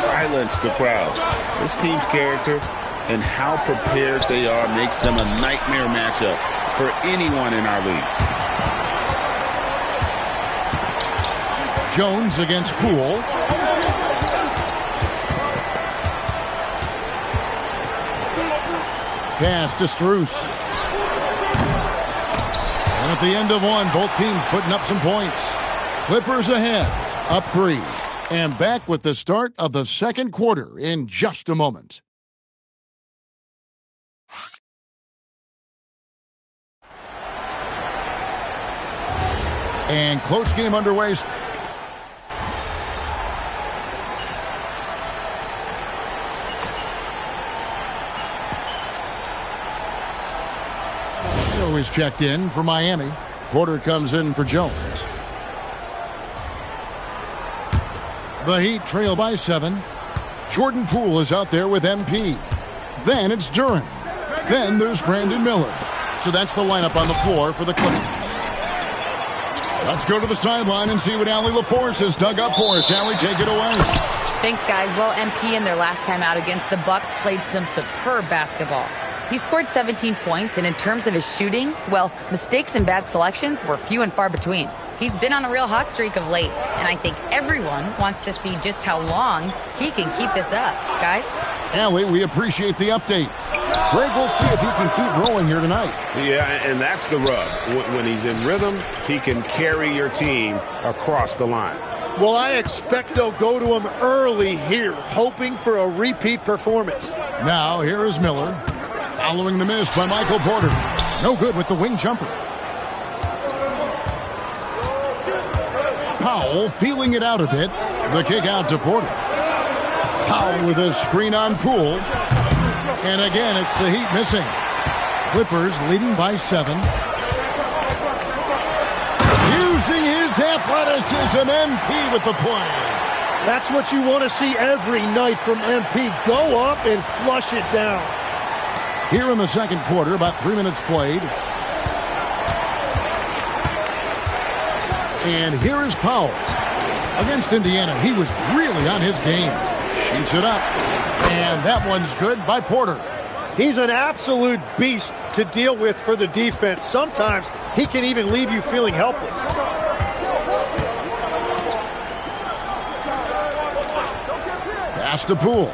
silence the crowd. This team's character and how prepared they are makes them a nightmare matchup for anyone in our league. Jones against Poole. Pass to Strus. And at the end of one, both teams putting up some points. Clippers ahead, up 3. And back with the start of the second quarter in just a moment. And close game underway. Adebayo is checked in for Miami. Porter comes in for Jones. The Heat trail by 7. Jordan Poole is out there with MP. Then it's Duren. Then there's Brandon Miller. So that's the lineup on the floor for the Clippers. Let's go to the sideline and see what Allie LaForce has dug up for us. Allie, take it away. Thanks, guys. Well, MP in their last time out against the Bucks played some superb basketball. He scored 17 points, and in terms of his shooting, well, mistakes and bad selections were few and far between. He's been on a real hot streak of late, and I think everyone wants to see just how long he can keep this up. Guys? Allie, we appreciate the update. Greg, we'll see if he can keep rolling here tonight. Yeah, and that's the rub. When he's in rhythm, he can carry your team across the line. Well, I expect they'll go to him early here, hoping for a repeat performance. Now, here is Miller, following the miss by Michael Porter. No good with the wing jumper. Powell feeling it out a bit. The kick out to Porter. Powell with a screen on Poole. And again, it's the Heat missing. Clippers leading by 7. Using his athleticism, MP with the play. That's what you want to see every night from MP. Go up and flush it down. Here in the second quarter, about 3 minutes played. And here is Powell. Against Indiana, he was really on his game. Shoots it up. And that one's good by Porter. He's an absolute beast to deal with for the defense. Sometimes he can even leave you feeling helpless. Pass to Poole.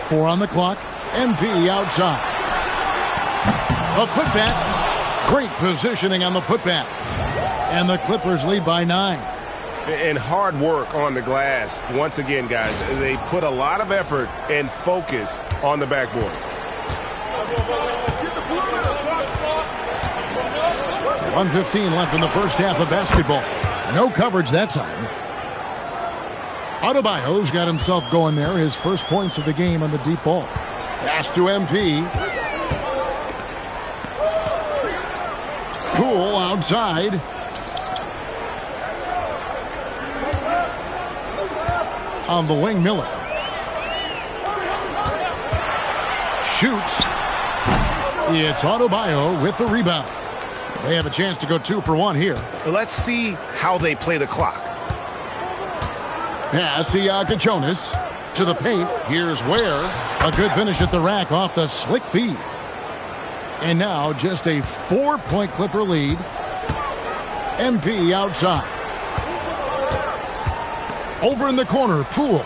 Four on the clock. MP outside. A putback. Great positioning on the putback. And the Clippers lead by 9. And hard work on the glass. Once again, guys, they put a lot of effort and focus on the backboard. 1:15 left in the first half of basketball. No coverage that time. Adebayo's got himself going there. His first points of the game on the deep ball. Pass to MP. Poole outside. On the wing, Miller. Shoots. It's Adebayo with the rebound. They have a chance to go 2 for 1 here. Let's see how they play the clock. Pass to Jonas. To the paint. Here's Ware. A good finish at the rack off the slick feed. And now just a 4-point Clipper lead. MP outside. Over in the corner, Poole.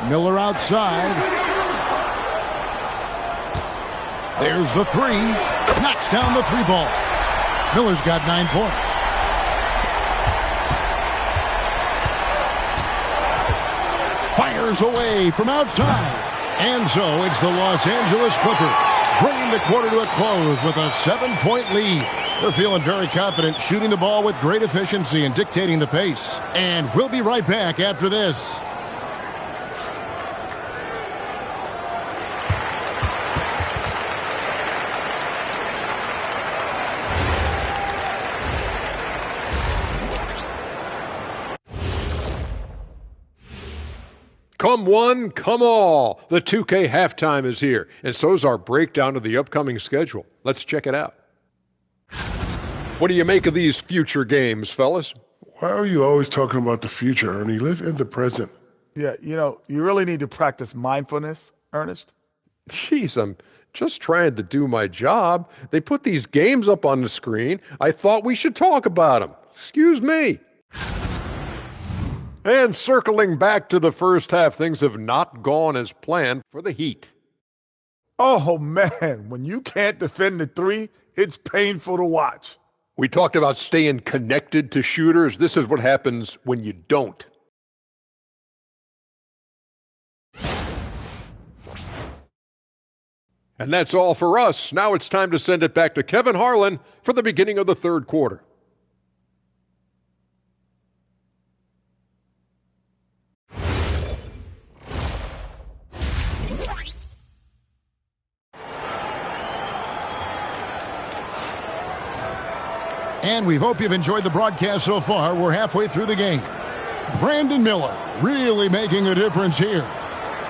Miller outside. There's the 3. Knocks down the 3 ball. Miller's got 9 points. Fires away from outside. And so it's the Los Angeles Clippers bringing the quarter to a close with a 7-point lead. They're feeling very confident, shooting the ball with great efficiency and dictating the pace. And we'll be right back after this. Come one, come all. The 2K halftime is here, and so's our breakdown of the upcoming schedule. Let's check it out. What do you make of these future games, fellas? Why are you always talking about the future, Ernie? Live in the present. Yeah, you really need to practice mindfulness, Ernest. Jeez, I'm just trying to do my job. They put these games up on the screen. I thought we should talk about them. Excuse me. And circling back to the first half, things have not gone as planned for the Heat. Oh, man, when you can't defend the 3, it's painful to watch. We talked about staying connected to shooters. This is what happens when you don't. And that's all for us. Now it's time to send it back to Kevin Harlan for the beginning of the third quarter. And we hope you've enjoyed the broadcast so far. We're halfway through the game. Brandon Miller really making a difference here.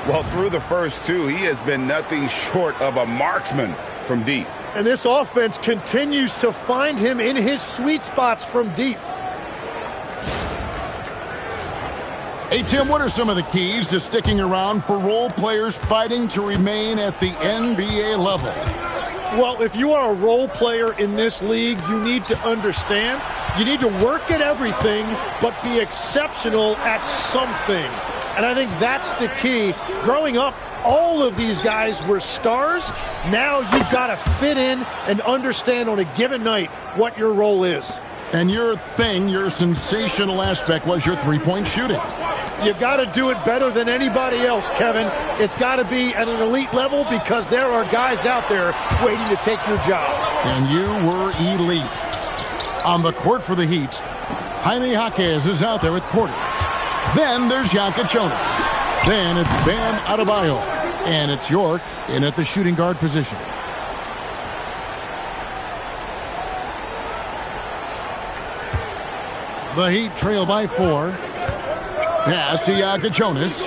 Well, through the first two, he has been nothing short of a marksman from deep. And this offense continues to find him in his sweet spots from deep. Hey, Tim, what are some of the keys to sticking around for role players fighting to remain at the NBA level? Well, if you are a role player in this league, you need to understand you need to work at everything but be exceptional at something. And I think that's the key. Growing up, all of these guys were stars. Now you've got to fit in and understand on a given night what your role is. And your sensational aspect was your three-point shooting. You've got to do it better than anybody else, Kevin. It's got to be at an elite level because there are guys out there waiting to take your job. And you were elite. On the court for the Heat, Jaime Jaquez is out there with Porter. Then there's Yonka Jonas. Then it's Bam Adebayo. And it's York in at the shooting guard position. The Heat trail by 4. Pass to Yonka Jonas.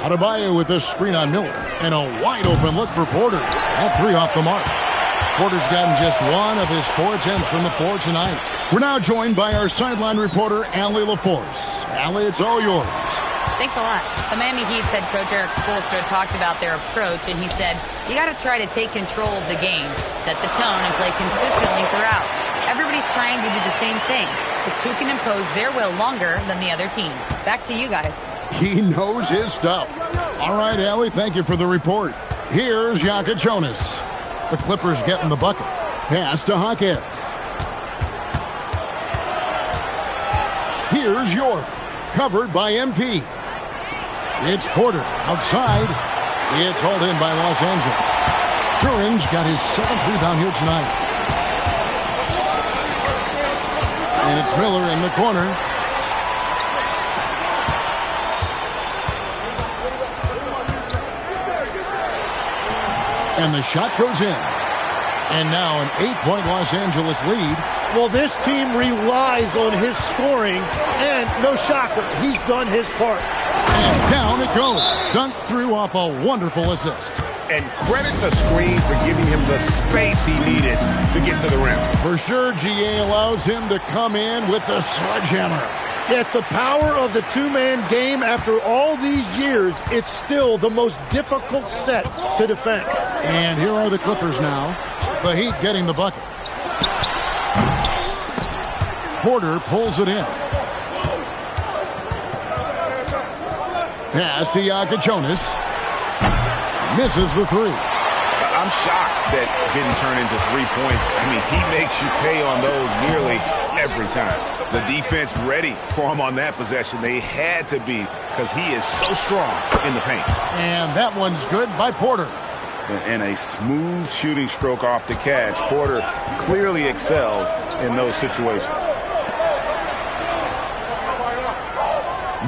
Adebayo with the screen on Miller. And a wide open look for Porter. All 3 off the mark. Porter's gotten just 1 of his 4 attempts from the floor tonight. We're now joined by our sideline reporter, Allie LaForce. Allie, it's all yours. Thanks a lot. The Miami Heat's head coach Eric Spoelstra talked about their approach, and he said, you got to try to take control of the game, set the tone, and play consistently throughout. Everybody's trying to do the same thing. It's who can impose their will longer than the other team. Back to you guys. He knows his stuff. All right, Allie, thank you for the report. Here's Yonka Jonas. The Clippers getting the bucket. Pass to Jaquez. Here's York. Covered by MP. It's Porter outside. It's hauled in by Los Angeles. Duran's got his 7th rebound here tonight. And it's Miller in the corner. And the shot goes in. And now an 8-point Los Angeles lead. Well, this team relies on his scoring, and no shocker, he's done his part. And down it goes. Dunked through off a wonderful assist. And credit the screen for giving him the space he needed to get to the rim. For sure, GA allows him to come in with the sledgehammer. Yeah, it's the power of the two-man game. After all these years, it's still the most difficult set to defend. And here are the Clippers now. The Heat getting the bucket. Porter pulls it in. Pass to Yonka Jonas. Misses the 3. I'm shocked that didn't turn into 3 points. I mean, he makes you pay on those nearly every time. The defense ready for him on that possession. They had to be because he is so strong in the paint. And that one's good by Porter. And a smooth shooting stroke off the catch. Porter clearly excels in those situations.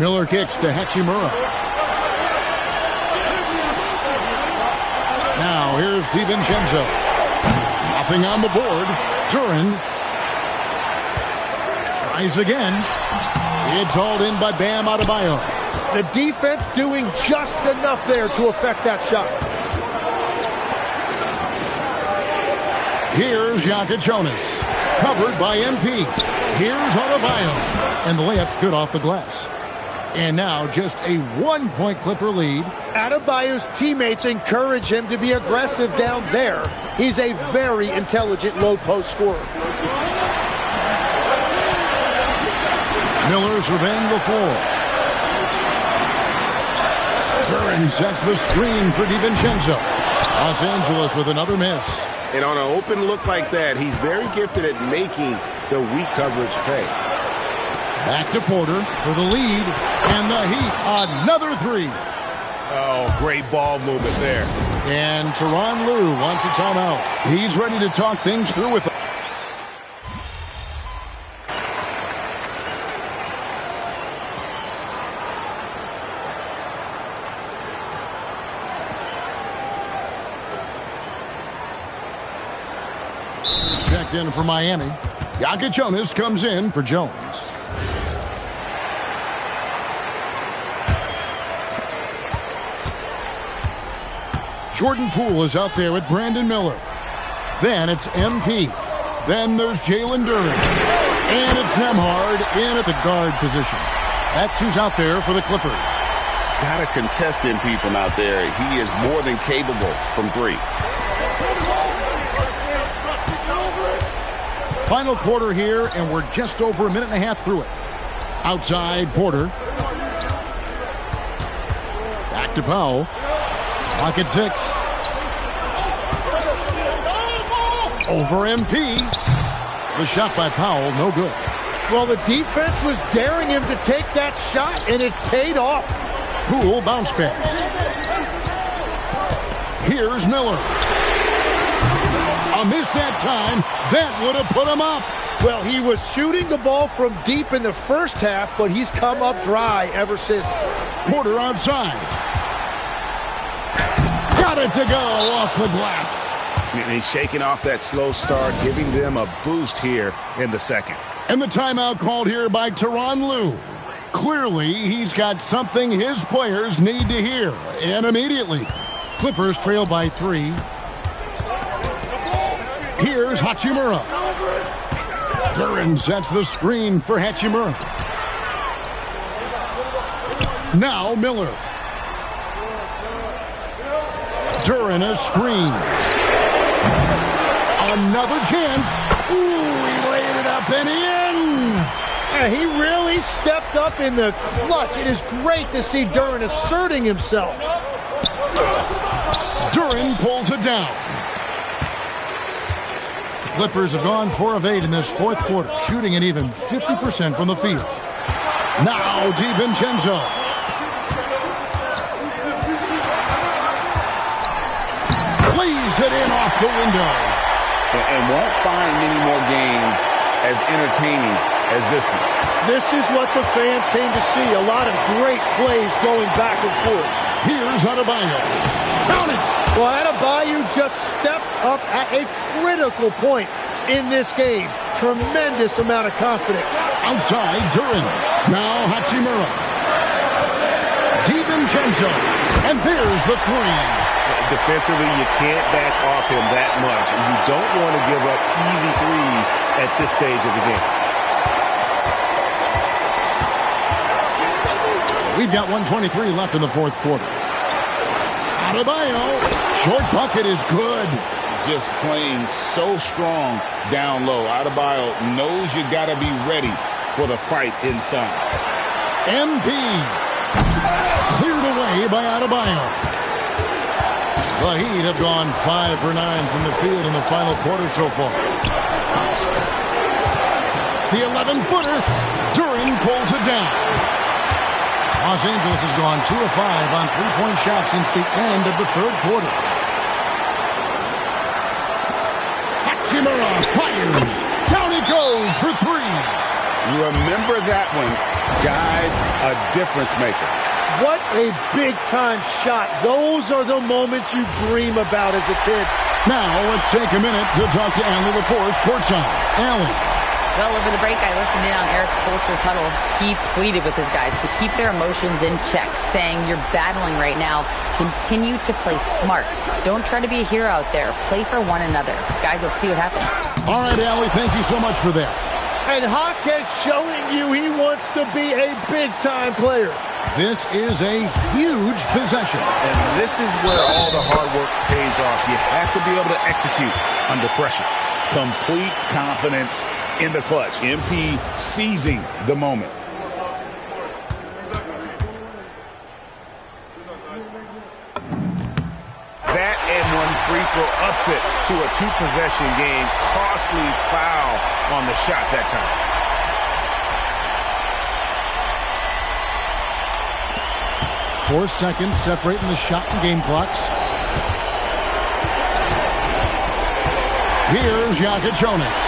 Miller kicks to Hachimura. Now here's DiVincenzo. Nothing on the board. Duran tries again. It's hauled in by Bam Adebayo. The defense doing just enough there to affect that shot. Here's Yonka Jonas. Covered by MP. Here's Adebayo. And the layup's good off the glass. And now just a 1-point Clipper lead. Adebayo's teammates encourage him to be aggressive down there. He's a very intelligent low post scorer. Miller surveying the floor. Duran sets the screen for DiVincenzo. Los Angeles with another miss. And on an open look like that, he's very gifted at making the weak coverage pay. Back to Porter for the lead. And the Heat, another 3. Oh, great ball movement there. And Tyronn Lue wants a timeout. He's ready to talk things through with them. Checked in for Miami. Yaka Jonas comes in for Jones. Jordan Poole is out there with Brandon Miller. Then it's MP. Then there's Jalen Duren. And it's Nembhard in at the guard position. That's who's out there for the Clippers. Got to contest MP from out there. He is more than capable from three. Final quarter here, and we're just over a minute and a half through it. Outside, Porter. Back to Powell. Clock at 6. Over MP. The shot by Powell, no good. Well, the defense was daring him to take that shot, and it paid off. Poole bounce pass. Here's Miller. A miss that time. That would have put him up. Well, he was shooting the ball from deep in the first half, but he's come up dry ever since. Porter outside. Got it to go off the glass. And he's shaking off that slow start, giving them a boost here in the second. And the timeout called here by Tyronn Lue. Clearly, he's got something his players need to hear, and immediately. Clippers trail by 3. Here's Hachimura. Duren sets the screen for Hachimura. Now Miller. Duren a screen. Another chance. Ooh, he laid it up and in. Yeah, he really stepped up in the clutch. It is great to see Duren asserting himself. Duren pulls it down. The Clippers have gone 4 of 8 in this fourth quarter, shooting an even 50% from the field. Now DiVincenzo. Plays it in off the window. And won't find many more games as entertaining as this one. This is what the fans came to see. A lot of great plays going back and forth. Here's Adebayo. Count it! Well, Adebayo just stepped up at a critical point in this game. Tremendous amount of confidence. Outside, Duren. Now Hachimura. DiVincenzo. And there's the 3. Defensively, you can't back off him that much, and you don't want to give up easy threes at this stage of the game. We've got 1:23 left in the fourth quarter. Adebayo, short bucket is good. Just playing so strong down low. Adebayo knows you got to be ready for the fight inside. MP cleared away by Adebayo. The Heat have gone 5 for 9 from the field in the final quarter so far. The 11-footer, Duren pulls it down. Los Angeles has gone 2 of 5 on three-point shots since the end of the third quarter. Hachimura fires. Down he goes for 3. You remember that one, guys, a difference maker. What a big-time shot. Those are the moments you dream about as a kid. Now let's take a minute to talk to Allie LaForce courtside. Allie. Well, over the break, I listened in on Eric Spoelstra's huddle. He pleaded with his guys to keep their emotions in check, saying, you're battling right now. Continue to play smart. Don't try to be a hero out there. Play for one another. Guys, let's see what happens. All right, Allie, thank you so much for that. And Hawk is showing you he wants to be a big-time player. This is a huge possession. And this is where all the hard work pays off. You have to be able to execute under pressure. Complete confidence in the clutch. MP seizing the moment. That and one free throw upset to a 2-possession game. Costly foul on the shot that time. 4 seconds separating the shot and game clocks. Here's Jakob Jonas,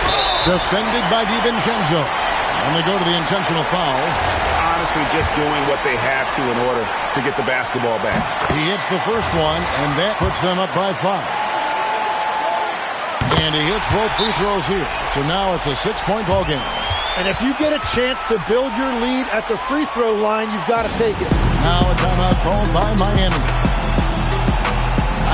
defended by DiVincenzo. And they go to the intentional foul. Honestly, just doing what they have to in order to get the basketball back. He hits the first one, and that puts them up by 5. And he hits both free throws here. So now it's a 6-point ball game. And if you get a chance to build your lead at the free throw line, you've got to take it. Now a timeout called by Miami.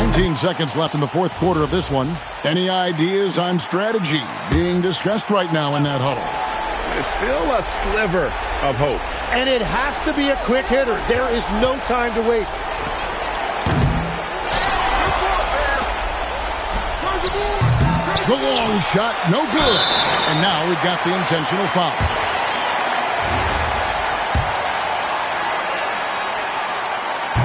19 seconds left in the fourth quarter of this one. Any ideas on strategy being discussed right now in that huddle? There's still a sliver of hope. And it has to be a quick hitter. There is no time to waste. The long shot, no good. And now we've got the intentional foul.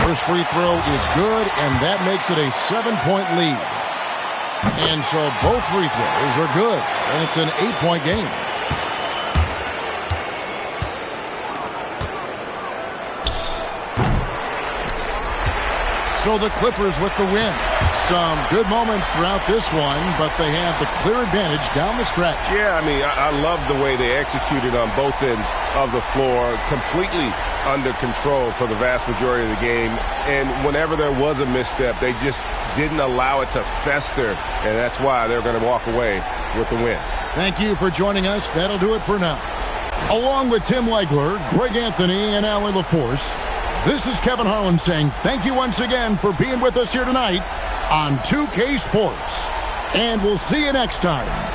First free throw is good, and that makes it a 7-point lead. And so both free throws are good, and it's an 8-point game. So the Clippers with the win. Some good moments throughout this one, but they have the clear advantage down the stretch. Yeah, I mean, I love the way they executed on both ends of the floor, completely under control for the vast majority of the game. And whenever there was a misstep, they just didn't allow it to fester, and that's why they're going to walk away with the win. Thank you for joining us. That'll do it for now. Along with Tim Legler, Greg Anthony, and Allie LaForce, this is Kevin Harlan saying thank you once again for being with us here tonight on 2K Sports. And we'll see you next time.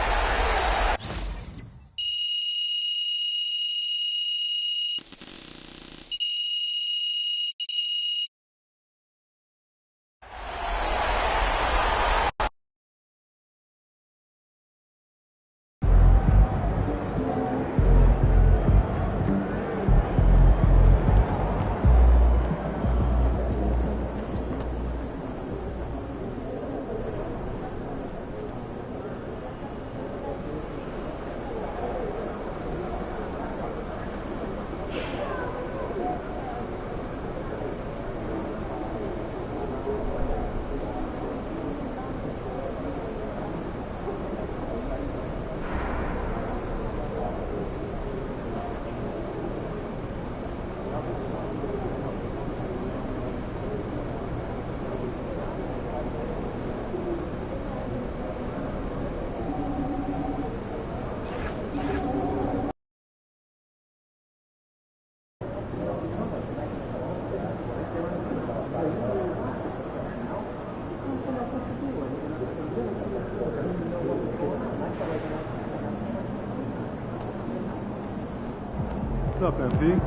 What's up, MP?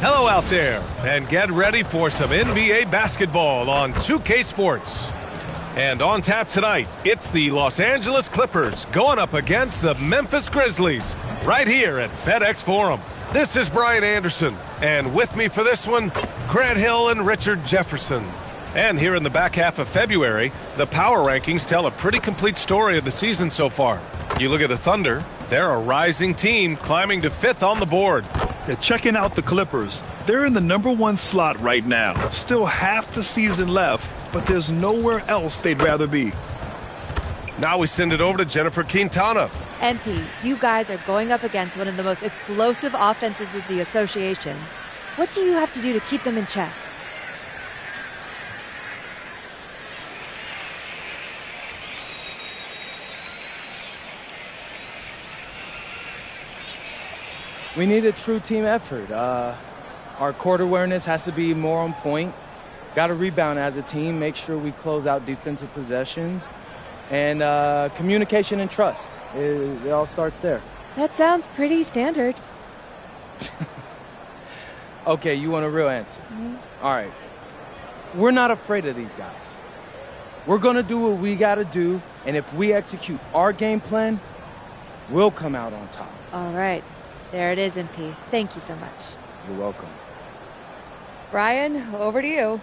Hello out there, and get ready for some NBA basketball on 2K Sports. And on tap tonight, it's the Los Angeles Clippers going up against the Memphis Grizzlies right here at FedEx Forum. This is Brian Anderson, and with me for this one, Grant Hill and Richard Jefferson. And here in the back half of February, the power rankings tell a pretty complete story of the season so far. You look at the Thunder, they're a rising team climbing to 5th on the board. Yeah, checking out the Clippers. They're in the #1 slot right now. Still half the season left, but there's nowhere else they'd rather be. Now we send it over to Jennifer Quintana. MP, you guys are going up against one of the most explosive offenses of the association. What do you have to do to keep them in check? We need a true team effort. Our court awareness has to be more on point. Got to rebound as a team, make sure we close out defensive possessions. And communication and trust. It all starts there. That sounds pretty standard. Okay, you want a real answer? All right. We're not afraid of these guys. We're going to do what we got to do, and if we execute our game plan, we'll come out on top. All right. There it is, MP. Thank you so much. You're welcome. Brian, over to you.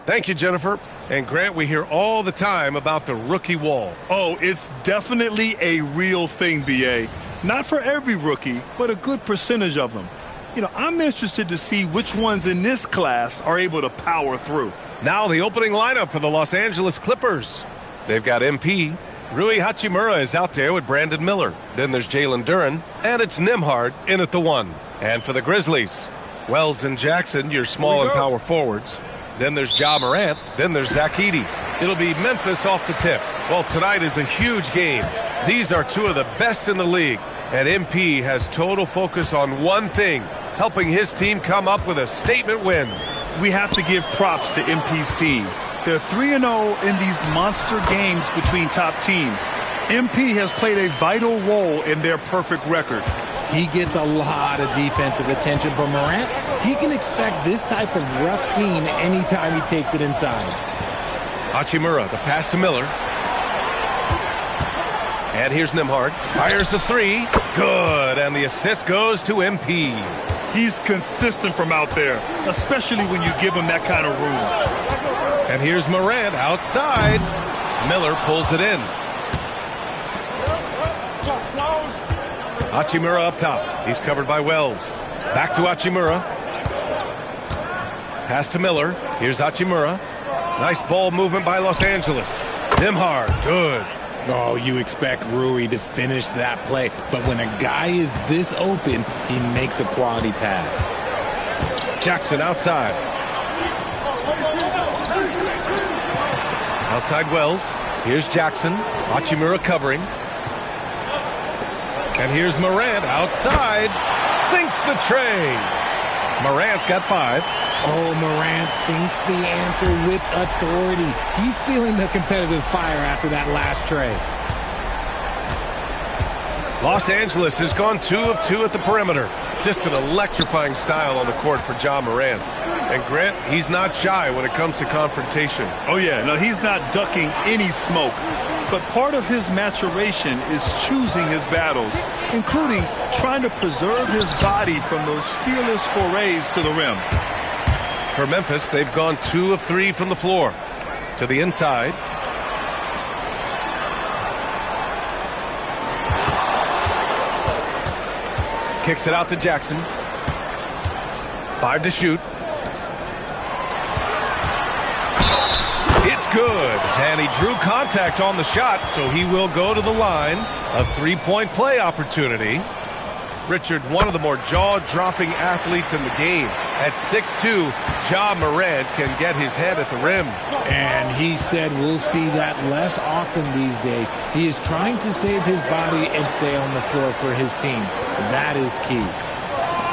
Thank you, Jennifer. And Grant, we hear all the time about the rookie wall. Oh, it's definitely a real thing, BA. Not for every rookie, but a good percentage of them. You know, I'm interested to see which ones in this class are able to power through. Now the opening lineup for the Los Angeles Clippers. They've got MP. Rui Hachimura is out there with Brandon Miller. Then there's Jalen Duren, and it's Nembhard in at the 1. And for the Grizzlies, Wells and Jackson, your small and power forwards. Then there's Ja Morant. Then there's Zach Edey. It'll be Memphis off the tip. Well, tonight is a huge game. These are two of the best in the league. And MP has total focus on one thing, helping his team come up with a statement win. We have to give props to MP's team. They're 3-0 in these monster games between top teams. MP has played a vital role in their perfect record. He gets a lot of defensive attention, but Morant, he can expect this type of rough scene anytime he takes it inside. Hachimura, the pass to Miller. And here's Nembhard. Fires the 3. Good. And the assist goes to MP. He's consistent from out there, especially when you give him that kind of room. And here's Morant outside. Miller pulls it in. Hachimura up top. He's covered by Wells. Back to Hachimura. Pass to Miller. Here's Hachimura. Nice ball movement by Los Angeles. Nembhard, good. Oh, you expect Rui to finish that play, but when a guy is this open, he makes a quality pass. Jackson outside. Outside Wells. Here's Jackson. Hachimura covering. And here's Morant outside. Sinks the tray. Morant's got 5. Oh, Morant sinks the answer with authority. He's feeling the competitive fire after that last tray. Los Angeles has gone 2 of 2 at the perimeter. Just an electrifying style on the court for Ja Morant. And Grant, he's not shy when it comes to confrontation. Oh, yeah. No, he's not ducking any smoke. But part of his maturation is choosing his battles, including trying to preserve his body from those fearless forays to the rim. For Memphis, they've gone 2 of 3 from the floor. To the inside. Kicks it out to Jackson. 5 to shoot. It's good. And he drew contact on the shot, so he will go to the line. A 3-point play opportunity. Richard, one of the more jaw-dropping athletes in the game. At 6'2", Ja Morant can get his head at the rim. And he said we'll see that less often these days. He is trying to save his body and stay on the floor for his team. That is key.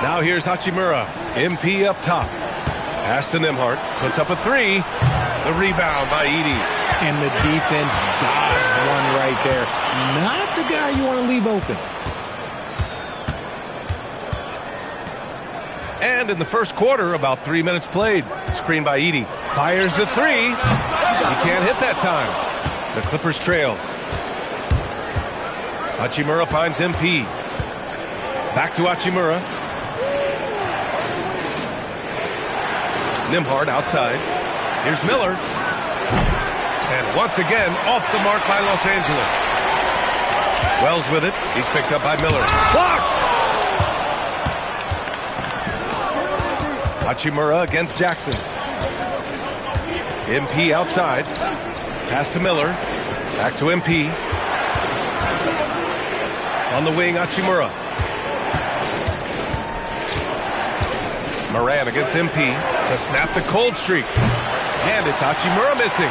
Now here's Hachimura. MP up top. Pass to Nembhard. Puts up a 3. The rebound by Edey. And the defense dodged one right there. Not the guy you want to leave open. And in the first quarter, about 3 minutes played. Screen by Edey. Fires the 3. He can't hit that time. The Clippers trail. Hachimura finds MP. Back to Hachimura. Nembhard outside. Here's Miller. And once again, off the mark by Los Angeles. Wells with it. He's picked up by Miller. Blocked! Hachimura against Jackson. MP outside. Pass to Miller. Back to MP. On the wing, Hachimura. Morant against MP to snap the cold streak. And it's Hachimura missing.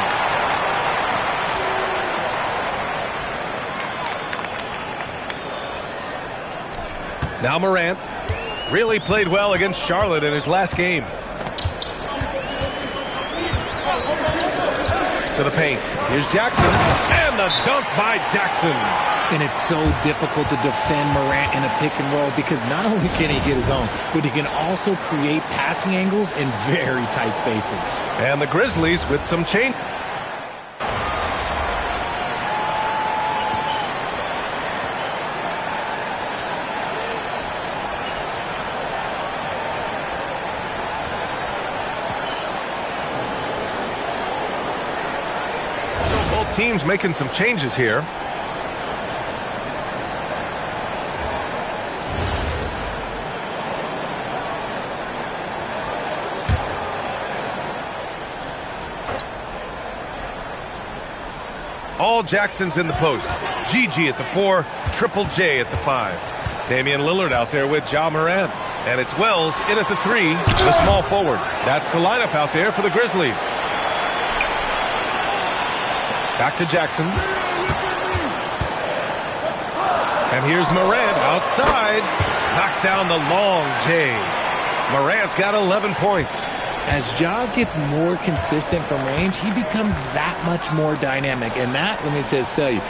Now Morant really played well against Charlotte in his last game. To the paint. Here's Jackson. And the dunk by Jackson. And it's so difficult to defend Morant in a pick and roll because not only can he get his own, but he can also create passing angles in very tight spaces. And the Grizzlies with some change. So both teams making some changes here. All Jackson's in the post. Gigi at the 4, Triple J at the 5. Damian Lillard out there with Ja Morant. And it's Wells in at the 3, the small forward. That's the lineup out there for the Grizzlies. Back to Jackson. And here's Morant outside. Knocks down the long J. Morant's got 11 points. As Ja gets more consistent from range, he becomes that much more dynamic. And that, let me just tell you,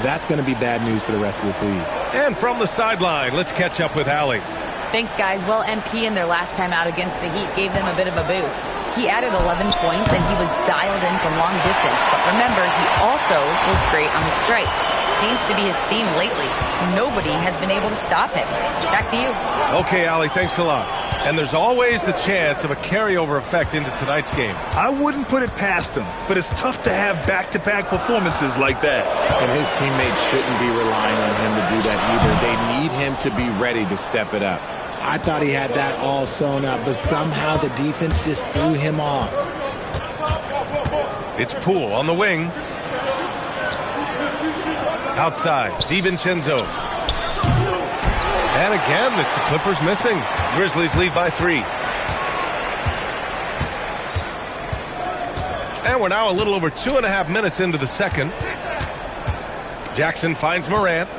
that's going to be bad news for the rest of this league. And from the sideline, let's catch up with Allie. Thanks, guys. Well, MP in their last time out against the Heat gave them a bit of a boost. He added 11 points, and he was dialed in from long distance. But remember, he also was great on the strike. Seems to be his theme lately. Nobody has been able to stop him. Back to you. Okay, Allie, thanks a lot. And there's always the chance of a carryover effect into tonight's game. I wouldn't put it past him, but it's tough to have back-to-back performances like that. And his teammates shouldn't be relying on him to do that either. They need him to be ready to step it up. I thought he had that all sewn up, but somehow the defense just threw him off. It's Poole on the wing. Outside, DiVincenzo. And again, it's the Clippers missing. Grizzlies lead by 3. And we're now a little over 2.5 minutes into the second. Jackson finds Morant.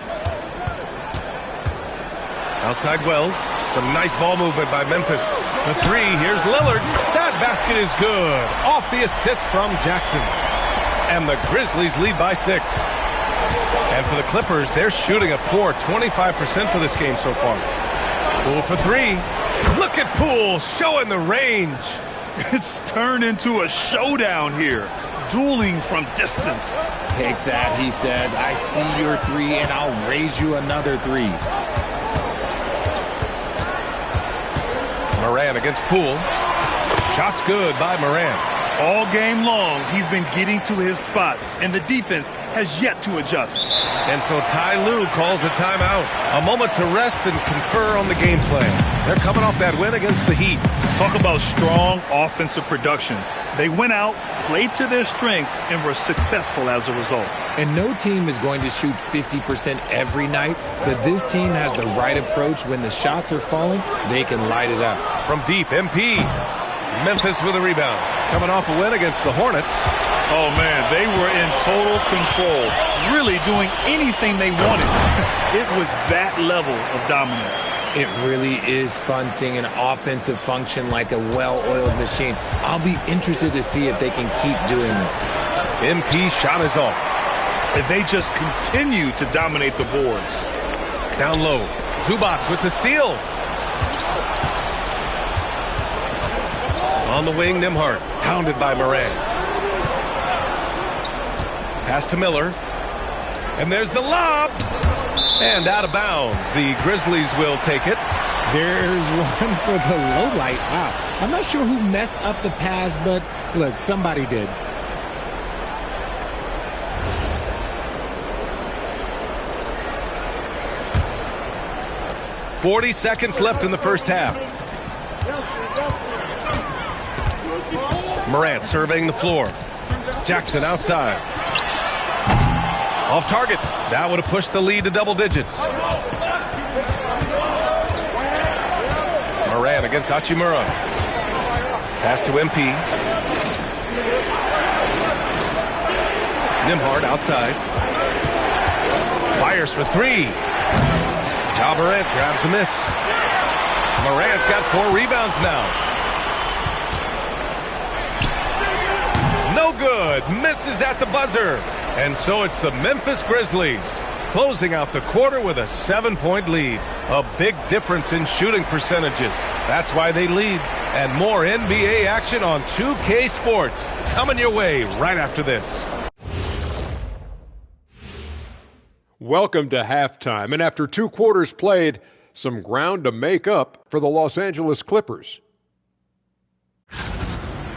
Outside Wells. Some nice ball movement by Memphis. The 3, here's Lillard. That basket is good. Off the assist from Jackson. And the Grizzlies lead by 6. And for the Clippers, they're shooting a poor 25% for this game so far. Poole for 3. Look at Poole showing the range. It's turned into a showdown here. Dueling from distance. Take that, he says. I see your 3, and I'll raise you another 3. Morant against Poole. Shot's good by Morant. All game long, he's been getting to his spots, and the defense has yet to adjust. And so Ty Lue calls a timeout. A moment to rest and confer on the game plan. They're coming off that win against the Heat. Talk about strong offensive production. They went out, played to their strengths, and were successful as a result. And no team is going to shoot 50% every night, but this team has the right approach. When the shots are falling, they can light it up. From deep, MP. Memphis with a rebound. Coming off a win against the Hornets. Oh, man, they were in total control, really doing anything they wanted. It was that level of dominance. It really is fun seeing an offensive function like a well-oiled machine. I'll be interested to see if they can keep doing this. MP shot is off. If they just continue to dominate the boards. Down low, Zubac with the steal. On the wing, Nembhard, pounded by Morant. Pass to Miller. And there's the lob. And out of bounds. The Grizzlies will take it. There's one for the low light. Wow. I'm not sure who messed up the pass, but look, somebody did. .40 seconds left in the first half. Morant surveying the floor. Jackson outside. Off target. That would have pushed the lead to double digits. Moran against Hachimura. Pass to MP. Nembhard outside. Fires for three. Ja Morant grabs a miss. Morant's got 4 rebounds now. No good. Misses at the buzzer. And so it's the Memphis Grizzlies closing out the quarter with a 7-point lead. A big difference in shooting percentages. That's why they lead. And more NBA action on 2K Sports coming your way right after this. Welcome to halftime. And after 2 quarters played, some ground to make up for the Los Angeles Clippers.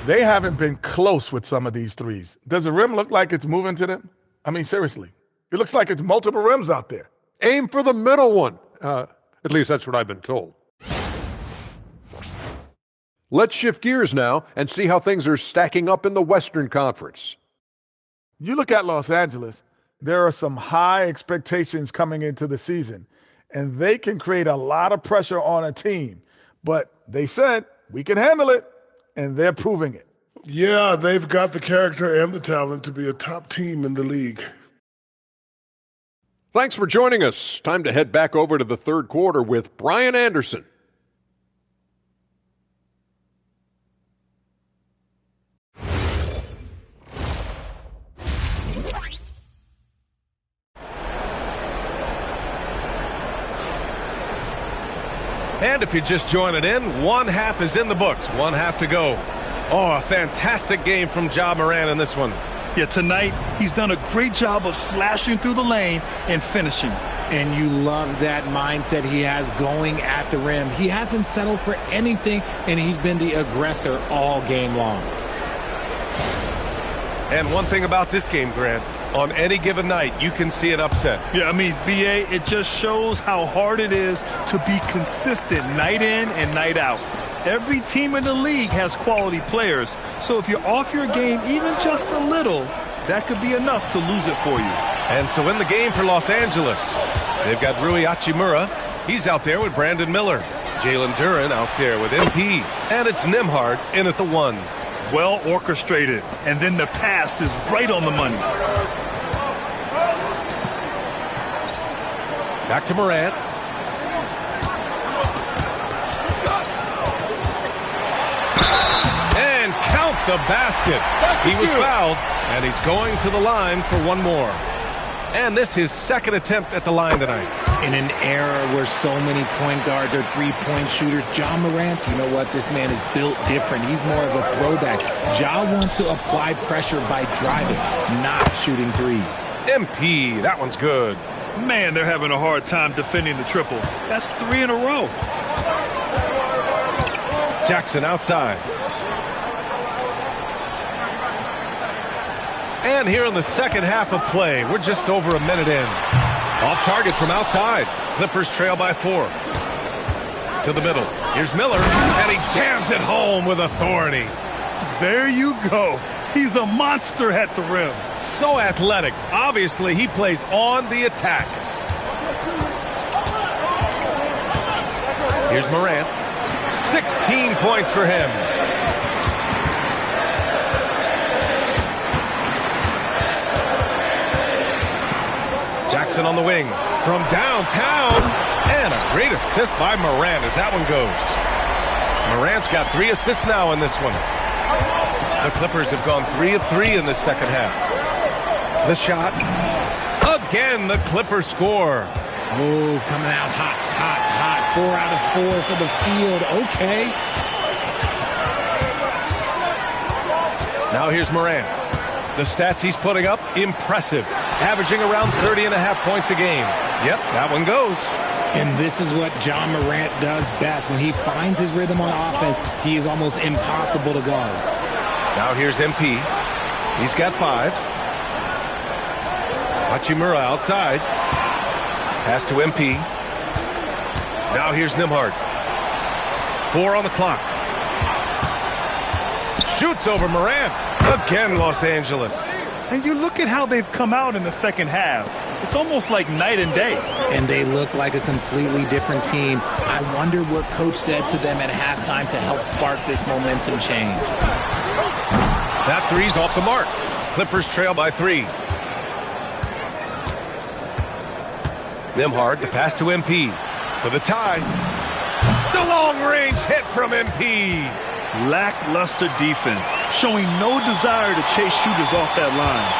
They haven't been close with some of these threes. Does the rim look like it's moving to them? I mean, seriously. It looks like it's multiple rims out there. Aim for the middle one. At least that's what I've been told. Let's shift gears now and see how things are stacking up in the Western Conference. You look at Los Angeles, there are some high expectations coming into the season, and they can create a lot of pressure on a team. But they said, we can handle it. And they're proving it. Yeah, they've got the character and the talent to be a top team in the league. Thanks for joining us. Time to head back over to the third quarter with Brian Anderson. And if you're just joining in, 1 half is in the books. 1 half to go. Oh, a fantastic game from Ja Morant in this one. Yeah, tonight he's done a great job of slashing through the lane and finishing. And you love that mindset he has going at the rim. He hasn't settled for anything, and he's been the aggressor all game long. And one thing about this game, Grant, on any given night, you can see an upset. Yeah, I mean, BA, it just shows how hard it is to be consistent night in and night out. Every team in the league has quality players, so if you're off your game even just a little, that could be enough to lose it for you. And so in the game for Los Angeles, they've got Rui Hachimura. He's out there with Brandon Miller. Jalen Duren out there with MP. And it's Nembhard in at the 1. Well orchestrated, and then the pass is right on the money. Back to Morant. And count the basket. He was fouled, and he's going to the line for 1 more. And this is his second attempt at the line tonight. In an era where so many point guards are three-point shooters, Ja Morant, you know what? This man is built different. He's more of a throwback. Ja wants to apply pressure by driving, not shooting threes. MP, that one's good. Man, they're having a hard time defending the triple. That's 3 in a row. Jackson outside. And here in the second half of play, we're just over a minute in. Off target from outside. Clippers trail by 4. To the middle. Here's Miller, and he jams it home with authority. There you go. He's a monster at the rim. So athletic. Obviously, he plays on the attack. Here's Morant. 16 points for him. Jackson on the wing from downtown, and a great assist by Morant as that one goes. Morant's got 3 assists now in this one. The Clippers have gone 3 of 3 in the second half. The shot. Again, the Clippers score. Oh, coming out hot, hot, hot. 4 out of 4 for the field. Okay. Now here's Morant. The stats he's putting up, impressive. Averaging around 30.5 points a game. Yep, that one goes. And this is what Ja Morant does best. When he finds his rhythm on offense, he is almost impossible to guard. Now here's MP. He's got 5. Hachimura outside. Pass to MP. Now here's Nembhard. 4 on the clock. Shoots over Morant. Again, Los Angeles. And you look at how they've come out in the second half. It's almost like night and day. And they look like a completely different team. I wonder what coach said to them at halftime to help spark this momentum change. That three's off the mark. Clippers trail by 3. Nembhard, the pass to MP for the tie. The long-range hit from MP. Lackluster defense, showing no desire to chase shooters off that line.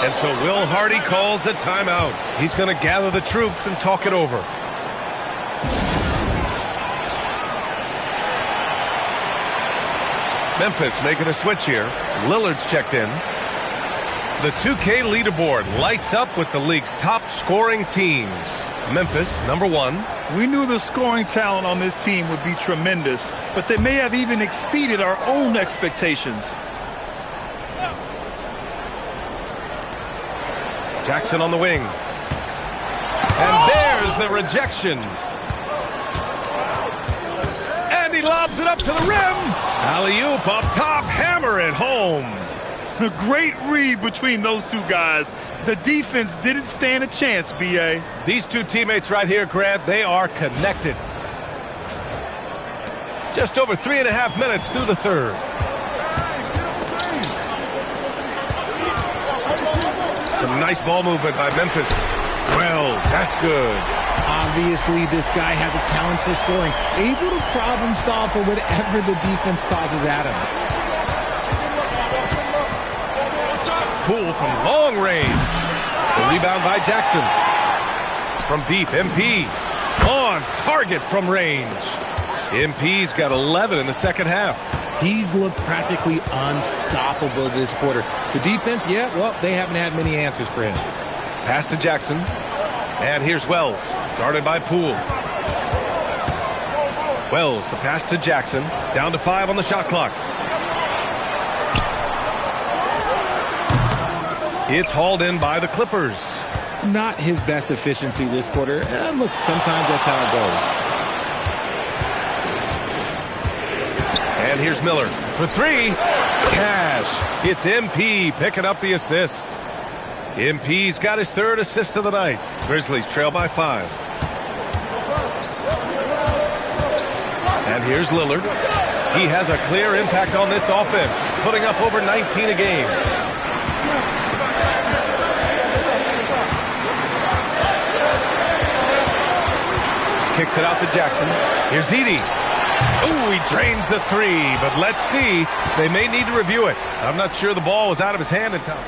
And so Will Hardy calls the timeout. He's going to gather the troops and talk it over. Memphis making a switch here. Lillard's checked in. The 2K leaderboard lights up with the league's top scoring teams. Memphis, number 1. We knew the scoring talent on this team would be tremendous, but they may have even exceeded our own expectations. Jackson on the wing. And there's the rejection. And he lobs it up to the rim. Alley-oop up top, hammer it home. A great read between those two guys. The defense didn't stand a chance, B.A. These two teammates right here, Grant, they are connected. Just over 3.5 minutes through the third. Some nice ball movement by Memphis. Wells, that's good. Obviously, this guy has a talent for scoring, able to problem solve for whatever the defense tosses at him. Poole from long range. The rebound by Jackson. From deep, MP. On target from range. MP's got 11 in the second half. He's looked practically unstoppable this quarter. The defense, yeah, well, they haven't had many answers for him. Pass to Jackson. And here's Wells. Guarded by Poole. Wells, the pass to Jackson. Down to 5 on the shot clock. It's hauled in by the Clippers. Not his best efficiency this quarter. And look, sometimes that's how it goes. And here's Miller for 3. Cash. It's MP picking up the assist. MP's got his 3rd assist of the night. Grizzlies trail by 5. And here's Lillard. He has a clear impact on this offense, putting up over 19 a game. Kicks it out to Jackson. Here's Edey. Ooh, he drains the 3, but let's see. They may need to review it. I'm not sure the ball was out of his hand in time.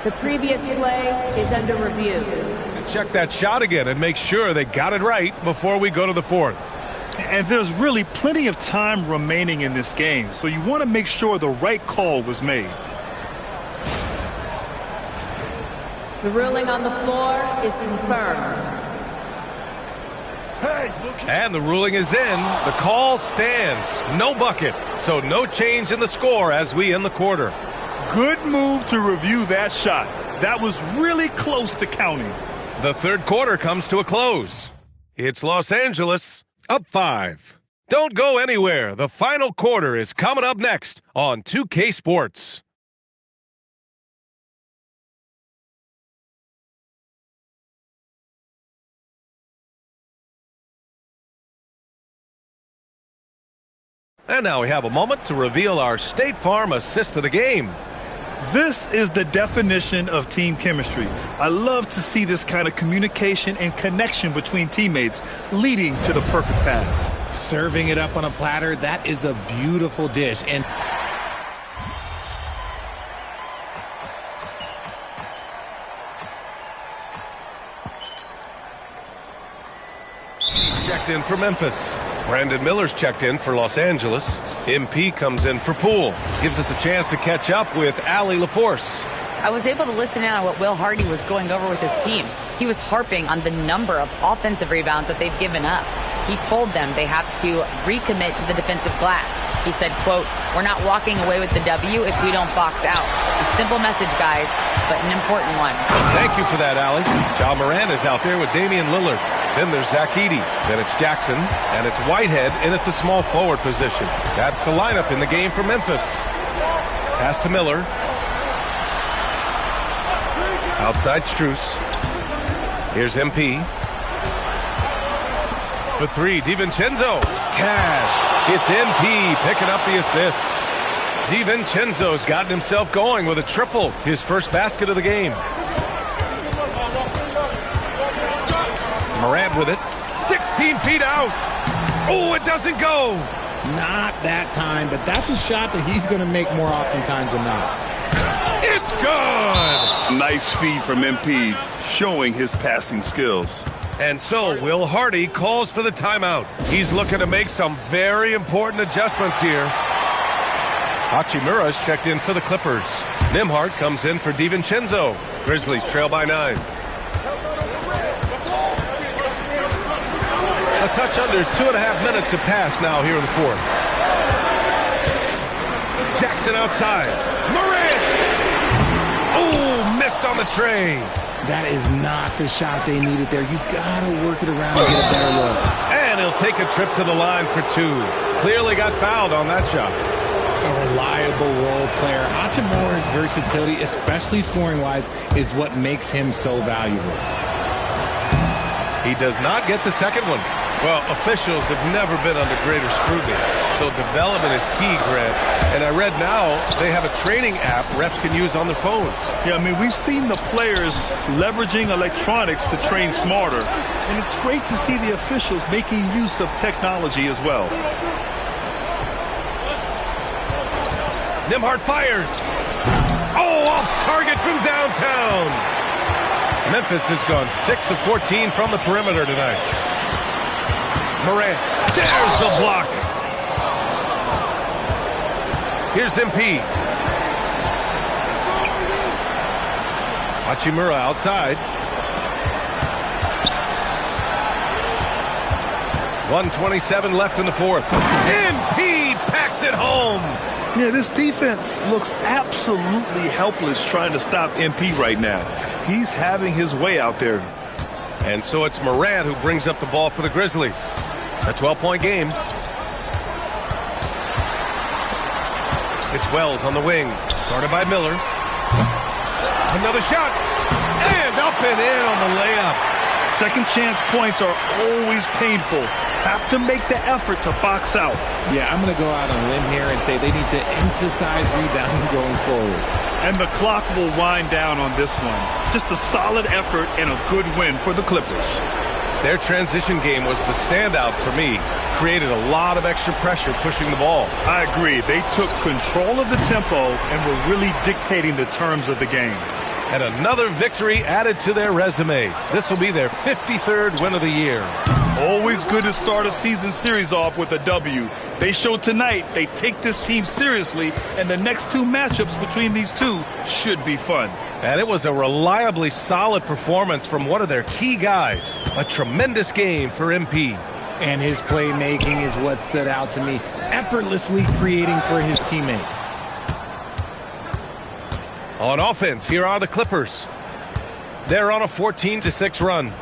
The previous play is under review. And check that shot again and make sure they got it right before we go to the 4th. And there's really plenty of time remaining in this game, so you want to make sure the right call was made. The ruling on the floor is confirmed. And the ruling is in. The call stands. No bucket. So no change in the score as we end the quarter. Good move to review that shot. That was really close to counting. The third quarter comes to a close. It's Los Angeles up 5. Don't go anywhere. The final quarter is coming up next on 2K Sports. And now we have a moment to reveal our State Farm assist of the game. This is the definition of team chemistry. I love to see this kind of communication and connection between teammates leading to the perfect pass. Serving it up on a platter, that is a beautiful dish. And checked in for Memphis. Brandon Miller's checked in for Los Angeles. MP comes in for Poole. Gives us a chance to catch up with Allie LaForce. I was able to listen in on what Will Hardy was going over with his team. He was harping on the number of offensive rebounds that they've given up. He told them they have to recommit to the defensive glass. He said, quote, "We're not walking away with the W if we don't box out." A simple message, guys, but an important one. Thank you for that, Allie. Ja Morant is out there with Damian Lillard. Then there's Zach Edey. Then it's Jackson. And it's Whitehead in at the small forward position. That's the lineup in the game for Memphis. Pass to Miller. Outside Strus. Here's MP. For three, DiVincenzo. Cash. It's MP picking up the assist. DiVincenzo's gotten himself going with a triple. His first basket of the game. Morant with it. 16 feet out. Oh, it doesn't go. Not that time, but that's a shot that he's going to make more oftentimes than not. It's good. Nice feed from MP, showing his passing skills. And so Will Hardy calls for the timeout. He's looking to make some very important adjustments here. Hachimura's checked in for the Clippers. Nembhard comes in for DiVincenzo. Grizzlies trail by 9. A touch under 2.5 minutes have passed now here in the fourth. Jackson outside. Morant! Oh, missed on the tray. That is not the shot they needed there. You got to work it around to get a better look. And he'll take a trip to the line for 2. Clearly got fouled on that shot. A reliable role player. Hachimura's versatility, especially scoring-wise, is what makes him so valuable. He does not get the second one. Well, officials have never been under greater scrutiny, so development is key, Grant. And I read now they have a training app refs can use on their phones. Yeah, I mean, we've seen the players leveraging electronics to train smarter, and it's great to see the officials making use of technology as well. Nembhard fires. Oh, off target from downtown. Memphis has gone 6 of 14 from the perimeter tonight. Morant, there's the block. Here's MP. Hachimura outside. 1:27 left in the fourth. MP packs it home. Yeah, this defense looks absolutely helpless trying to stop MP right now. He's having his way out there. And so it's Morant who brings up the ball for the Grizzlies. A 12-point game. It's Wells on the wing. Guarded by Miller. Another shot. And up and in on the layup. Second chance points are always painful. Have to make the effort to box out. Yeah, I'm going to go out on a limb here and say they need to emphasize rebounding going forward. And the clock will wind down on this one. Just a solid effort and a good win for the Clippers. Their transition game was the standout for me. Created a lot of extra pressure pushing the ball. I agree. They took control of the tempo and were really dictating the terms of the game. And another victory added to their resume. This will be their 53rd win of the year. Always good to start a season series off with a W. They showed tonight they take this team seriously, and the next 2 matchups between these two should be fun. And it was a reliably solid performance from one of their key guys. A tremendous game for MP. And his playmaking is what stood out to me. Effortlessly creating for his teammates. On offense, here are the Clippers. They're on a 14-6 run.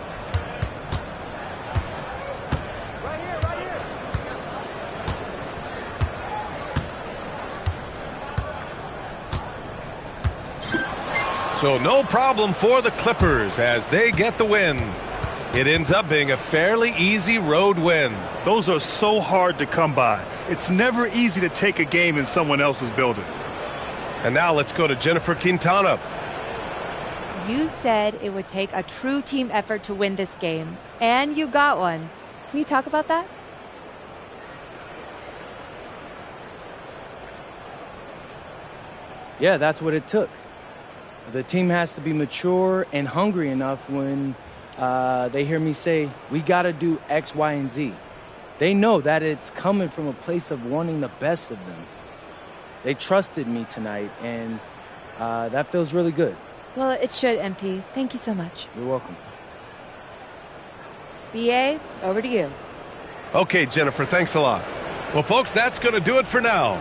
So no problem for the Clippers as they get the win. It ends up being a fairly easy road win. Those are so hard to come by. It's never easy to take a game in someone else's building. And now let's go to Jennifer Quintana. You said it would take a true team effort to win this game, and you got one. Can you talk about that? Yeah, that's what it took. The team has to be mature and hungry enough when they hear me say, we got to do X, Y, and Z. They know that it's coming from a place of wanting the best of them. They trusted me tonight, and that feels really good. Well, it should, MP. Thank you so much. You're welcome. BA, over to you. Okay, Jennifer, thanks a lot. Well, folks, that's going to do it for now.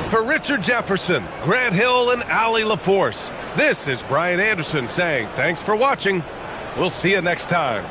For Richard Jefferson, Grant Hill, and Allie LaForce, this is Brian Anderson saying thanks for watching. We'll see you next time.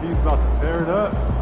He's about to tear it up.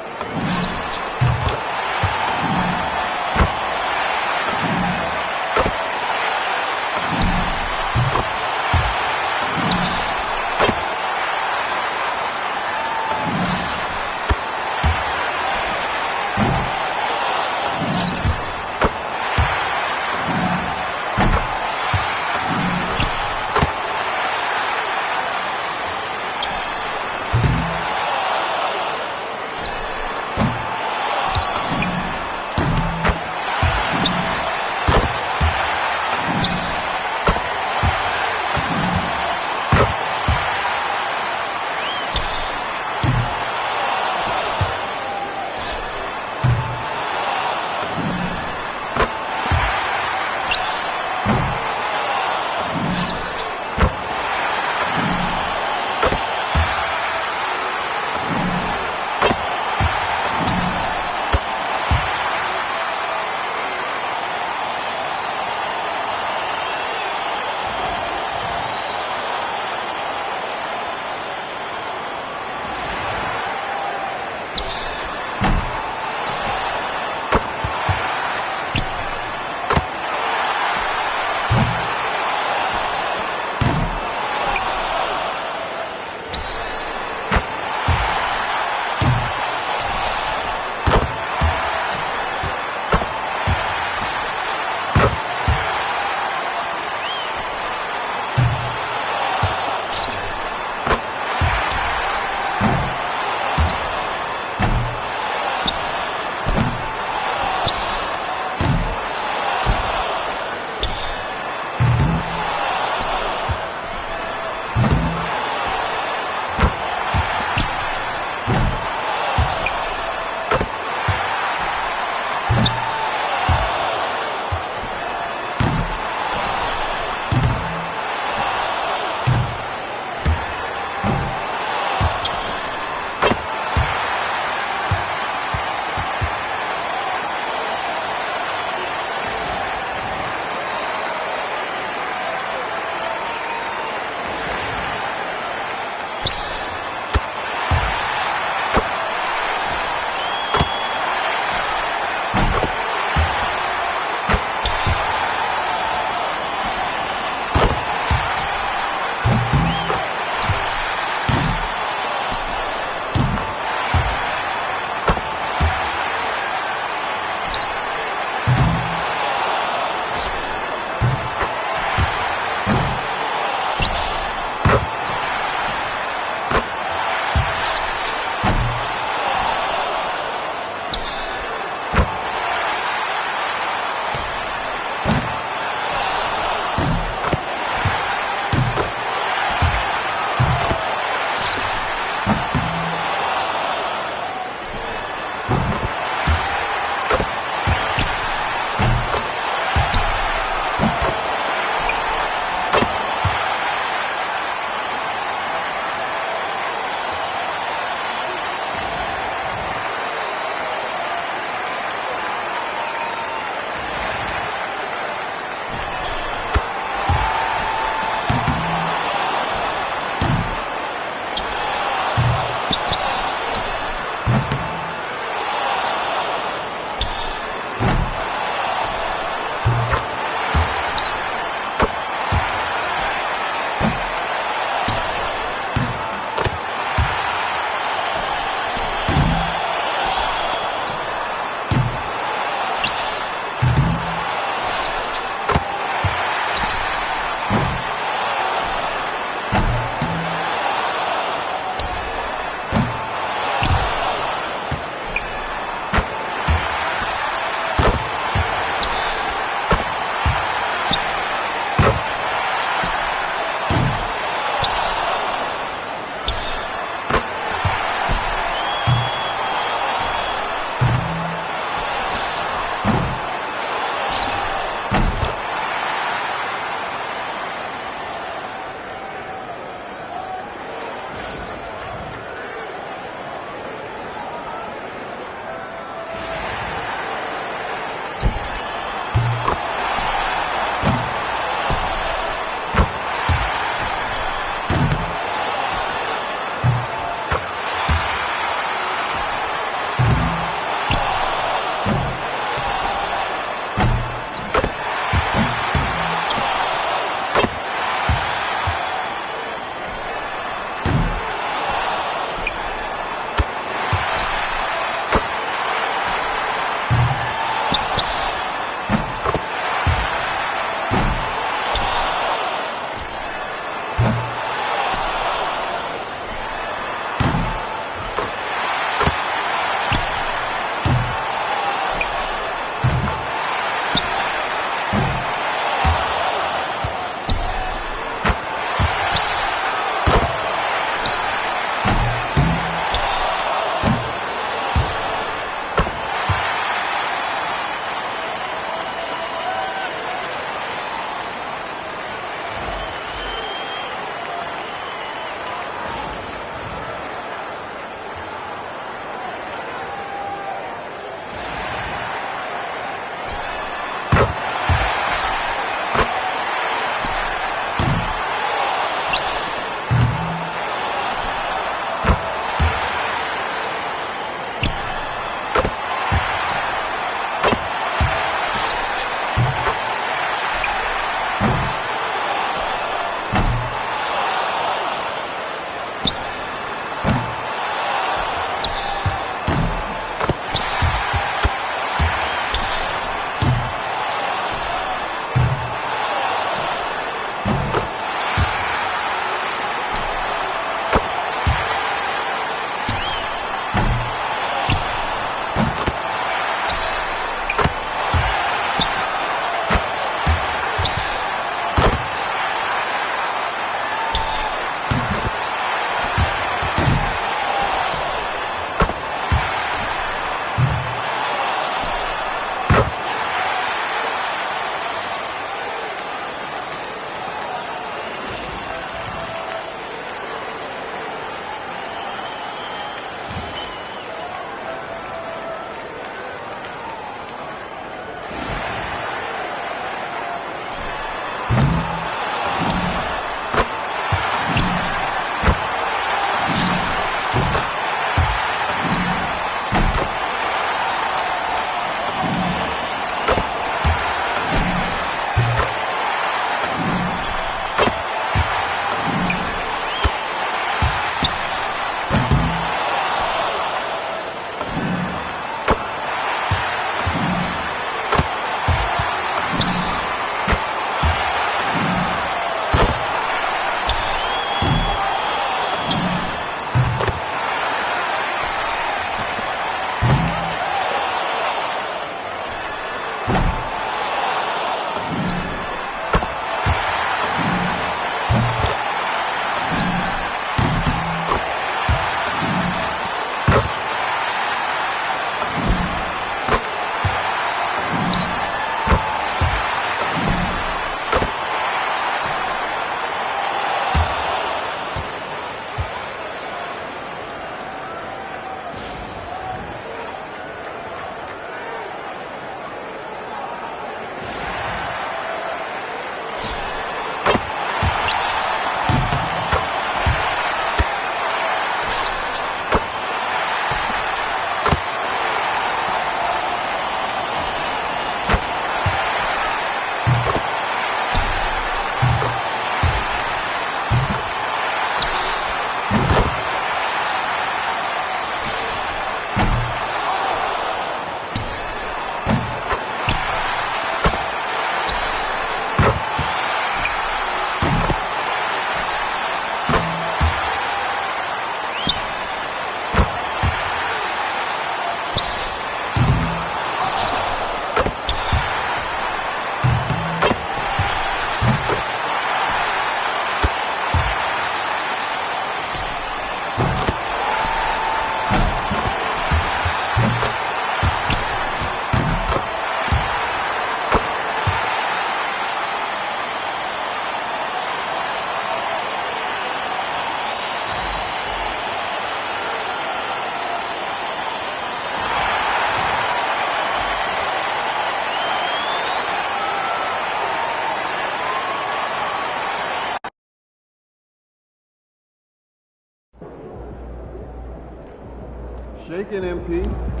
Shaking, MP.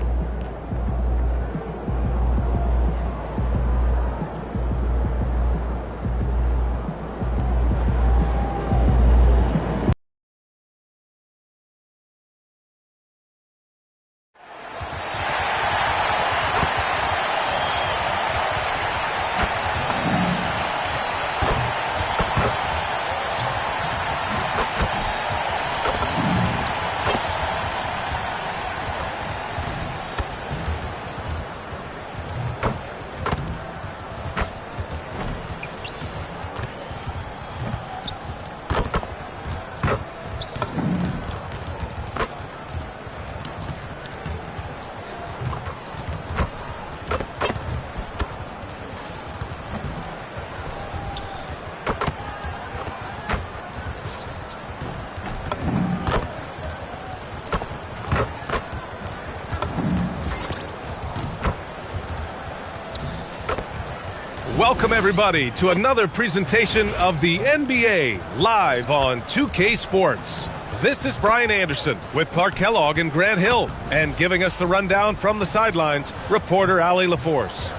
Welcome, everybody, to another presentation of the NBA live on 2K Sports. This is Brian Anderson with Clark Kellogg and Grant Hill, and giving us the rundown from the sidelines, reporter Allie LaForce.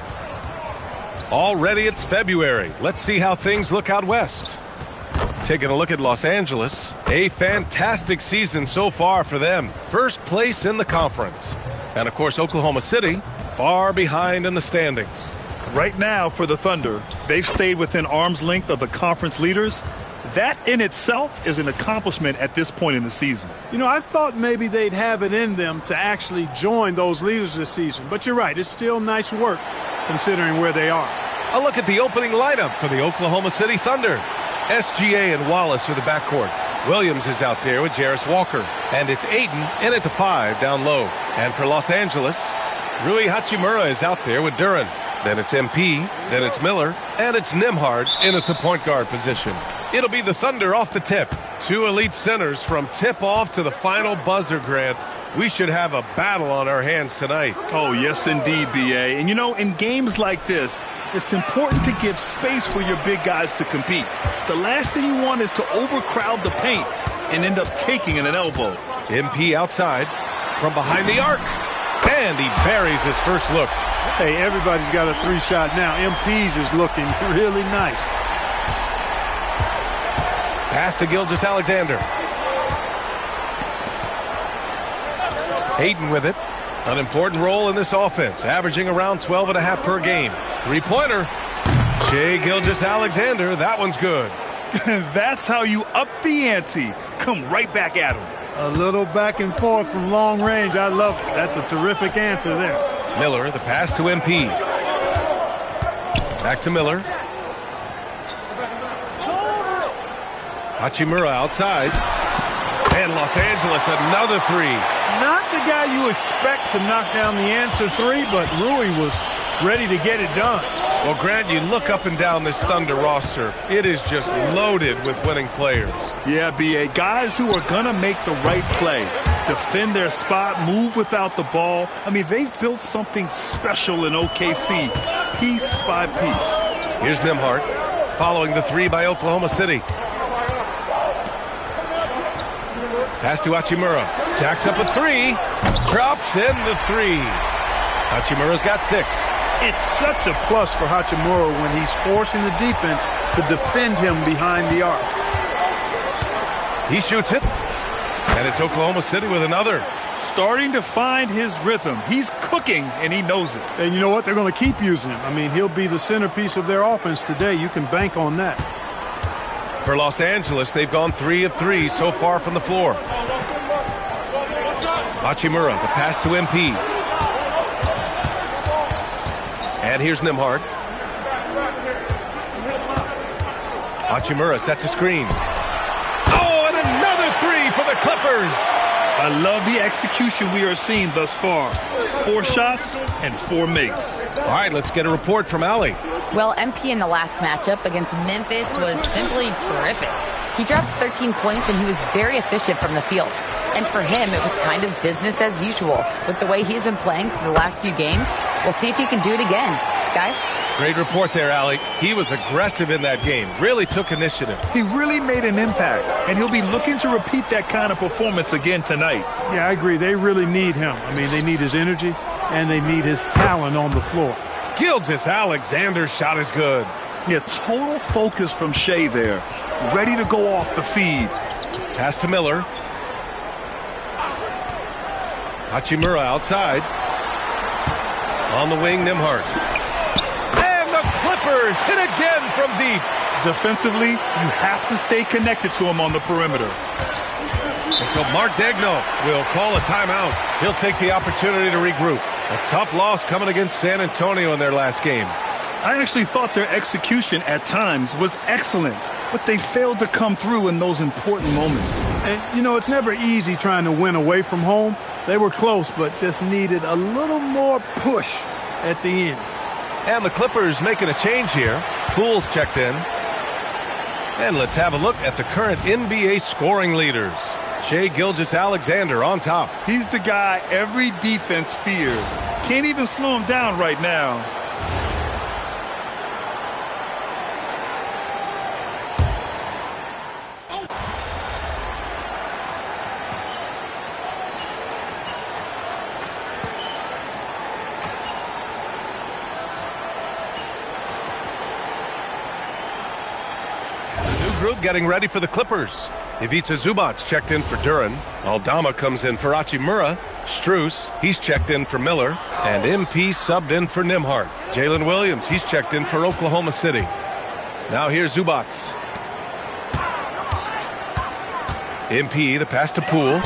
Already it's February. Let's see how things look out west. Taking a look at Los Angeles, a fantastic season so far for them. First place in the conference. And, of course, Oklahoma City far behind in the standings. Right now, for the Thunder, they've stayed within arm's length of the conference leaders. That in itself is an accomplishment at this point in the season. You know, I thought maybe they'd have it in them to actually join those leaders this season. But you're right, it's still nice work considering where they are. A look at the opening lineup for the Oklahoma City Thunder. SGA and Wallace are the backcourt. Williams is out there with Jarris Walker. And it's Ayton in at the 5 down low. And for Los Angeles, Rui Hachimura is out there with Duren. Then it's MP, then it's Miller, and it's Nembhard in at the point guard position. It'll be the Thunder off the tip. Two elite centers from tip-off to the final buzzer, Grant. We should have a battle on our hands tonight. Oh, yes, indeed, B.A. And, you know, in games like this, it's important to give space for your big guys to compete. The last thing you want is to overcrowd the paint and end up taking an elbow. MP outside from behind the arc. And he buries his first look. Hey, everybody's got a three-shot now. MP's is looking really nice. Pass to Gilgeous-Alexander. Ayton with it. An important role in this offense, averaging around 12.5 per game. Three-pointer. Shai Gilgeous-Alexander, that one's good. That's how you up the ante. Come right back at him. A little back and forth from long range. I love it. That's a terrific answer there. Miller, the pass to MP. Back to Miller. Hachimura outside. And Los Angeles, another three. Not the guy you expect to knock down the answer three, but Rui was ready to get it done. Well, Grant, you look up and down this Thunder roster. It is just loaded with winning players. Yeah, B.A. Guys who are going to make the right play, defend their spot, move without the ball. I mean, they've built something special in OKC, piece by piece. Here's Nembhard following the three by Oklahoma City. Pass to Hachimura. Jacks up a three. Drops in the three. Hachimura's got 6. It's such a plus for Hachimura when he's forcing the defense to defend him behind the arc. He shoots it. And it's Oklahoma City with another. Starting to find his rhythm. He's cooking, and he knows it. And you know what? They're going to keep using him. I mean, he'll be the centerpiece of their offense today. You can bank on that. For Los Angeles, they've gone 3 of 3 so far from the floor. Hachimura, the pass to MP. And here's Nembhard. Hachimura sets a screen. Oh, and another three for the Clippers. I love the execution we are seeing thus far. 4 shots and 4 makes. All right, let's get a report from Allie. Well, MP in the last matchup against Memphis was simply terrific. He dropped 13 points and he was very efficient from the field. And for him, it was kind of business as usual. With the way he's been playing for the last few games, we'll see if he can do it again. Guys? Great report there, Allie. He was aggressive in that game. Really took initiative. He really made an impact, and he'll be looking to repeat that kind of performance again tonight. Yeah, I agree. They really need him. I mean, they need his energy, and they need his talent on the floor. Gilgeous-Alexander's shot is good. Yeah, total focus from Shea there. Ready to go off the feed. Pass to Miller. Hachimura outside. On the wing, Nembhard. And the Clippers hit again from deep. Defensively, you have to stay connected to him on the perimeter. And so Mark Daigneault will call a timeout. He'll take the opportunity to regroup. A tough loss coming against San Antonio in their last game. I actually thought their execution at times was excellent, but they failed to come through in those important moments. And, you know, it's never easy trying to win away from home. They were close, but just needed a little more push at the end. And the Clippers making a change here. Poole's checked in. And let's have a look at the current NBA scoring leaders. Shai Gilgeous-Alexander on top. He's the guy every defense fears. Can't even slow him down right now. Group getting ready for the Clippers. Ivica Zubac checked in for Duren. Aldama comes in for Hachimura. Strus, he's checked in for Miller. And MP subbed in for Nembhard. Jalen Williams, he's checked in for Oklahoma City. Now here's Zubac. MP, the pass to Poole.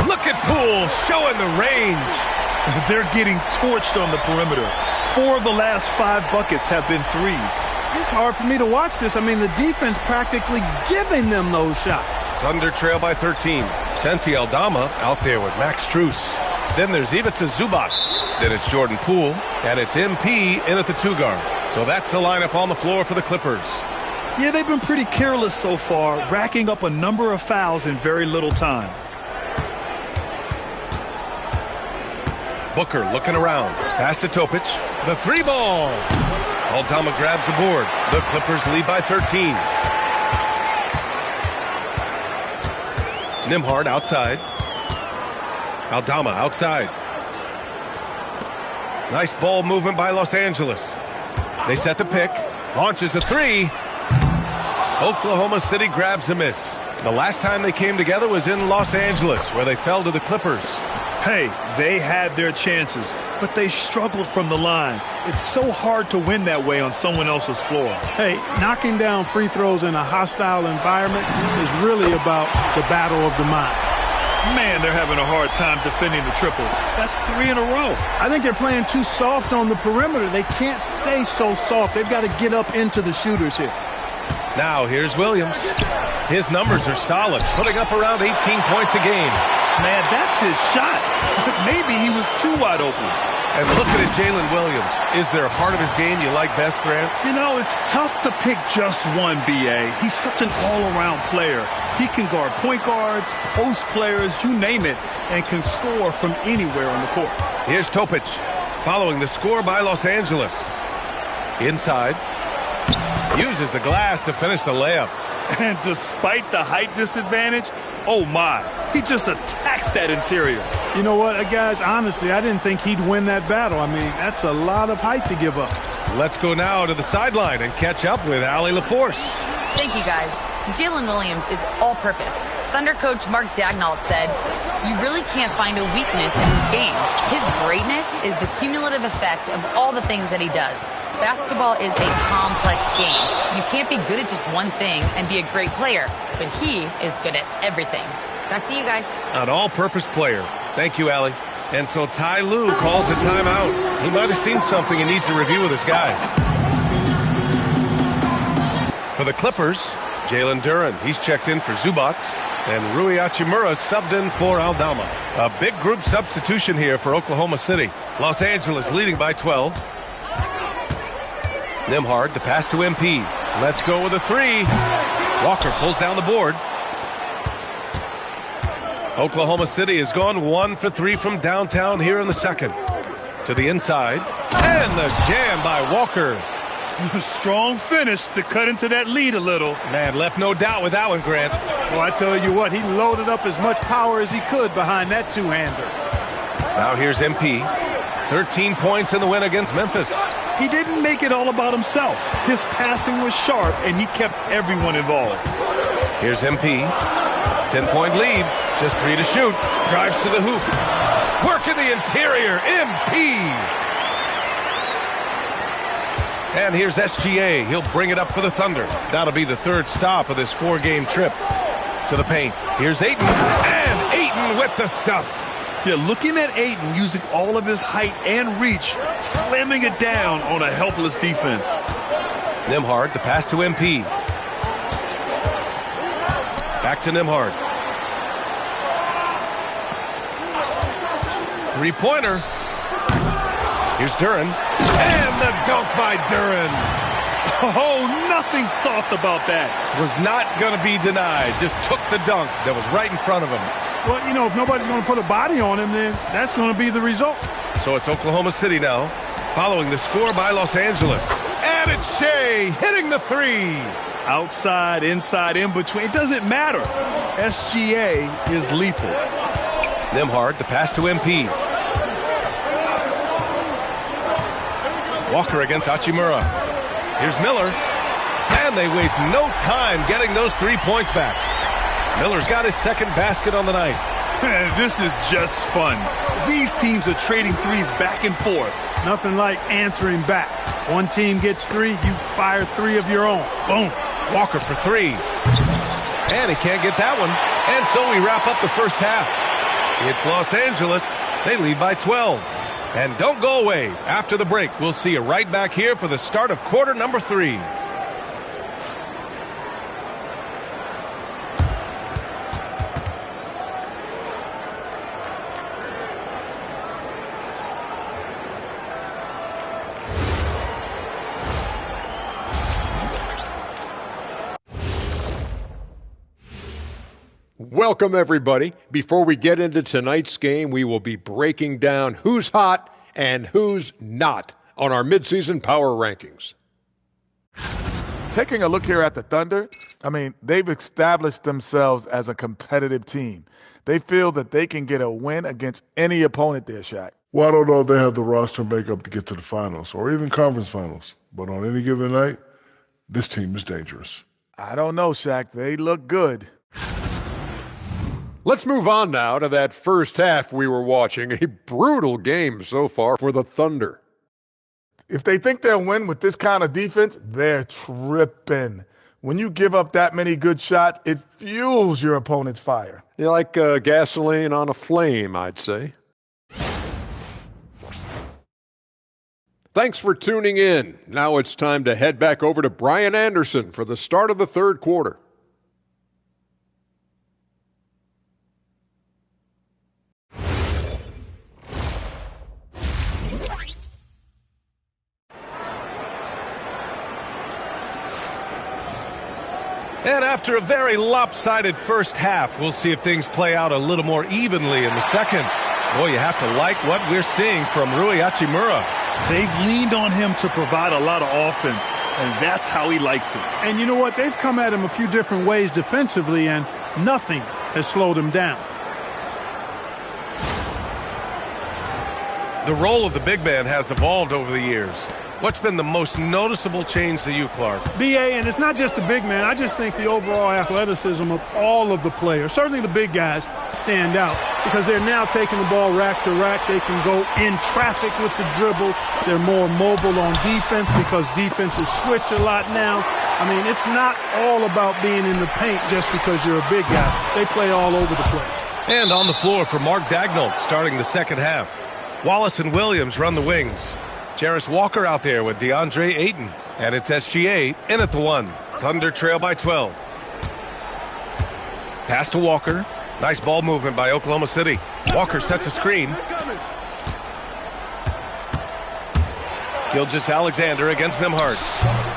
Look at Poole showing the range. They're getting torched on the perimeter. 4 of the last 5 buckets have been threes. It's hard for me to watch this. I mean, the defense practically giving them those shots. Thunder trail by 13. Santi Aldama out there with Max Strus. Then there's Ivica Zubac. Then it's Jordan Poole. And it's MP in at the 2-guard. So that's the lineup on the floor for the Clippers. Yeah, they've been pretty careless so far, racking up a number of fouls in very little time. Booker looking around. Pass to Topic. The 3-ball. Aldama grabs the board. The Clippers lead by 13. Nembhard outside. Aldama outside. Nice ball movement by Los Angeles. They set the pick. Launches a 3. Oklahoma City grabs a miss. The last time they came together was in Los Angeles, where they fell to the Clippers. Hey, they had their chances, but they struggled from the line. It's so hard to win that way on someone else's floor. Hey, knocking down free throws in a hostile environment is really about the battle of the mind. Man, they're having a hard time defending the triple. That's 3 in a row. I think they're playing too soft on the perimeter. They can't stay so soft. They've got to get up into the shooters here. Now here's Williams. His numbers are solid, putting up around 18 points a game. Man, that's his shot. Maybe he was too wide open. And looking at Jalen Williams, is there a part of his game you like best, Grant? You know, it's tough to pick just one, B.A. He's such an all-around player. He can guard point guards, post players, you name it, and can score from anywhere on the court. Here's Topic, following the score by Los Angeles. Inside. Uses the glass to finish the layup. And despite the height disadvantage, oh my, he just attacks that interior. You know what, guys, honestly, I didn't think he'd win that battle. I mean, that's a lot of height to give up. Let's go now to the sideline and catch up with Allie LaForce. Thank you, guys. Jalen Williams is all-purpose. Thunder coach Mark Daigneault said, "You really can't find a weakness in his game. His greatness is the cumulative effect of all the things that he does. Basketball is a complex game. You can't be good at just one thing and be a great player, but he is good at everything." Back to you guys. An all-purpose player. Thank you, Allie. And so Ty Lue calls a timeout. He might have seen something he needs to review with his guys. For the Clippers, Jalen Duren. He's checked in for Zubac. And Rui Hachimura subbed in for Aldama. A big group substitution here for Oklahoma City. Los Angeles leading by 12. Nembhard, the pass to MP. Let's go with a 3. Walker pulls down the board. Oklahoma City has gone 1 for 3 from downtown here in the second. To the inside. And the jam by Walker. Strong finish to cut into that lead a little. Man, left no doubt with that one, Grant. Well, I tell you what, he loaded up as much power as he could behind that two-hander. Now here's MP. 13 points in the win against Memphis. He didn't make it all about himself. His passing was sharp, and he kept everyone involved. Here's MP. 10-point lead. Just 3 to shoot. Drives to the hoop. Work in the interior. MP. And here's SGA. He'll bring it up for the Thunder. That'll be the third stop of this 4-game trip. To the paint. Here's Ayton. And Ayton with the stuff. Yeah, looking at Ayton using all of his height and reach, slamming it down on a helpless defense. Nembhard, the pass to MP. Back to Nembhard. Three-pointer. Here's Duren. And the dunk by Duren. Oh, nothing soft about that. Was not going to be denied. Just took the dunk that was right in front of him. Well, you know, if nobody's going to put a body on him, then that's going to be the result. So it's Oklahoma City now, following the score by Los Angeles. And it's Shea hitting the three. Outside, inside, in between. It doesn't matter. SGA is lethal. Nembhard, the pass to MP. Walker against Hachimura. Here's Miller. And they waste no time getting those 3 points back. Miller's got his second basket on the night. This is just fun. These teams are trading threes back and forth. Nothing like answering back. One team gets 3, you fire 3 of your own. Boom. Walker for 3. And he can't get that one. And so we wrap up the first half. It's Los Angeles. They lead by 12. And don't go away. After the break, we'll see you right back here for the start of quarter number 3. Welcome, everybody. Before we get into tonight's game, we will be breaking down who's hot and who's not on our midseason power rankings. Taking a look here at the Thunder, I mean, they've established themselves as a competitive team. They feel that they can get a win against any opponent there, Shaq. Well, I don't know if they have the roster makeup to get to the finals or even conference finals. But on any given night, this team is dangerous. I don't know, Shaq. They look good. Let's move on now to that first half we were watching. A brutal game so far for the Thunder. If they think they'll win with this kind of defense, they're tripping. When you give up that many good shots, it fuels your opponent's fire. You're like gasoline on a flame, I'd say. Thanks for tuning in. Now it's time to head back over to Brian Anderson for the start of the third quarter. And after a very lopsided first half, we'll see if things play out a little more evenly in the second. Boy, you have to like what we're seeing from Rui Hachimura. They've leaned on him to provide a lot of offense, and that's how he likes it. And you know what? They've come at him a few different ways defensively, and nothing has slowed him down. The role of the big man has evolved over the years. What's been the most noticeable change to you, Clark? B.A., and it's not just the big man. I just think the overall athleticism of all of the players, certainly the big guys, stand out because they're now taking the ball rack to rack. They can go in traffic with the dribble. They're more mobile on defense because defenses switch a lot now. I mean, it's not all about being in the paint just because you're a big guy. They play all over the place. And on the floor for Mark Daigneault starting the second half. Wallace and Williams run the wings. Jarris Walker out there with DeAndre Ayton. And it's SGA in at the 1. Thunder trail by 12. Pass to Walker. Nice ball movement by Oklahoma City. Walker sets a screen. Gilgeous-Alexander against Nembhard.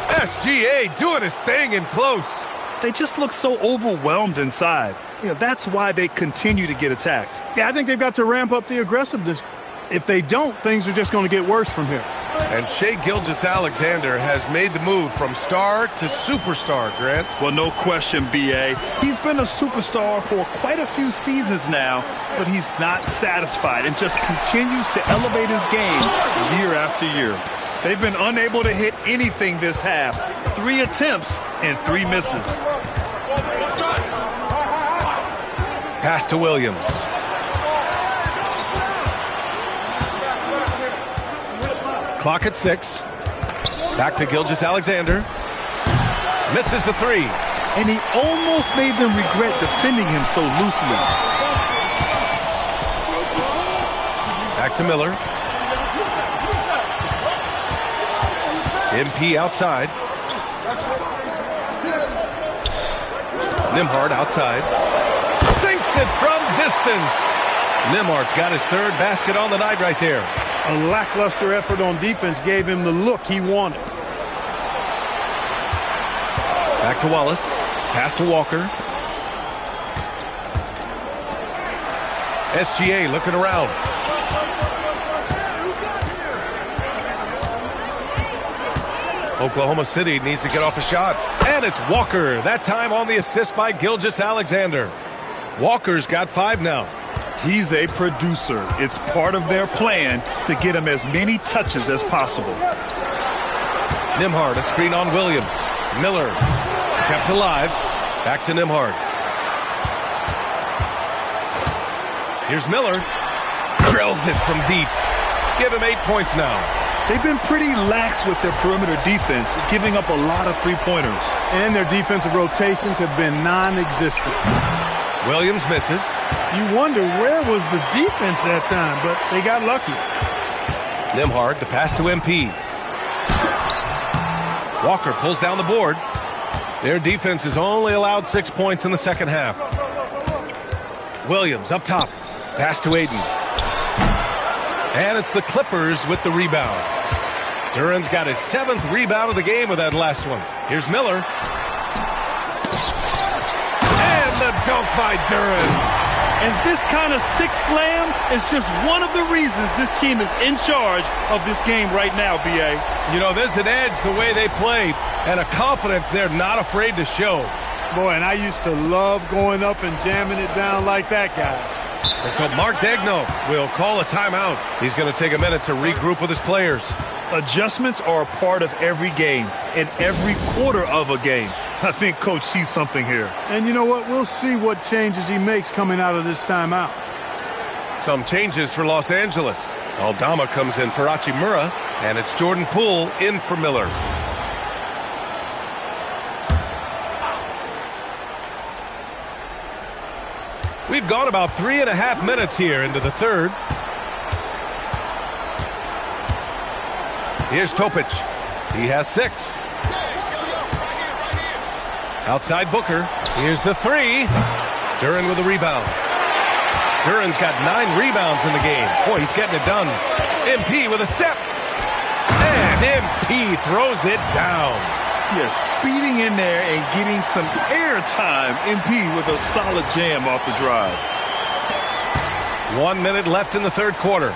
SGA doing his thing in close. They just look so overwhelmed inside. You know, that's why they continue to get attacked. Yeah, I think they've got to ramp up the aggressiveness. If they don't, things are just going to get worse from here. And Shai Gilgeous-Alexander has made the move from star to superstar, Grant. Well, no question, B.A. He's been a superstar for quite a few seasons now, but he's not satisfied and just continues to elevate his game year after year. They've been unable to hit anything this half. 3 attempts and 3 misses. Pass to Williams. Clock at 6. Back to Gilgeous-Alexander. Misses the 3. And he almost made them regret defending him so loosely. Back to Miller. MP outside. Nembhard outside. Sinks it from distance. Nembhard's got his 3rd basket on the night right there. A lackluster effort on defense gave him the look he wanted. Back to Wallace. Pass to Walker. SGA looking around. Oklahoma City needs to get off a shot. And it's Walker. That time on the assist by Gilgeous-Alexander. Walker's got 5 now. He's a producer. It's part of their plan to get him as many touches as possible. Nembhard, a screen on Williams. Miller kept alive. Back to Nembhard. Here's Miller. Drills it from deep. Give him 8 points now. They've been pretty lax with their perimeter defense, giving up a lot of 3-pointers. And their defensive rotations have been non-existent. Williams misses. You wonder where was the defense that time, but they got lucky. Nembhard, the pass to MP. Walker pulls down the board. Their defense has only allowed 6 points in the second half. Williams up top. Pass to Ayton. And it's the Clippers with the rebound. Duran's got his 7th rebound of the game with that last one. Here's Miller. And the dunk by Duran. And this kind of sixth slam is just one of the reasons this team is in charge of this game right now, B.A. You know, there's an edge the way they play and a confidence they're not afraid to show. Boy, and I used to love going up and jamming it down like that, guys. And so Mark Daigneault will call a timeout. He's going to take a minute to regroup with his players. Adjustments are a part of every game and every quarter of a game. I think Coach sees something here. And you know what? We'll see what changes he makes coming out of this timeout. Some changes for Los Angeles. Aldama comes in for Hachimura, and it's Jordan Poole in for Miller. We've gone about 3.5 minutes here into the third. Here's Topic. He has 6. Outside Booker. Here's the 3. Duran with a rebound. Duran's got 9 rebounds in the game. Boy, he's getting it done. MP with a step. And MP throws it down. Yes, speeding in there and getting some air time. MP with a solid jam off the drive. 1 minute left in the third quarter.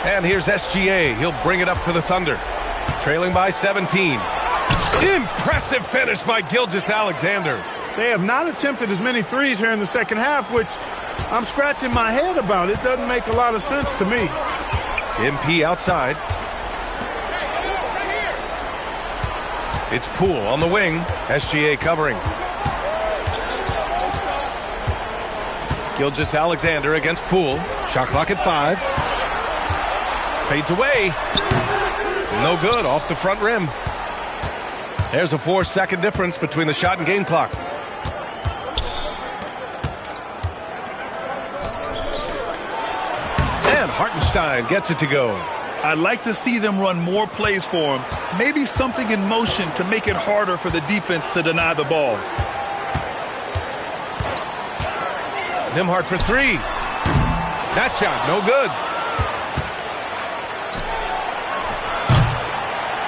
And here's SGA. He'll bring it up for the Thunder. Trailing by 17. Impressive finish by Gilgeous-Alexander. They have not attempted as many threes here in the second half, which I'm scratching my head about. It doesn't make a lot of sense to me. MP outside. It's Poole on the wing. SGA covering. Gilgeous-Alexander against Poole. Shot clock at 5. Fades away. No good, off the front rim. There's a 4-second difference between the shot and game clock. And Hartenstein gets it to go. I'd like to see them run more plays for him. Maybe something in motion to make it harder for the defense to deny the ball. Nembhard for 3. That shot, no good.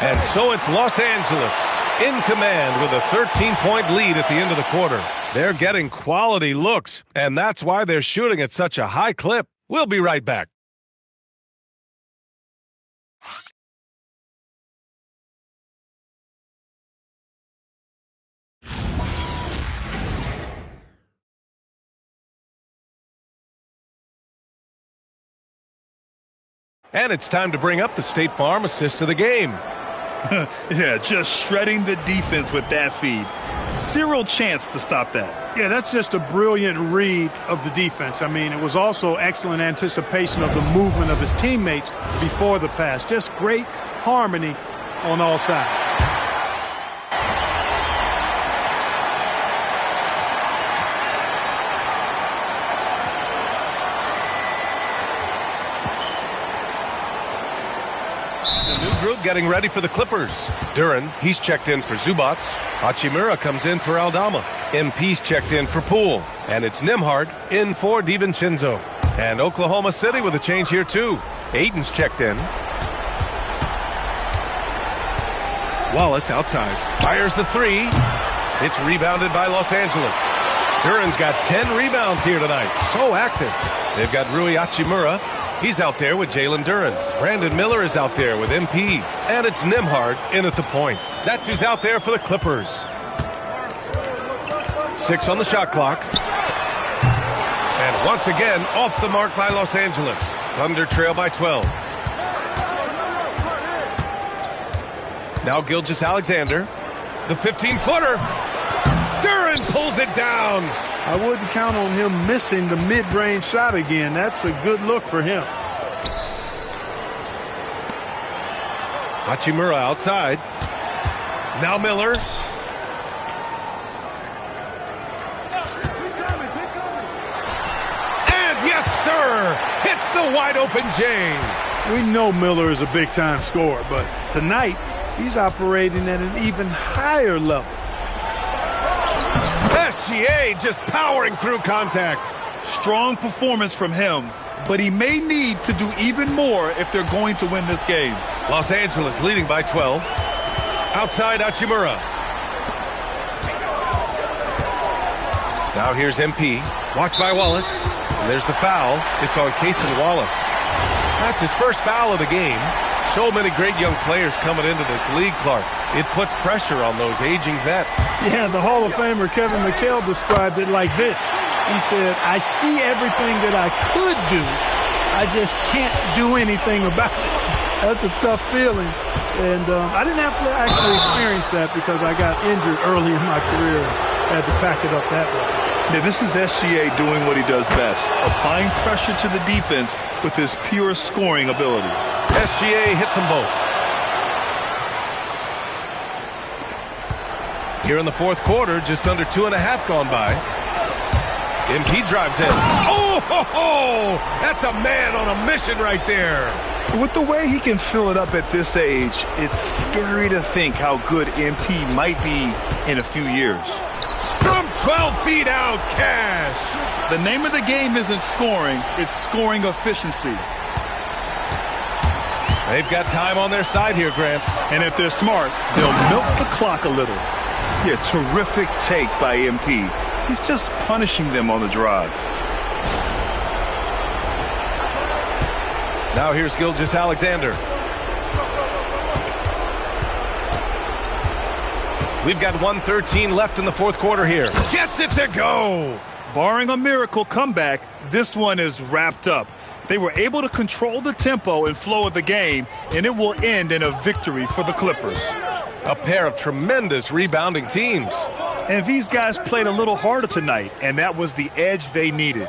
And so it's Los Angeles in command with a 13-point lead at the end of the quarter. They're getting quality looks, and that's why they're shooting at such a high clip. We'll be right back. And it's time to bring up the State Farm assist of the game. Yeah, just shredding the defense with that feed. Zero chance to stop that. Yeah, that's just a brilliant read of the defense. I mean, it was also excellent anticipation of the movement of his teammates before the pass. Just great harmony on all sides. Getting ready for the Clippers. Duren, he's checked in for Zubats. Hachimura comes in for Aldama. MP's checked in for Poole. And it's Nembhard in for DiVincenzo. And Oklahoma City with a change here too. Ayton's checked in. Wallace outside. Fires the three. It's rebounded by Los Angeles. Duren's got 10 rebounds here tonight. So active. They've got Rui Hachimura. He's out there with Jalen Duren. Brandon Miller is out there with MP. And it's Nembhard in at the point. That's who's out there for the Clippers. 6 on the shot clock. And once again, off the mark by Los Angeles. Thunder trail by 12. Now Gilgeous-Alexander. The 15-footer. Duren pulls it down. I wouldn't count on him missing the mid-range shot again. That's a good look for him. Hachimura outside. Now Miller. And yes, sir! Hits the wide-open James. We know Miller is a big-time scorer, but tonight he's operating at an even higher level. SGA just powering through contact. Strong performance from him, but he may need to do even more if they're going to win this game. Los Angeles leading by 12. Outside Hachimura. Now here's MP. Watched by Wallace. And there's the foul. It's on Cason Wallace. That's his first foul of the game. So many great young players coming into this league, Clark. It puts pressure on those aging vets. Yeah, the Hall of Famer Kevin McHale described it like this. He said, I see everything that I could do. I just can't do anything about it. That's a tough feeling. And I didn't have to actually experience that because I got injured early in my career and had to pack it up that way. Now, this is SGA doing what he does best, applying pressure to the defense with his pure scoring ability. SGA hits them both. Here in the fourth quarter, just under 2.5 gone by. MP drives in. Oh, ho, ho! That's a man on a mission right there. With the way he can fill it up at this age, it's scary to think how good MP might be in a few years. From 12 feet out, Cash. The name of the game isn't scoring, it's scoring efficiency. They've got time on their side here, Grant. And if they're smart, they'll milk the clock a little. Yeah, terrific take by MP. He's just punishing them on the drive. Now here's Gilgeous-Alexander. We've got 1:13 left in the fourth quarter here. Gets it to go. Barring a miracle comeback, this one is wrapped up. They were able to control the tempo and flow of the game, and it will end in a victory for the Clippers. A pair of tremendous rebounding teams. And these guys played a little harder tonight, and that was the edge they needed.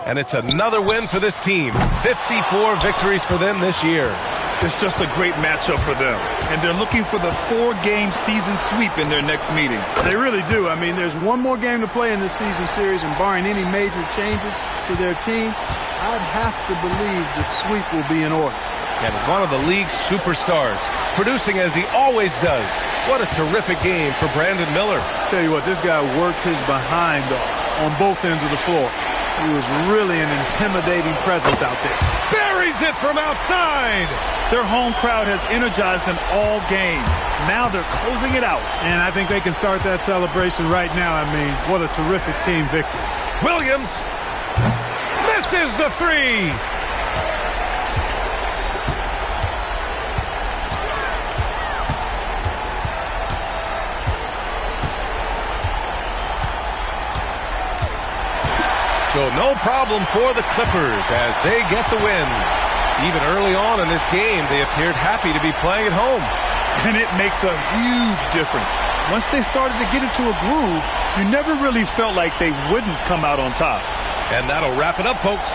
And it's another win for this team. 54 victories for them this year. It's just a great matchup for them. And they're looking for the 4-game season sweep in their next meeting. They really do. I mean, there's one more game to play in this season series, and barring any major changes to their team, I'd have to believe the sweep will be in order. And one of the league's superstars, producing as he always does. What a terrific game for Brandon Miller. Tell you what, this guy worked his behind off on both ends of the floor. He was really an intimidating presence out there. Buries it from outside. Their home crowd has energized them all game. Now they're closing it out. And I think they can start that celebration right now. I mean, what a terrific team victory. Williams misses the three. So no problem for the Clippers as they get the win. Even early on in this game, they appeared happy to be playing at home. And it makes a huge difference. Once they started to get into a groove, you never really felt like they wouldn't come out on top. And that'll wrap it up, folks.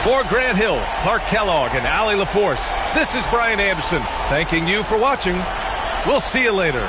For Grant Hill, Clark Kellogg, and Allie LaForce, this is Brian Anderson thanking you for watching. We'll see you later.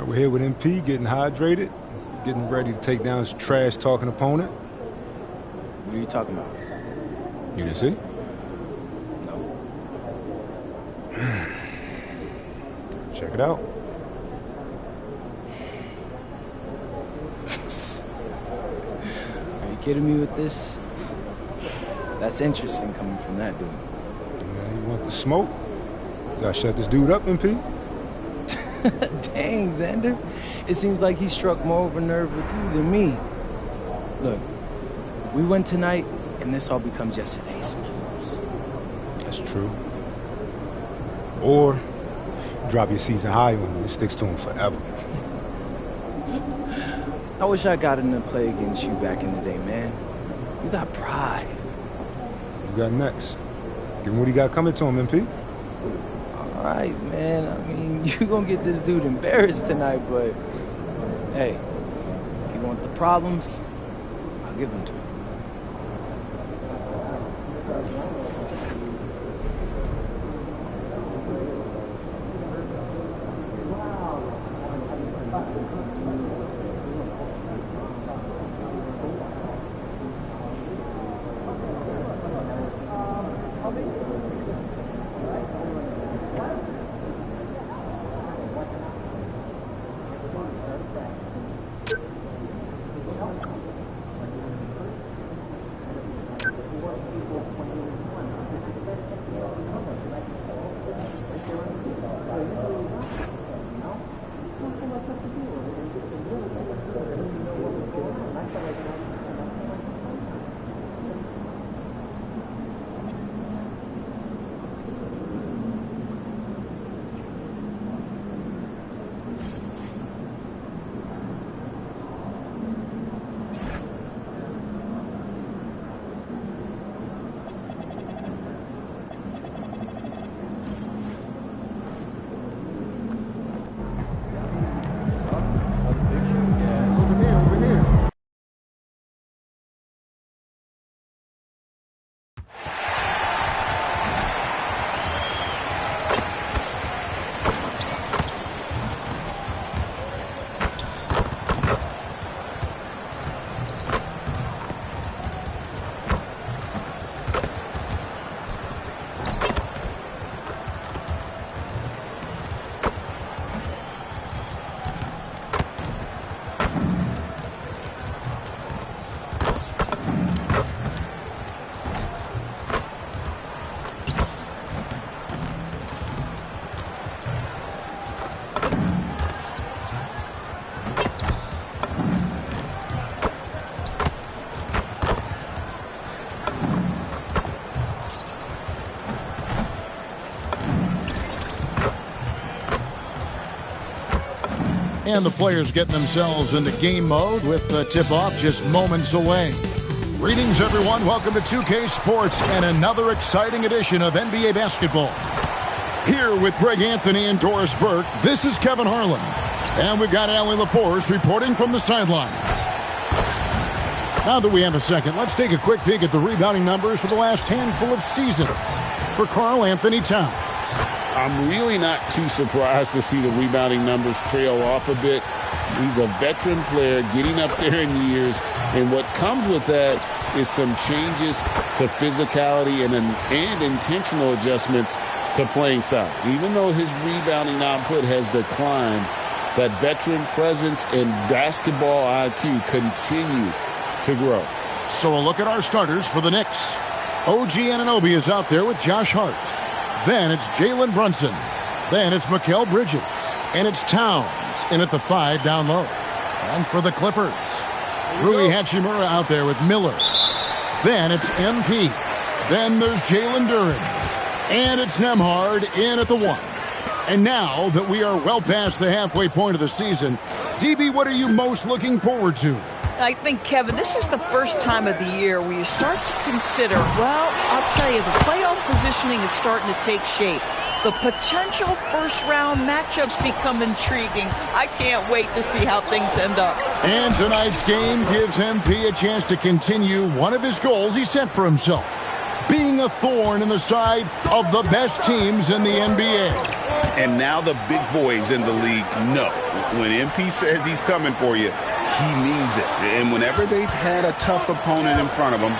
We're here with MP, getting hydrated, getting ready to take down his trash-talking opponent. What are you talking about? You didn't see? No. Check it out. Are you kidding me with this? That's interesting coming from that dude. Man, you want the smoke? Gotta shut this dude up, MP. Dang, Xander. It seems like he struck more of a nerve with you than me. Look, we win tonight, and this all becomes yesterday's news. That's true. Or drop your season high on him. It sticks to him forever. I wish I got in to play against you back in the day, man. You got pride. You got next. Give him what he got coming to him, MP. All right, man. I mean, you gonna get this dude embarrassed tonight, but hey, if you want the problems, I'll give them to him. And the players getting themselves into game mode with the tip-off just moments away. Greetings, everyone. Welcome to 2K Sports and another exciting edition of NBA basketball. Here with Greg Anthony and Doris Burke, this is Kevin Harlan. And we've got Allie LaForce reporting from the sidelines. Now that we have a second, let's take a quick peek at the rebounding numbers for the last handful of seasons for Karl Anthony Towns. I'm really not too surprised to see the rebounding numbers trail off a bit. He's a veteran player getting up there in years, and what comes with that is some changes to physicality and intentional adjustments to playing style. Even though his rebounding output has declined, that veteran presence and basketball IQ continue to grow. So a look at our starters for the Knicks. OG Anunoby is out there with Josh Hart. Then it's Jalen Brunson. Then it's Mikal Bridges. And it's Towns in at the 5 down low. And for the Clippers, Rui Hachimura out there with Miller. Then it's MP. Then there's Jalen Duren. And it's Nembhard in at the 1. And now that we are well past the halfway point of the season, DB, what are you most looking forward to? I think, Kevin, this is the first time of the year where you start to consider, well, I'll tell you, the playoff positioning is starting to take shape. The potential first-round matchups become intriguing. I can't wait to see how things end up. And tonight's game gives MP a chance to continue one of his goals he set for himself, being a thorn in the side of the best teams in the NBA. And now the big boys in the league know when MP says he's coming for you, he means it. And whenever they've had a tough opponent in front of them,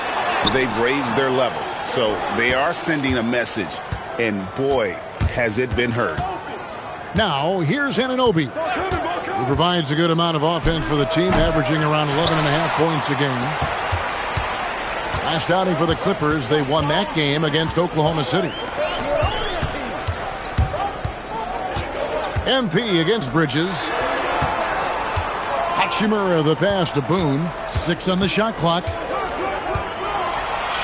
they've raised their level. So they are sending a message, and boy, has it been heard. Now, here's Anunoby. He provides a good amount of offense for the team, averaging around 11.5 points a game. Last outing for the Clippers, they won that game against Oklahoma City. MP against Bridges. Hachimura the pass to Boone. 6 on the shot clock.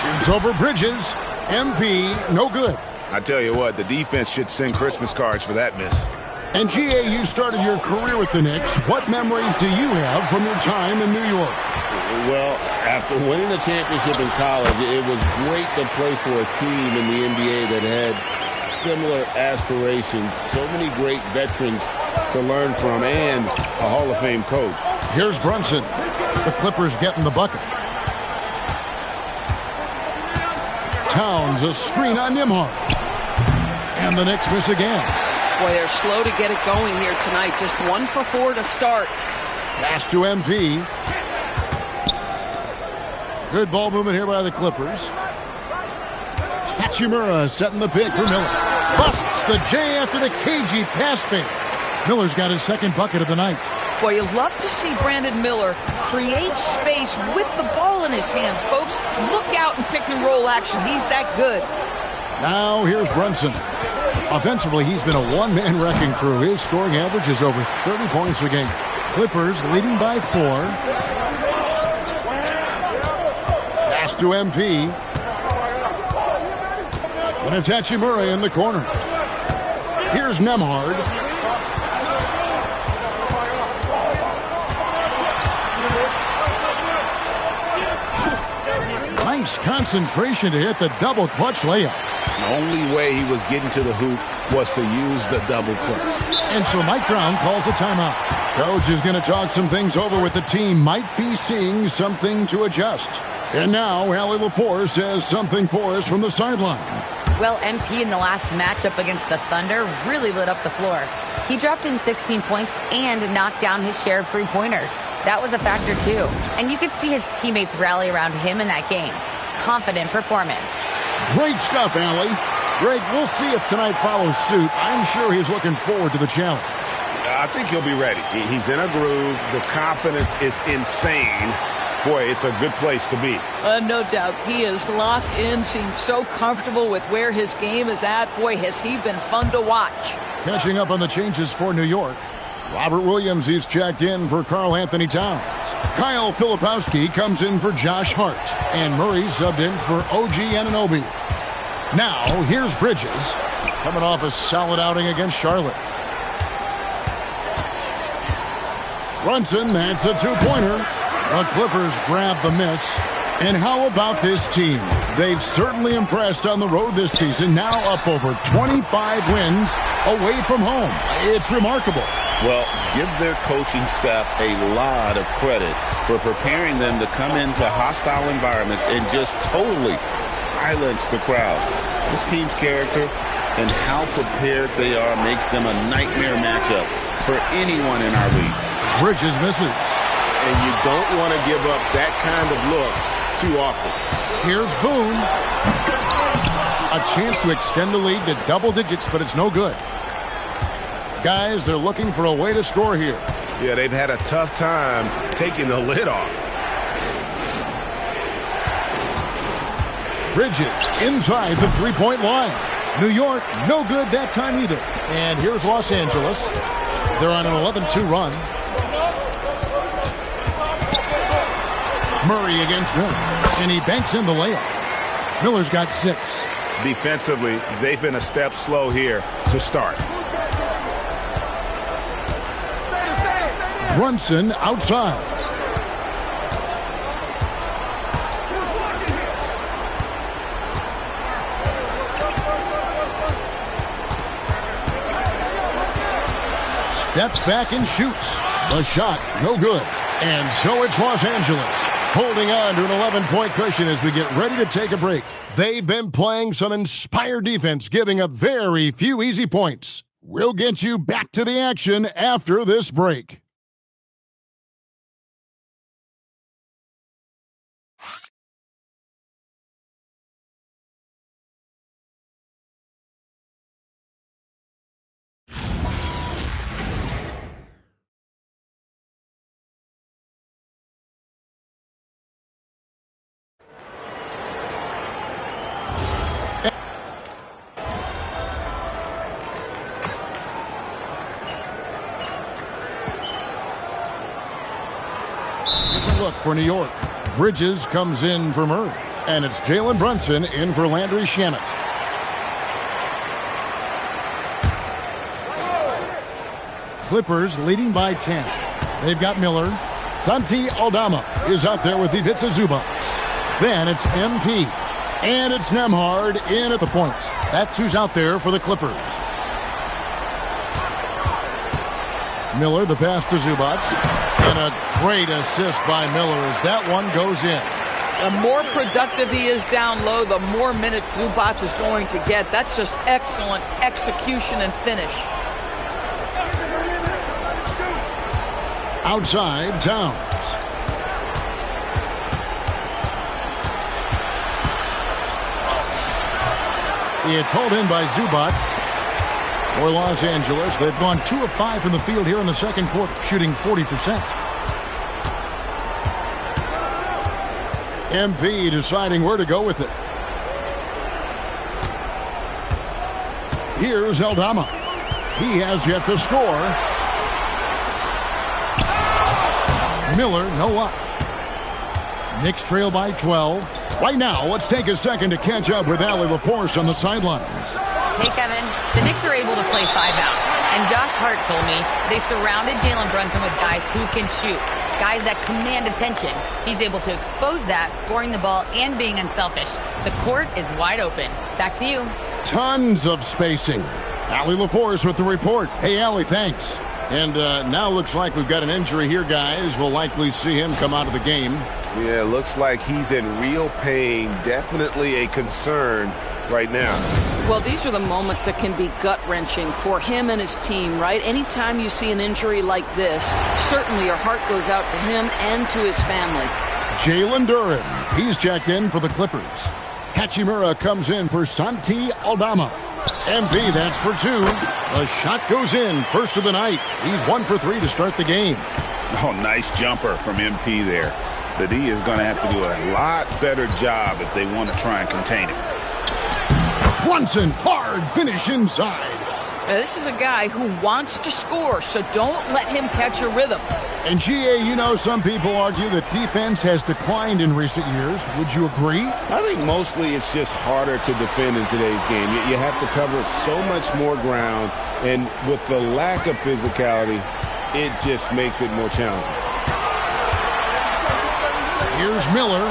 Shoots over Bridges. MP, no good. I tell you what, the defense should send Christmas cards for that miss. And G.A., you started your career with the Knicks. What memories do you have from your time in New York? Well, after winning a championship in college, it was great to play for a team in the NBA that had similar aspirations. So many great veterans to learn from and a Hall of Fame coach. Here's Brunson. The Clippers getting the bucket. Towns, a screen on Nembhard. And the Knicks miss again. Boy, they're slow to get it going here tonight. Just 1 for 4 to start. Pass to MP. Good ball movement here by the Clippers. Hachimura setting the pick for Miller. Busts the J after the cagey pass fake. Miller's got his second bucket of the night. Boy, you love to see Brandon Miller create space with the ball in his hands, folks. Look out in pick and roll action. He's that good. Now here's Brunson. Offensively, he's been a one-man wrecking crew. His scoring average is over 30 points a game. Clippers leading by 4. Pass to MP. And it's Hachimura in the corner. Here's Nembhard. Nice concentration to hit the double clutch layup. The only way he was getting to the hoop was to use the double clutch. And so Mike Brown calls a timeout. Coach is going to talk some things over with the team. Might be seeing something to adjust. And now Allie LaForce says something for us from the sideline. Well, MP in the last matchup against the Thunder really lit up the floor. He dropped in 16 points and knocked down his share of three-pointers. That was a factor, too. And you could see his teammates rally around him in that game. Confident performance. Great stuff, Allie. Greg, we'll see if tonight follows suit. I'm sure he's looking forward to the challenge. I think he'll be ready. He's in a groove. The confidence is insane. Boy, it's a good place to be. No doubt. He is locked in, seems so comfortable with where his game is at. Boy, has he been fun to watch. Catching up on the changes for New York. Robert Williams, he's checked in for Karl Anthony Towns. Kyle Filipowski comes in for Josh Hart. And Murray subbed in for OG Anunoby. Now, here's Bridges, coming off a solid outing against Charlotte. Brunson, that's a two-pointer. The Clippers grab the miss. And how about this team? They've certainly impressed on the road this season, now up over 25 wins away from home. It's remarkable. Well, give their coaching staff a lot of credit for preparing them to come into hostile environments and just totally silence the crowd. This team's character and how prepared they are makes them a nightmare matchup for anyone in our league. Bridges misses. And you don't want to give up that kind of look too often. Here's Boone. A chance to extend the lead to double digits, but it's no good. Guys, they're looking for a way to score here. Yeah, they've had a tough time taking the lid off. Bridges inside the three-point line. New York, no good that time either. And here's Los Angeles. They're on an 11-2 run. Murray against Miller. And he banks in the layup. Miller's got 6. Defensively, they've been a step slow here to start. Brunson outside. Steps back and shoots. The shot, no good. And so it's Los Angeles holding on to an 11-point cushion as we get ready to take a break. They've been playing some inspired defense, giving up very few easy points. We'll get you back to the action after this break. Look for New York. Bridges comes in for Murray. And it's Jalen Brunson in for Landry Shamet. Clippers leading by 10. They've got Miller. Santi Aldama is out there with Ivica Zubac. Then it's MP. And it's Nembhard in at the point. That's who's out there for the Clippers. Miller, the pass to Zubac. And a great assist by Miller as that one goes in. The more productive he is down low, the more minutes Zubac is going to get. That's just excellent execution and finish. Outside, Towns. It's hauled in by Zubac. For Los Angeles, they've gone 2 of 5 from the field here in the second quarter, shooting 40%. MP deciding where to go with it. Here's Aldama. He has yet to score. Miller, no luck. Knicks trail by 12. Right now, let's take a second to catch up with Allie LaForce on the sidelines. Hey, Kevin. The Knicks are able to play 5 out. And Josh Hart told me they surrounded Jalen Brunson with guys who can shoot, guys that command attention. He's able to expose that, scoring the ball and being unselfish. The court is wide open. Back to you. Tons of spacing. Allie LaForce with the report. Hey, Allie, thanks. And now looks like we've got an injury here, guys. We'll likely see him come out of the game. Yeah, looks like he's in real pain. Definitely a concern right now. Well, these are the moments that can be gut-wrenching for him and his team, right? Anytime you see an injury like this, certainly your heart goes out to him and to his family. Jalen Duren, he's checked in for the Clippers. Hachimura comes in for Santi Aldama. MP, that's for 2. The shot goes in, first of the night. He's 1 for 3 to start the game. Oh, nice jumper from MP there. The D is going to have to do a lot better job if they want to try and contain him. Brunson, hard finish inside. Now, this is a guy who wants to score, so don't let him catch a rhythm. And GA, you know, some people argue that defense has declined in recent years. Would you agree? I think mostly it's just harder to defend in today's game. You have to cover so much more ground, and with the lack of physicality, it just makes it more challenging. Here's Miller.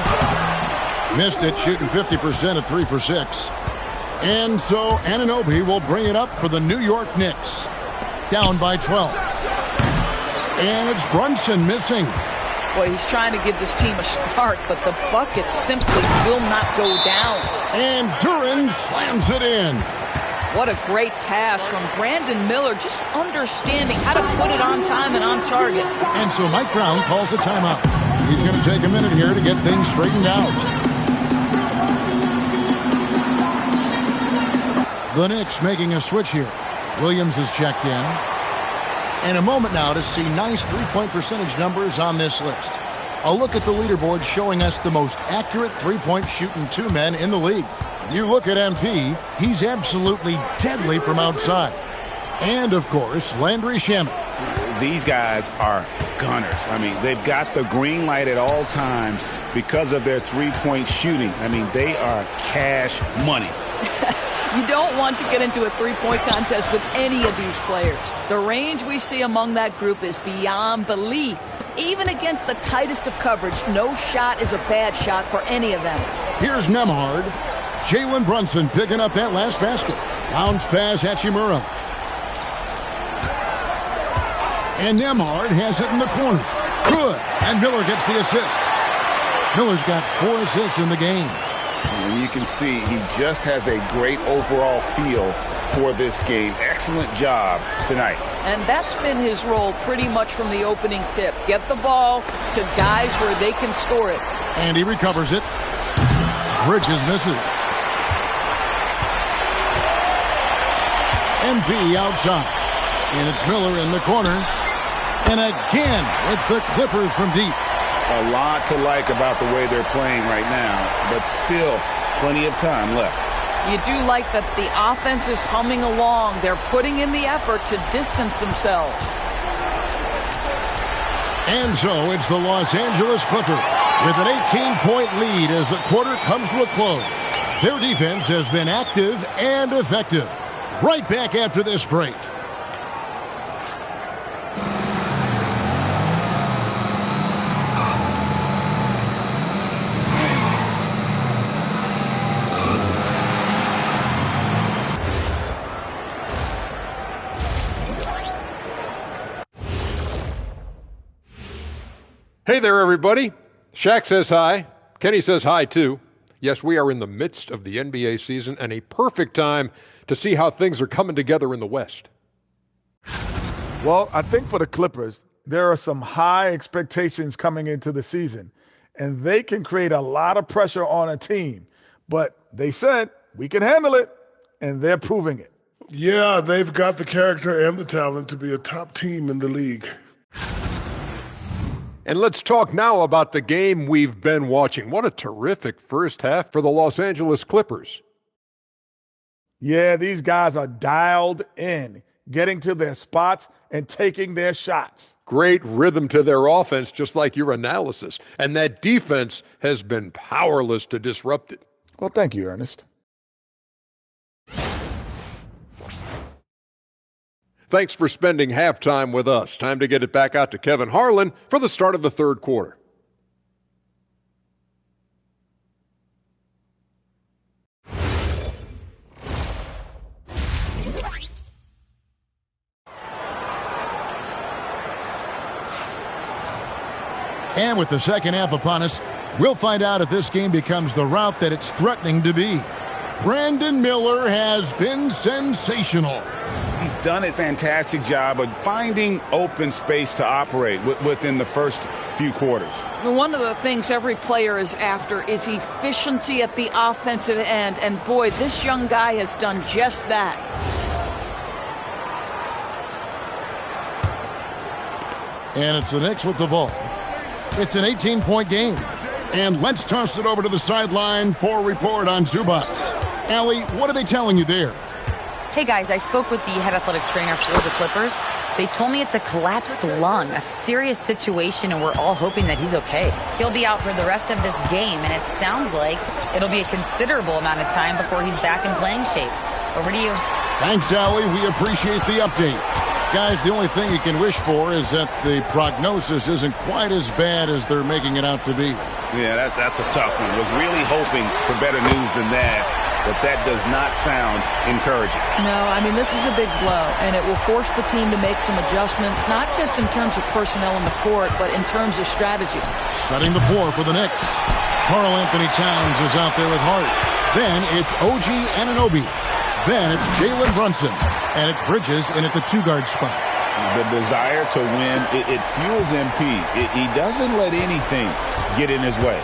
Missed it, shooting 50% at 3 for 6. And so Anunoby will bring it up for the New York Knicks. Down by 12. And it's Brunson missing. Boy, he's trying to give this team a spark, but the bucket simply will not go down. And Duren slams it in. What a great pass from Brandon Miller, just understanding how to put it on time and on target. And so Mike Brown calls a timeout. He's going to take a minute here to get things straightened out. The Knicks making a switch here. Williams is checked in. And a moment now to see nice three-point percentage numbers on this list. A look at the leaderboard showing us the most accurate three-point shooting 2 men in the league. You look at MP, he's absolutely deadly from outside. And, of course, Landry Shamet. These guys are gunners. I mean, they've got the green light at all times because of their three-point shooting. I mean, they are cash money. You don't want to get into a three-point contest with any of these players. The range we see among that group is beyond belief. Even against the tightest of coverage, no shot is a bad shot for any of them. Here's Nembhard. Jalen Brunson picking up that last basket. Bounce pass, Hachimura. And Nembhard has it in the corner. Good. And Miller gets the assist. Miller's got 4 assists in the game. And you can see he just has a great overall feel for this game. Excellent job tonight. And that's been his role pretty much from the opening tip. Get the ball to guys where they can score it. And he recovers it. Bridges misses. MP outside. And it's Miller in the corner. And again, it's the Clippers from deep. A lot to like about the way they're playing right now, but still plenty of time left. You do like that the offense is humming along. They're putting in the effort to distance themselves. And so it's the Los Angeles Clippers with an 18-point lead as the quarter comes to a close. Their defense has been active and effective. Right back after this break. Hey there, everybody. Shaq says hi. Kenny says hi, too. Yes, we are in the midst of the NBA season and a perfect time to see how things are coming together in the West. Well, I think for the Clippers, there are some high expectations coming into the season, and they can create a lot of pressure on a team. But they said, we can handle it, and they're proving it. Yeah, they've got the character and the talent to be a top team in the league. And let's talk now about the game we've been watching. What a terrific first half for the Los Angeles Clippers. Yeah, these guys are dialed in, getting to their spots and taking their shots. Great rhythm to their offense, just like your analysis. And that defense has been powerless to disrupt it. Well, thank you, Ernest. Thanks for spending halftime with us. Time to get it back out to Kevin Harlan for the start of the third quarter. And with the second half upon us, we'll find out if this game becomes the route that it's threatening to be. Brandon Miller has been sensational. He's done a fantastic job of finding open space to operate within the first few quarters. One of the things every player is after is efficiency at the offensive end. And boy, this young guy has done just that. And it's the Knicks with the ball. It's an 18-point game. And let's toss it over to the sideline for a report on Zubac. Allie, what are they telling you there? Hey guys, I spoke with the head athletic trainer for the Clippers. They told me it's a collapsed lung, a serious situation, and we're all hoping that he's okay. He'll be out for the rest of this game, and it sounds like it'll be a considerable amount of time before he's back in playing shape. Over to you. Thanks, Allie. We appreciate the update. Guys, the only thing you can wish for is that the prognosis isn't quite as bad as they're making it out to be. Yeah, that's a tough one. Was really hoping for better news than that, but that does not sound encouraging. No, I mean, this is a big blow, and it will force the team to make some adjustments, not just in terms of personnel in the court, but in terms of strategy. Setting the floor for the Knicks. Karl Anthony Towns is out there with Hart. Then it's OG Anunoby. Then it's Jalen Brunson. And it's Bridges in at the two-guard spot. The desire to win, it fuels MP. He doesn't let anything get in his way.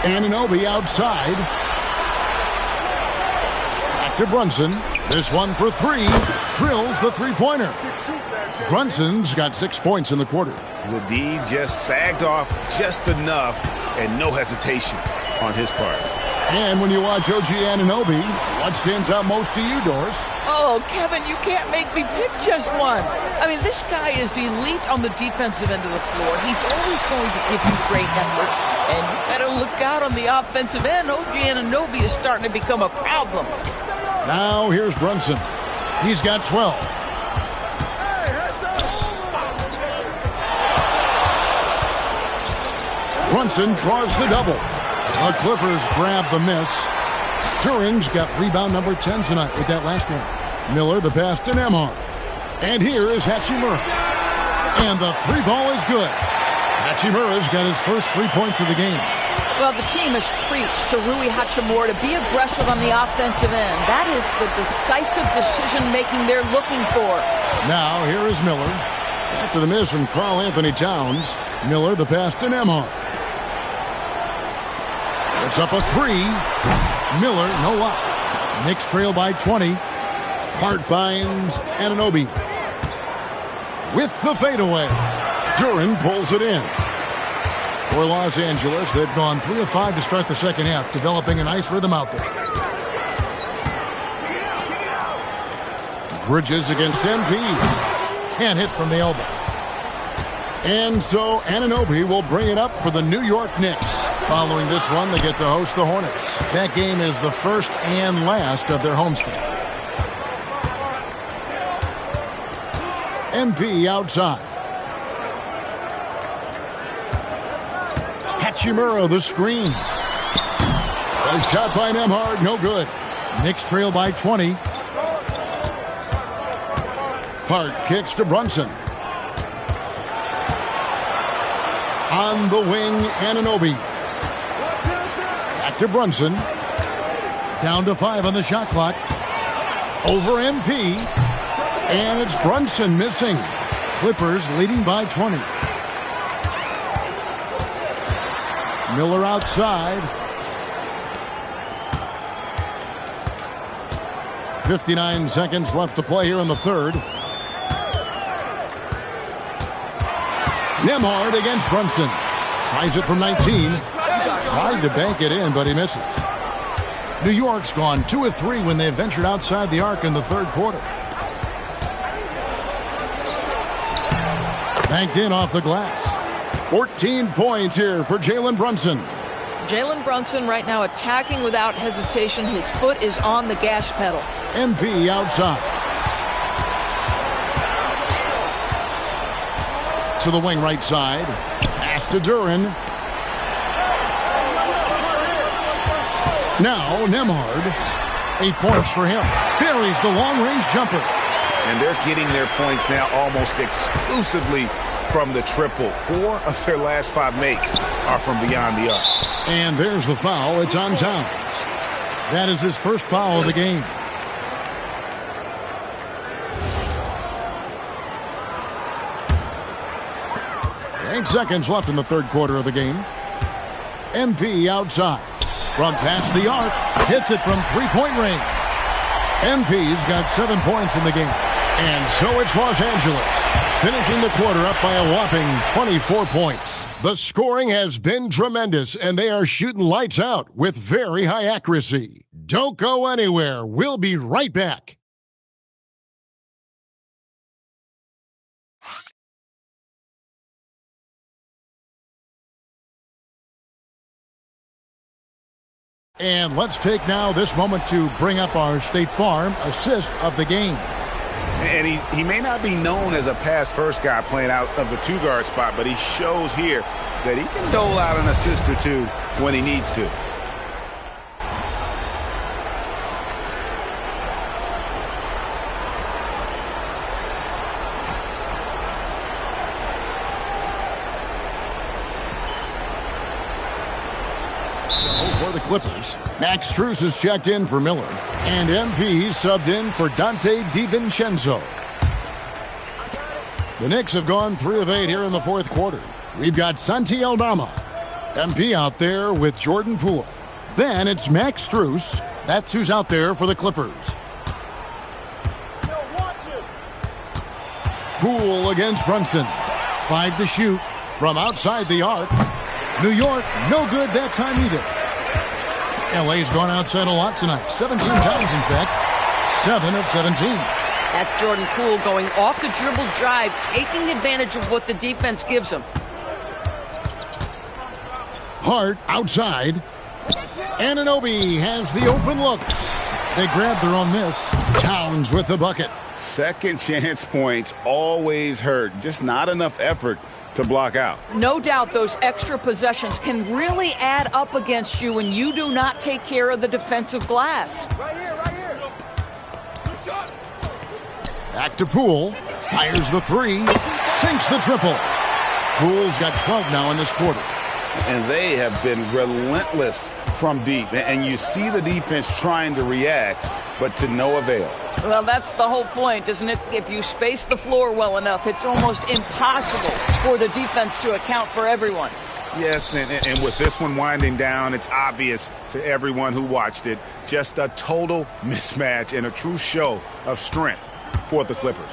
Anunoby outside. Back to Brunson. This one for three. Drills the three-pointer. Brunson's got 6 points in the quarter. The D just sagged off just enough and no hesitation on his part. And when you watch OG Anunoby, what stands out most to you, Doris? Oh, Kevin, you can't make me pick just one. I mean, this guy is elite on the defensive end of the floor. He's always going to give you great effort. And you better look out on the offensive end. OG Anunoby is starting to become a problem. Now here's Brunson. He's got 12. Brunson draws the double. The Clippers grab the miss. Turing's got rebound number 10 tonight with that last one. Miller the pass to Nembhard. And here is Hachimura. And the three ball is good. Hachimura's got his first 3 points of the game. Well, the team has preached to Rui Hachimura to be aggressive on the offensive end. That is the decisive decision-making they're looking for. Now, here is Miller. After the miss from Karl Anthony Towns, Miller the pass to Nembhard. It's up a three. Miller, no luck. Knicks trail by 20. Hart finds Anunoby. With the fadeaway. Duren pulls it in. For Los Angeles, they've gone 3 of 5 to start the second half, developing a nice rhythm out there. Bridges against MP. Can't hit from the elbow. And so Anunoby will bring it up for the New York Knicks. Following this one, they get to host the Hornets. That game is the first and last of their homestand. MP outside. Hachimura the screen. A shot by Nembhard, no good. Knicks trail by 20. Hart kicks to Brunson. On the wing, Anunoby. Back to Brunson. Down to 5 on the shot clock. Over MP. And it's Brunson missing. Clippers leading by 20. Miller outside. 59 seconds left to play here in the third. Nembhard against Brunson. Tries it from 19. Tried to bank it in, but he misses. New York's gone 2 of 3 when they ventured outside the arc in the third quarter. Banked in off the glass. 14 points here for Jalen Brunson. Jalen Brunson right now attacking without hesitation. His foot is on the gas pedal. MP outside. To the wing right side. Pass to Duren. Now Nembhard. 8 points for him. Buries the long-range jumper. And they're getting their points now almost exclusively from the triple. 4 of their last 5 makes are from beyond the arc. And there's the foul. It's on Towns. That is his first foul of the game. Eight seconds left in the third quarter of the game. MP outside. From past the arc. Hits it from three-point range. MP's got 7 points in the game. And so it's Los Angeles, finishing the quarter up by a whopping 24 points. The scoring has been tremendous, and they are shooting lights out with very high accuracy. Don't go anywhere. We'll be right back. And let's take now this moment to bring up our State Farm assist of the game. And he may not be known as a pass-first guy playing out of the two-guard spot, but he shows here that he can dole out an assist or two when he needs to. For the Clippers, Max Strus is checked in for Miller, and MP subbed in for Donte DiVincenzo. The Knicks have gone 3 of 8 here in the fourth quarter. We've got Santi Aldama, MP out there with Jordan Poole. Then it's Max Strus. That's who's out there for the Clippers. Poole against Brunson. 5 to shoot from outside the arc. New York, no good that time either. LA's gone outside a lot tonight. 17 times, in fact. 7 of 17. That's Jordan Poole going off the dribble drive, taking advantage of what the defense gives him. Hart outside. Anunoby has the open look. They grab their own miss. Towns with the bucket. Second chance points always hurt. Just not enough effort to block out. No doubt those extra possessions can really add up against you when you do not take care of the defensive glass. Right here. Good shot. Back to Poole. Fires the 3. Sinks the triple. Poole's got 12 now in this quarter. And they have been relentless from deep. And you see the defense trying to react, but to no avail. Well, that's the whole point, isn't it? If you space the floor well enough, it's almost impossible for the defense to account for everyone. Yes, and with this one winding down, it's obvious to everyone who watched it. Just a total mismatch and a true show of strength for the Clippers.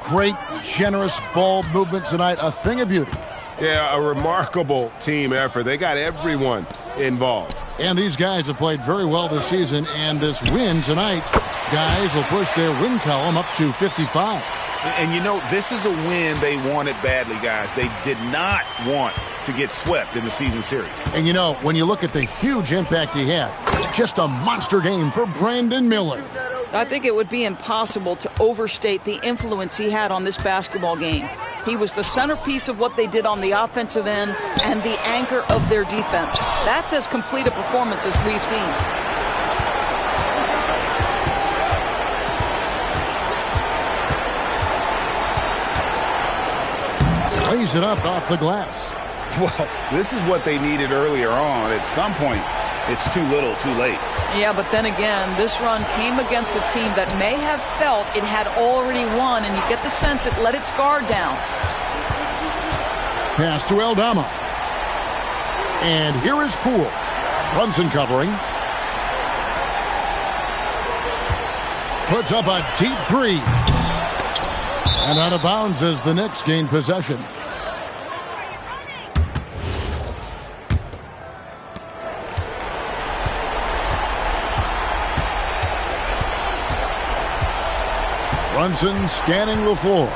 Great, generous ball movement tonight. A thing of beauty. Yeah, a remarkable team effort. They got everyone involved. And these guys have played very well this season, and this win tonight, guys will push their win column up to 55. And, you know, this is a win they wanted badly, guys. They did not want to get swept in the season series. And, you know, when you look at the huge impact he had, just a monster game for Brandon Miller. I think it would be impossible to overstate the influence he had on this basketball game. He was the centerpiece of what they did on the offensive end and the anchor of their defense. That's as complete a performance as we've seen. Lays it up off the glass. Well, this is what they needed earlier on. At some point, it's too little, too late. Yeah, but then again, this run came against a team that may have felt it had already won, and you get the sense it let its guard down. Pass to Aldama. And here is Poole. Brunson covering. Puts up a deep three. And out of bounds as the Knicks gain possession. Brunson scanning the floor.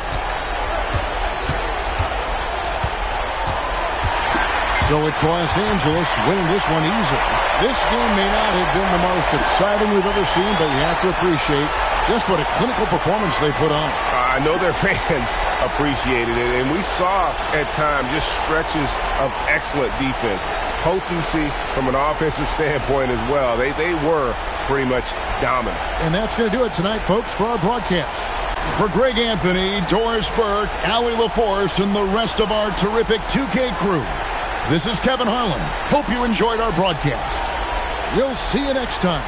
So it's Los Angeles winning this one easily. This game may not have been the most exciting we've ever seen, but you have to appreciate just what a clinical performance they put on. I know their fans appreciated it, and we saw at times just stretches of excellent defense. Potency from an offensive standpoint as well. They were pretty much dominant. And that's going to do it tonight, folks, for our broadcast. For Greg Anthony, Doris Burke, Allie LaForce, and the rest of our terrific 2K crew, this is Kevin Harlan. Hope you enjoyed our broadcast. We'll see you next time.